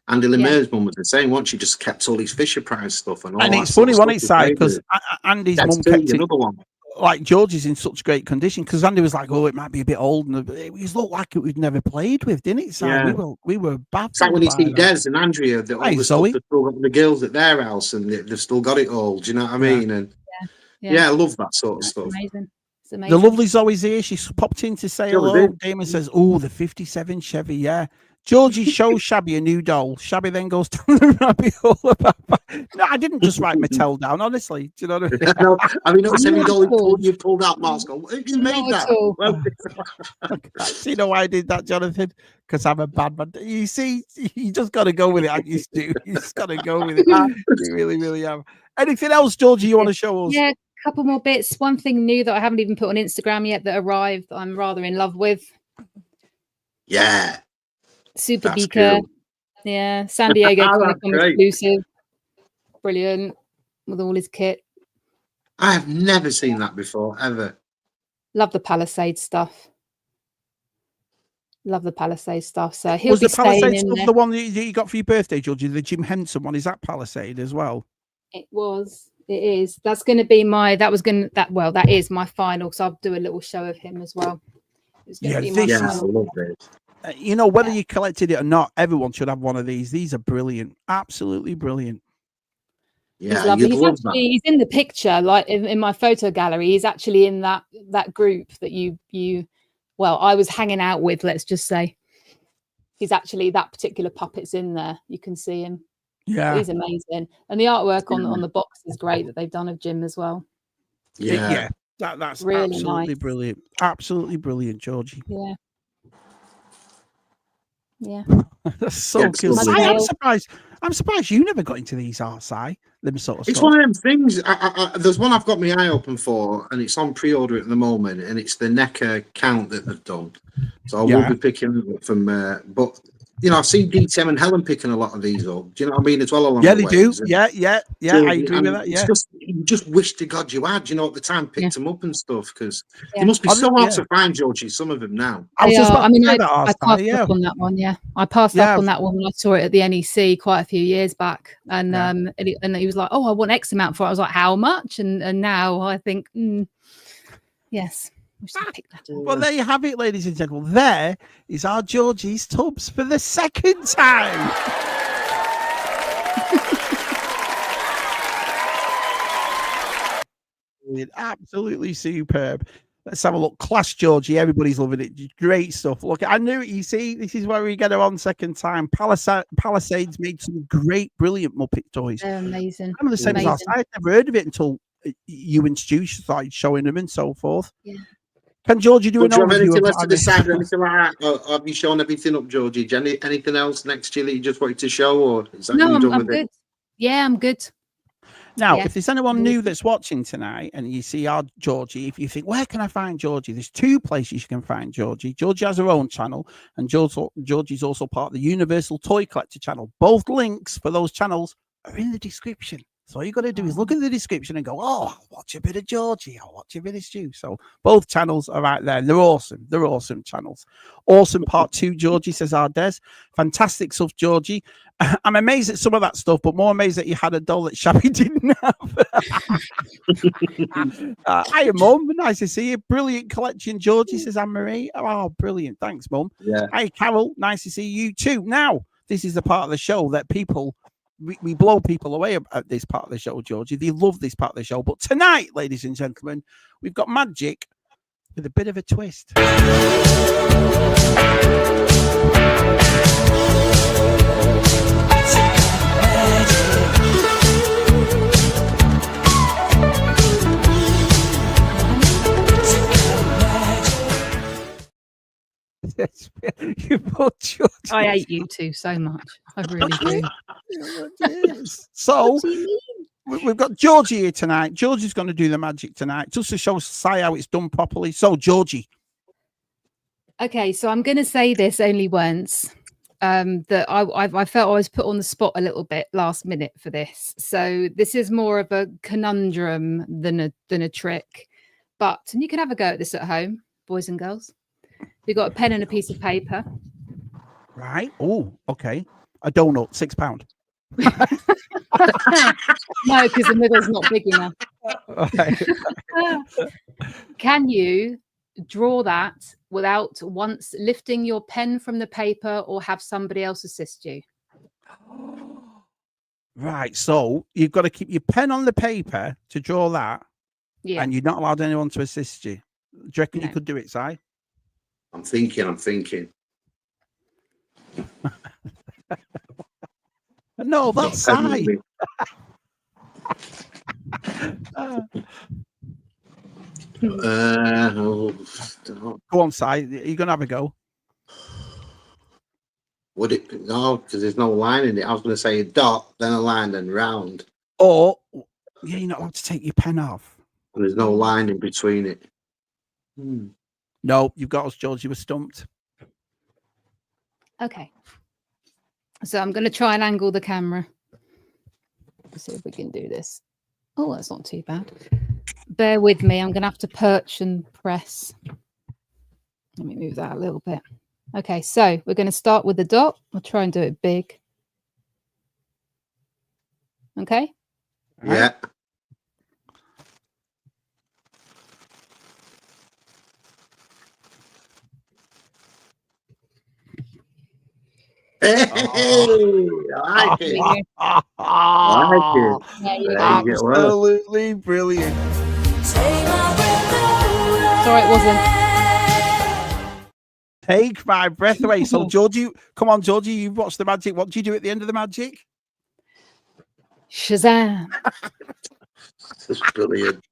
S2: Andy Lemire's mum was the same one. She just kept all these Fisher Price stuff and all.
S1: And it's funny when it's like because Andy's mum kept
S2: another one.
S1: Like Georgie's in such great condition because Andy was like, "Oh, it might be a bit old," and it looked like it we'd never played with, didn't it? So we were bad.
S2: It's like when you see Des and Andrea, they've still got the girls at their house, and they've still got it all. Do you know what I mean? And I love that sort of stuff.
S3: Amazing. It's amazing.
S1: The lovely Zoe's here. She popped in to say hello. Damon says, "Oh, the 57 Chevy, yeah." Georgie shows Shabby a new doll. Shabby then goes down the rabbit hole about. No, I didn't just write Mattel down, honestly. Do you know what I mean?
S2: No, I mean, not every doll you pulled out, Mark's go, you made that.
S1: You know why I did that, Jonathan? Because I'm a bad man. You see, you just got to go with it, I used to. You just got to go with it. You really, really have. Anything else, Georgie, you want to show us?
S3: Yeah, a couple more bits. One thing new that I haven't even put on Instagram yet that arrived that I'm rather in love with.
S2: Yeah.
S3: Super Beaker. Cool. Yeah. San Diego Comic-Con exclusive. Brilliant. With all his kit.
S2: I have never seen that before, ever.
S3: Love the Palisade stuff. So he'll be
S1: the Palisade
S3: stuff
S1: the one that you got for your birthday, Georgie? The Jim Henson one, is that Palisade as well?
S3: It is. That's going to be that is my final. So I'll do a little show of him as well.
S2: I love it.
S1: You know, whether you collected it or not, everyone should have one of these. These are brilliant, absolutely brilliant.
S2: Yeah,
S3: he's in the picture, like in my photo gallery. He's actually in that group that I was hanging out with. Let's just say. he's actually that particular puppet's in there. You can see him.
S1: Yeah,
S3: He's amazing, and the artwork on the box is great that they've done of Jim as well.
S2: Yeah.
S1: That's
S3: Really
S1: absolutely
S3: nice.
S1: brilliant. Absolutely brilliant, Georgie.
S3: Yeah.
S1: That's so
S2: Yeah, it's
S1: cool.
S2: lovely.
S1: I'm surprised you never got into these RSI, them sort of
S2: It's
S1: stuff.
S2: one of them things. There's one I've got my eye open for, and it's on pre-order at the moment, and it's the NECA count that they've done. So I will be picking it up from. But you know, I've seen DTM and Helen picking a lot of these up. Do you know what I mean? As well, along
S1: Yeah,
S2: the
S1: they do.
S2: ways. And
S1: Yeah.
S2: so,
S1: I agree
S2: and
S1: with that.
S2: it's
S1: Yeah.
S2: just you just wish to God you had. You know, at the time picked them up and stuff because
S3: Yeah.
S2: they must be so hard
S1: Yeah.
S2: to find, Georgie. Some of them now.
S1: I was
S3: They
S1: just
S3: are.
S1: about
S3: I
S1: to
S3: mean,
S1: say
S3: I
S1: that
S3: passed
S1: RSI,
S3: up on that one. Yeah, I passed up on that one when I saw it at the NEC quite a few years back, and and he was like, "Oh, I want X amount for it." I was like, "How much?" And now I think, yes, we should pick that up.
S1: Well, there you have it, ladies and gentlemen. There is our Georgie's tubs for the second time. Absolutely superb. Let's have a look. Class Georgie. Everybody's loving it. Great stuff. Look, I knew it. You see, this is where we get her on second time. Palisades made some great, brilliant Muppet toys.
S3: They're amazing.
S1: I'm the same as last. I had never heard of it until you and Stu started showing them and so forth.
S3: Yeah.
S1: Can Georgie do an
S2: Do you have
S1: overview
S2: anything
S1: of
S2: left to
S1: what
S2: decide or anything like that? Or have you shown everything up, Georgie? Anything else next year that you just wanted to show, or is that
S3: No,
S2: you done
S3: I'm
S2: with
S3: good.
S2: it?
S3: Yeah, I'm good.
S1: Now,
S3: Yeah.
S1: if there's anyone new that's watching tonight and you see our Georgie, if you think, where can I find Georgie? There's two places you can find Georgie. Georgie has her own channel, and Georgie's also part of the Universal Toy Collector channel. Both links for those channels are in the description. So all you got to do is look in the description and go, oh, I'll watch a bit of Georgie. I'll watch a bit of Stu. So both channels are right there. They're awesome. They're awesome channels. Awesome part 2, Georgie, says our Des. Fantastic stuff, Georgie. I'm amazed at some of that stuff, but more amazed that you had a doll that Shabby didn't have. Hiya, Mum. Nice to see you. Brilliant collection, Georgie, says Anne-Marie. Oh, brilliant. Thanks, Mum.
S2: Yeah.
S1: Hi, Carol. Nice to see you too. Now, this is the part of the show that we blow people away at this part of the show, Georgie. They love this part of the show. But tonight, ladies and gentlemen, we've got magic with a bit of a twist. You put Georgie.
S3: I hate you two so much. I really do.
S1: So we've got Georgie here tonight. Georgie's going to do the magic tonight, just to show Sai how it's done properly. So, Georgie.
S3: Okay, so I'm going to say this only once. That I felt I was put on the spot a little bit last minute for this. So this is more of a conundrum than a trick. And you can have a go at this at home, boys and girls. You've got a pen and a piece of paper.
S1: Right. Oh, okay. A donut, £6.
S3: No, because the middle's not big enough.
S1: Right.
S3: Can you draw that without once lifting your pen from the paper or have somebody else assist you?
S1: Right. So you've got to keep your pen on the paper to draw that.
S3: Yeah.
S1: And you're not allowed anyone to assist you. Do you reckon you could do it, Si?
S2: I'm thinking.
S1: No, that's Si. Go on, Si. Are you going to have a go?
S2: Would it? No, because there's no line in it. I was going to say a dot, then a line, then round.
S1: Or, yeah, you're not allowed to take your pen off.
S2: And there's no line in between it.
S1: No, you've got us, George. You were stumped.
S3: Okay. So I'm going to try and angle the camera. Let's see if we can do this. Oh, that's not too bad. Bear with me. I'm going to have to perch and press. Let me move that a little bit. Okay, so we're going to start with the dot. I'll try and do it big. Okay?
S2: Yeah. Hey, I like it. I like it.
S3: There you go.
S1: Absolutely brilliant.
S3: Sorry, it wasn't.
S1: Take my breath away. So, Georgie, come on, Georgie, you've watched the magic. What do you do at the end of the magic?
S3: Shazam.
S2: This is brilliant.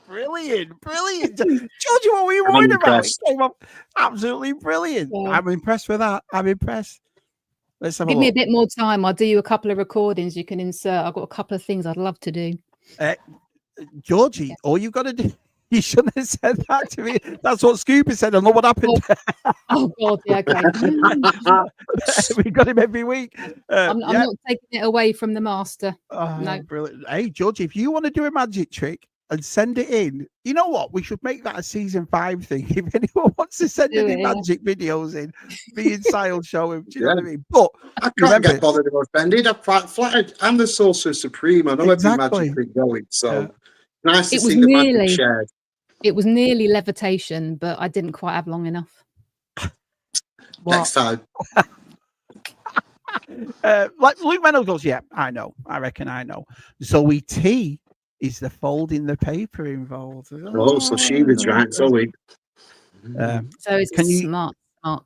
S1: Brilliant. Georgie, what were you
S2: I'm
S1: worried about? It
S2: impressed.
S1: came up absolutely brilliant.
S3: Yeah.
S1: I'm impressed with that. I'm impressed. Let's have
S3: Give
S1: a
S3: me a
S1: look.
S3: bit more time. I'll do you a couple of recordings you can insert. I've got a couple of things I'd love to do.
S1: Georgie, all you got to do, you shouldn't have said that to me. That's what Scooper said. I know what happened.
S3: Oh, God. Yeah, okay.
S1: We got him every week.
S3: I'm not taking it away from the master. No.
S1: Brilliant. Hey, Georgie, if you want to do a magic trick and send it in, you know what? We should make that a season 5 thing. If anyone wants to send any magic videos in, me and Sile show him. Do you know what I mean? But
S2: I can't get bothered or offended. I'm flattered. I'm the Sorcerer Supreme. I know every magic trick going. So nice to see the magic shared.
S3: It was nearly levitation, but I didn't quite have long enough.
S2: Next time.
S1: Like Luke Reynolds goes, yeah, I know. I reckon I know. Zoe T is the folding the paper involved.
S2: Oh, so she was right, Zoe.
S3: So it's a smart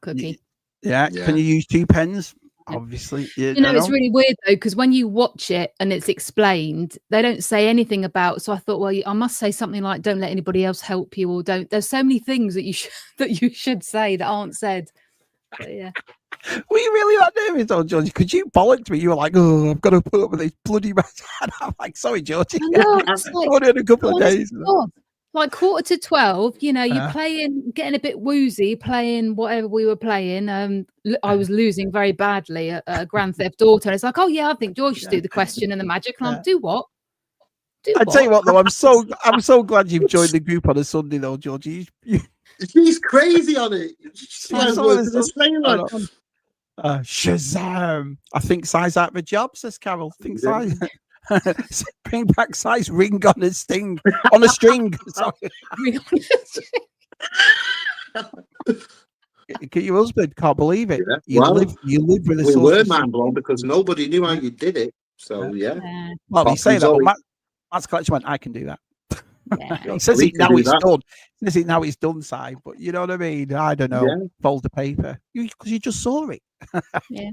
S3: cookie.
S1: Yeah. Can you use 2 pens? Obviously.
S3: You know, it's really weird though, because when you watch it and it's explained, they don't say anything about. So I thought, well, I must say something like, "Don't let anybody else help you," or "Don't." There's so many things that you should say that aren't said. But yeah.
S1: Were you really that nervous, though, Georgie? Could you bollock me? You were like, "Oh, I've got to put up with this bloody match." I'm like, "Sorry, Georgie."
S3: I know, it's like,
S1: only had a couple of days.
S3: God. Like 11:45, you know, you're playing, getting a bit woozy, playing whatever we were playing. I was losing very badly at Grand Theft Auto. And it's like, oh yeah, I think George should do the question and the magic. And I'll do what?
S1: I tell you what, though, I'm so glad you've joined the group on a Sunday, though, Georgie.
S2: She's crazy on it.
S1: Shazam! I think size out of a job, says Carol. Think size. Bring back size ring on a string. Sorry. Your husband can't believe it.
S2: Yeah.
S1: You
S2: Well,
S1: live with a
S2: we
S1: source
S2: were
S1: of-
S2: mind blown because nobody knew how you did it. So yeah.
S1: Well, he say that,
S2: Zoe.
S1: but Matt's collection went, I can do that.
S3: Yeah.
S1: He says
S2: We
S1: it
S2: can
S1: now
S2: do
S1: it's
S2: that.
S1: done. He says it now it's done, Si, but you know what I mean? I don't know.
S2: Yeah.
S1: Fold the paper. Because you just saw it.
S3: Yeah.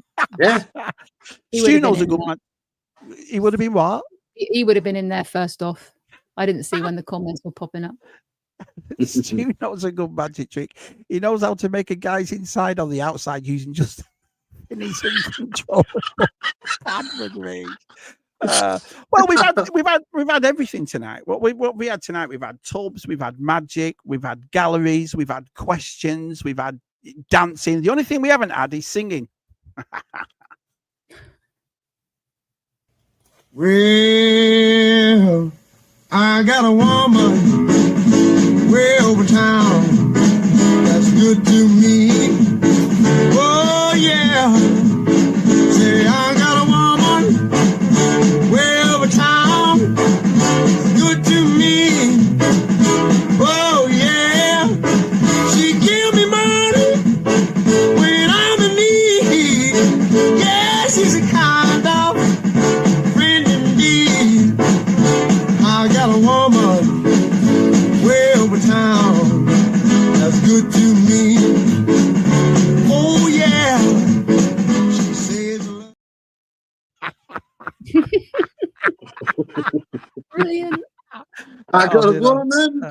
S3: He
S1: Stu
S3: would have
S1: knows
S3: been
S1: a good
S3: in
S1: man. He would have been what?
S3: He would have been in there first off. I didn't see when the comments were popping up.
S1: Stu knows a good magic trick. He knows how to make a guy's inside on the outside using just finishing control. Well, we've had everything tonight. What we had tonight, we've had tubs, we've had magic, we've had galleries, we've had questions, we've had dancing. The only thing we haven't had is singing.
S8: Well, I got a woman way over town that's good to me. Oh yeah, say I got a woman way over town that's good to me. Oh yeah, she give me money when I'm in need. Yeah, she's a kind of friend indeed. I got a woman way over town that's good to me. Oh yeah, she says
S3: Brilliant.
S2: I got a
S1: you know.
S2: woman.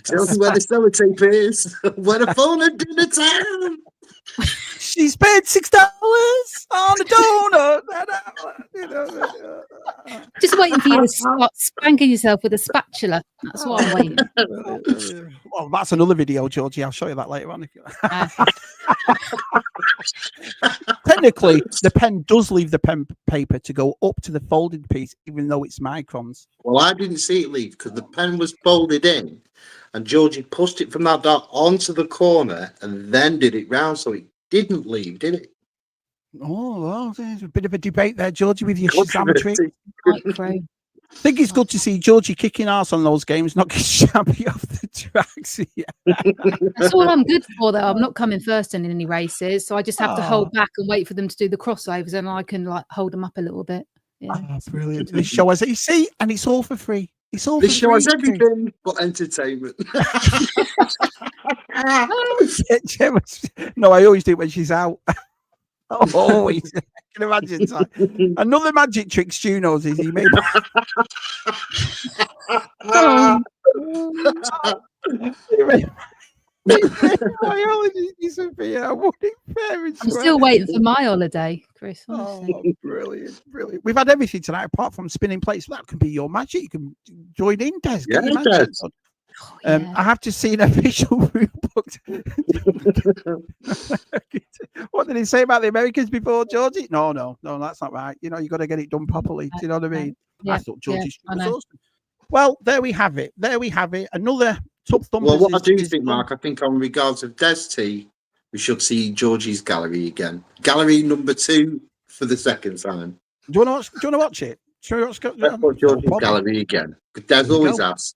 S2: Tells me where the sellotape is. When I phone at dinner time.
S1: She spent $6 on a donut.
S3: Just waiting for you to start spanking yourself with a spatula. That's what I'm waiting.
S1: Well, that's another video, Georgie. I'll show you that later on. If you like. Technically, the pen does leave the pen paper to go up to the folded piece, even though it's microns.
S2: Well, I didn't see it leave because the pen was folded in and Georgie pushed it from that dot onto the corner and then did it round, so it didn't leave, did it?
S1: Oh, well, there's a bit of a debate there, Georgie, with your Shazam trick.
S3: Micro.
S1: I think it's good to see Georgie kicking ass on those games, not get Shabby off the tracks.
S3: That's all I'm good for, though. I'm not coming first in any races, so I just have to hold back and wait for them to do the crossovers, and I can like hold them up a little bit. Yeah.
S1: Oh, brilliant. This show has, you see, and it's all for free. It's all
S2: This
S1: for
S2: show has
S1: free.
S2: everything but entertainment.
S1: No, I always do it when she's out. Always. I can imagine. It's like, another magic trick Stu knows is he made.
S3: I'm still waiting for my holiday, Chris. Honestly.
S1: Brilliant. We've had everything tonight apart from spinning plates. That can be your magic. You can join in, Des.
S2: Yeah, Des.
S1: I have to see an official rule book. What did he say about the Americans before, Georgie? No, that's not right. You know, you got to get it done properly. Do you know what I mean?
S3: Yeah,
S1: I thought Georgie was awesome. Well, there we have it. Another Tub Thumpers.
S2: Well, what I do think, Mark, I think on regards of Des T, we should see Georgie's gallery again. Gallery number 2 for the second time.
S1: Do you want to watch it? Sure,
S2: let's put Georgie's gallery again. Des always asks.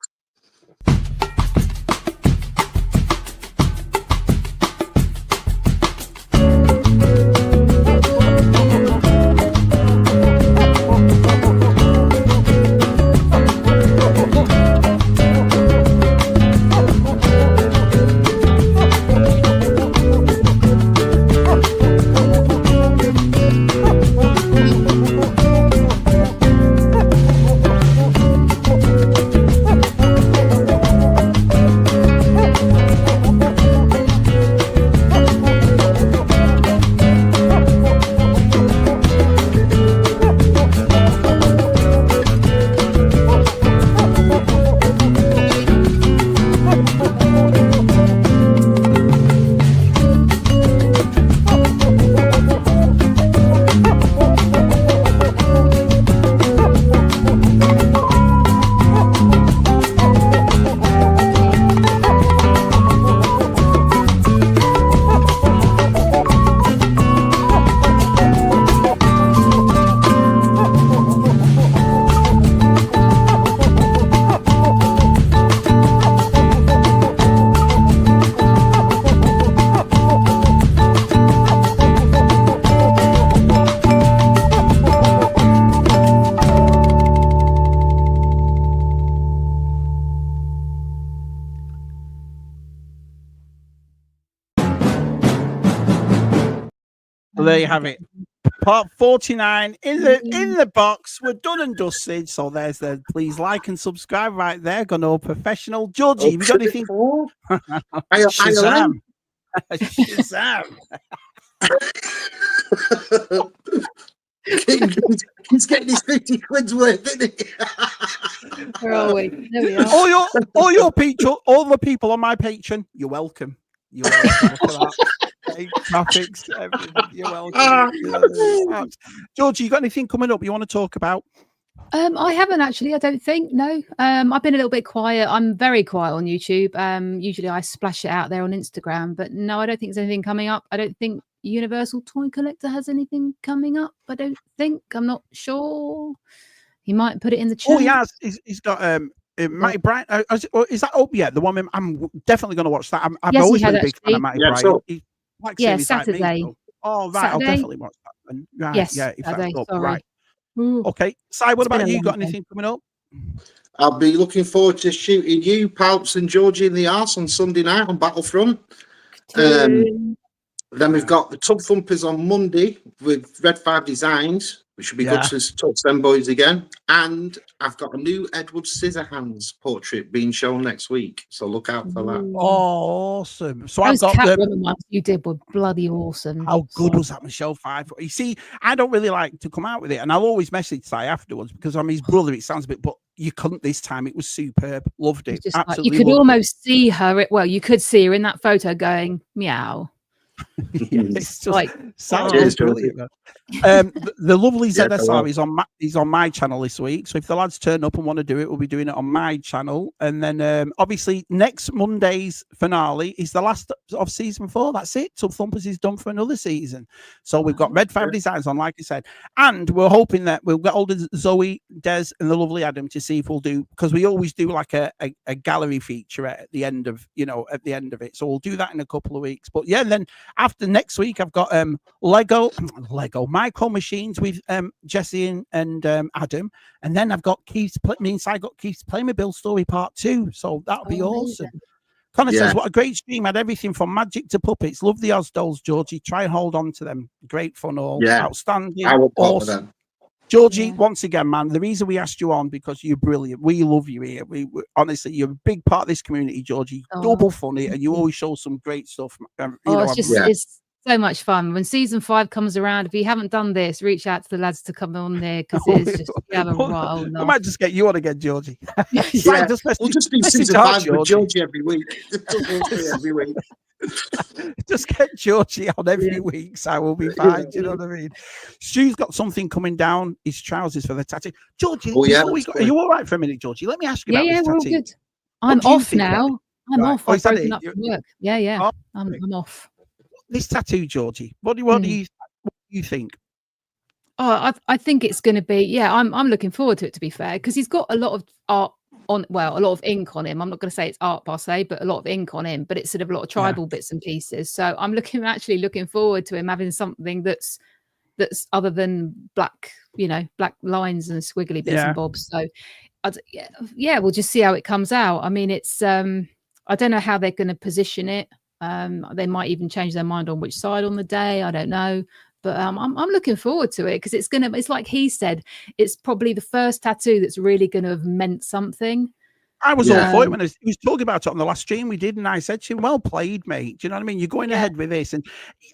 S1: There you have it. Part 49 in the box. We're done and dusted. So there's the please like and subscribe right there. Gonna professional. Georgie, have you got anything? Shazam. Shazam.
S2: He's getting his 50 quid's worth, isn't he?
S3: Where are we? There we are.
S1: All the people on my Patreon, you're welcome. You're welcome. Look at that. Graphics, everything. You're welcome. Georgie, you got anything coming up you want to talk about?
S3: I haven't actually. I don't think. No. I've been a little bit quiet. I'm very quiet on YouTube. Usually I splash it out there on Instagram, but no, I don't think there's anything coming up. I don't think Universal Toy Collector has anything coming up. I don't think. I'm not sure. He might put it in the chat.
S1: Oh, he has. He's got Matty Bright. Is that up yet? The one I'm definitely going to watch that. I've always been a big fan of Matty Bright.
S2: So,
S3: Saturday.
S1: Like me, oh, right. Saturday? I'll definitely watch that. Then. Right,
S3: yes,
S1: yeah,
S3: Saturday. Sorry.
S1: Right. Okay. Si, what about you? Got anything coming up?
S2: I'll be looking forward to shooting you, Palps, and Georgie in the arse on Sunday night on Battlefront. Then we've got the Tub Thumpers on Monday with Red 5 Designs, which should be good to touch them boys again. And I've got a new Edward Scissorhands portrait being shown next week, so look out for that.
S1: Oh, awesome! So
S3: those
S1: I've got
S3: Catwoman ones you did were bloody awesome.
S1: How good was that Michelle 5? You see, I don't really like to come out with it, and I'll always message Si afterwards because I'm his brother. It sounds a bit, but you couldn't this time. It was superb. Loved it. Absolutely,
S3: you could almost see her. Well, you could see her in that photo going meow.
S1: It's just like
S2: brilliant.
S1: The lovely ZSR is on my channel this week. So if the lads turn up and want to do it, we'll be doing it on my channel. And then obviously next Monday's finale is the last of season 4. That's it. Tub Thumpers is done for another season. So we've got Red 5 Designs on, like I said, and we're hoping that we'll get hold of Zoe, Des, and the lovely Adam to see if we'll do, because we always do like a gallery feature at the end of it. So we'll do that in a couple of weeks. But yeah, and then after next week, I've got Lego Micro Machines with Jesse and Adam, and then I've got Keith's Playmobil Story Part 2. So that'll be awesome. Connor
S2: Yeah.
S1: says, what a great stream. Had everything from magic to puppets. Love the Oz dolls, Georgie. Try and hold on to them. Great fun all.
S2: Yeah.
S1: Outstanding.
S2: I will part with
S1: Awesome.
S2: them.
S1: Georgie,
S3: Yeah.
S1: once again, man, the reason we asked you on because you're brilliant. We love you here. We honestly, you're a big part of this community, Georgie.
S3: Oh,
S1: Double funny, and
S3: thank
S1: you
S3: you.
S1: always show some great stuff. You
S3: Oh,
S1: know,
S3: it's
S1: I've
S3: just
S2: Yeah.
S3: it's so much fun. When season 5 comes around, if you haven't done this, reach out to the lads to come on there because it's just we have a right old
S1: we
S3: laugh.
S1: might just get you on again, Georgie.
S2: Yeah.
S1: Just
S2: We'll just do
S1: message
S2: season
S1: our
S2: 5 with Georgie every week. Every week.
S1: Just get Georgie on every
S2: Yeah.
S1: week, so we'll be fine. Do you know what I mean? Stu's got something coming down his trousers for the tattoo. Georgie,
S2: Oh, yeah,
S1: before we
S2: that's
S1: go, are
S2: good.
S1: you all right for a minute, Georgie? Let me ask you
S3: Yeah,
S1: about
S3: yeah,
S1: this
S3: we're all
S1: tattoo.
S3: good. I'm
S1: do you
S3: off
S1: think about
S3: now.
S1: it?
S3: I'm
S1: Right.
S3: off.
S1: Oh,
S3: I've
S1: is that
S3: broken
S1: it?
S3: up from work. Yeah, yeah.
S1: Oh,
S3: I'm
S1: okay.
S3: off.
S1: This tattoo, Georgie. What do you think?
S3: Oh, I think it's going to be. Yeah, I'm looking forward to it. To be fair, because he's got a lot of art on. Well, a lot of ink on him. I'm not going to say it's art per se, but a lot of ink on him. But it's sort of a lot of tribal bits and pieces. So I'm actually looking forward to him having something that's other than black, black lines and squiggly bits
S1: Yeah.
S3: and bobs. So yeah, we'll just see how it comes out. I mean, it's I don't know how they're going to position it. They might even change their mind on which side on the day. I don't know. But I'm looking forward to it because it's like he said, it's probably the first tattoo that's really going to have meant something.
S1: I was all for it
S3: Um,
S1: when he was talking about it on the last stream we did, and I said to him, well played, mate. Do you know what I mean? You're going
S3: Yeah.
S1: ahead with this. And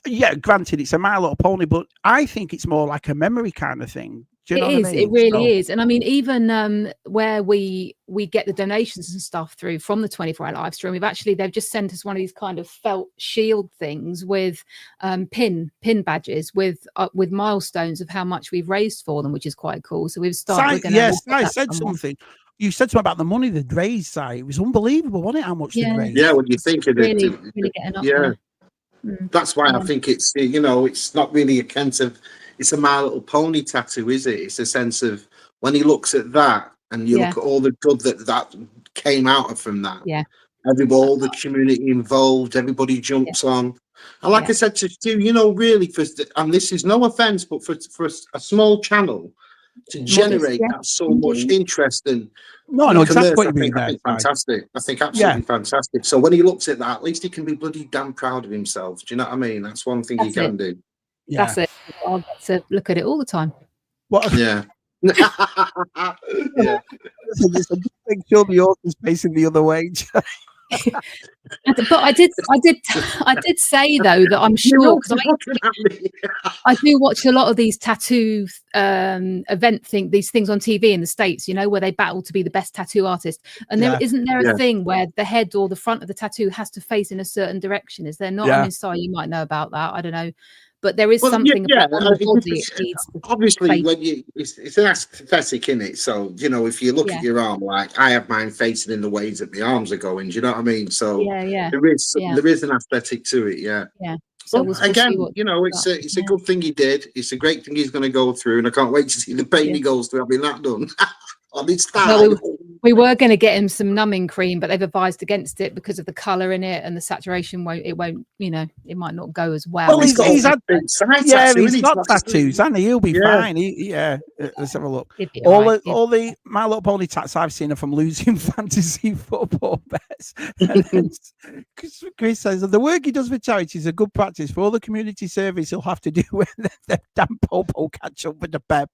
S1: yeah, granted, it's a My Little Pony, but I think it's more like a memory kind of thing. Do you know what I mean?
S3: It really
S1: So-
S3: is. And I mean, even where we get the donations and stuff through from the 24-hour live stream, they've just sent us one of these kind of felt shield things with pin badges with milestones of how much we've raised for them, which is quite cool. So we've started.
S1: Yes, I said something. You said something about the money they'd raised, Si. It was unbelievable, wasn't it, how much
S3: Yeah.
S1: they'd raised?
S2: Yeah, when you think of
S3: Really,
S2: it.
S3: really getting up
S2: Yeah.
S3: there. Mm.
S2: That's why I
S3: Yeah.
S2: think it's, it's not really a sense of, it's a My Little Pony tattoo, is it? It's a sense of when he looks at that and you
S3: Yeah.
S2: look at all the good that came out of from that.
S3: Yeah.
S2: All the community involved, everybody jumps on. And like
S3: Yeah.
S2: I said to Stu, really, and this is no offense, but for a small channel to generate
S3: yeah,
S2: that so much
S3: indeed.
S2: interest and
S1: No, I know exactly
S2: commerce,
S1: what you
S2: I
S1: mean
S2: think
S1: there. Si.
S2: fantastic. I think absolutely fantastic. So when he looks at that, at least he can be bloody damn proud of himself. Do you know what I mean? That's one thing he
S3: That's
S2: can
S3: it.
S2: do.
S1: Yeah.
S3: That's it. I'll get to look at it all the time.
S1: What
S2: Yeah. Yeah.
S1: Just make sure the author's facing the other way.
S3: But I did say though that I'm sure because I do watch a lot of these tattoo these things on TV in the States, where they battle to be the best tattoo artist. And
S1: Yeah.
S3: isn't there
S2: Yeah.
S3: a thing where the head or the front of the tattoo has to face in a certain direction? Is there not?
S1: Yeah.
S3: I mean, sorry, you might know about that. I don't know. But there is
S2: Well,
S3: something
S2: yeah,
S3: about the body it needs to
S2: obviously
S3: face.
S2: when it's an aesthetic in it. So if you look at your arm, like I have mine facing in the ways that my arms are going. Do you know what I mean? So
S3: Yeah.
S2: there is an aesthetic to it. Yeah.
S3: Yeah. So
S2: Well,
S3: we'll
S2: again,
S3: see what
S2: it's a good thing he did. It's a great thing he's going to go through, and I can't wait to see the pain he goes through having that done on his thigh.
S3: Well, we were going to get him some numbing cream, but they've advised against it because of the color in it and the saturation. It won't. It might not go as well.
S1: Well, he's had
S2: big side
S1: yeah,
S2: tattoo,
S1: he's
S2: isn't he?
S1: got tattoos, and he'll be
S2: Yeah.
S1: fine. Let's have a look.
S3: He'd be
S1: All
S3: alright.
S1: all the My Little Pony tats I've seen are from losing fantasy football bets. And Chris says the work he does for charity is a good practice for all the community service he'll have to do when the damn popo catch up with the bear.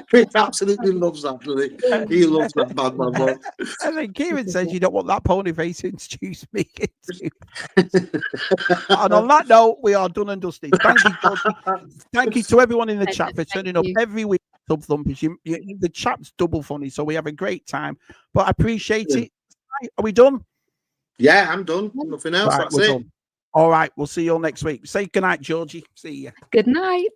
S2: Chris absolutely loves that, doesn't he? He loves that bad man.
S1: And then Kieran says you don't want that pony face to introduce me into. And on that note, we are done and dusted. Thank you, Georgie. Thank you to everyone in the chat for turning up every week. Tub Thumpers. The chat's double funny, so we have a great time. But I appreciate it. Are we done?
S2: Yeah, I'm done. Nothing else.
S1: Right,
S2: That's
S1: we're
S2: it.
S1: done. All right, we'll see you all next week. Say goodnight, Georgie. See you.
S3: Good night.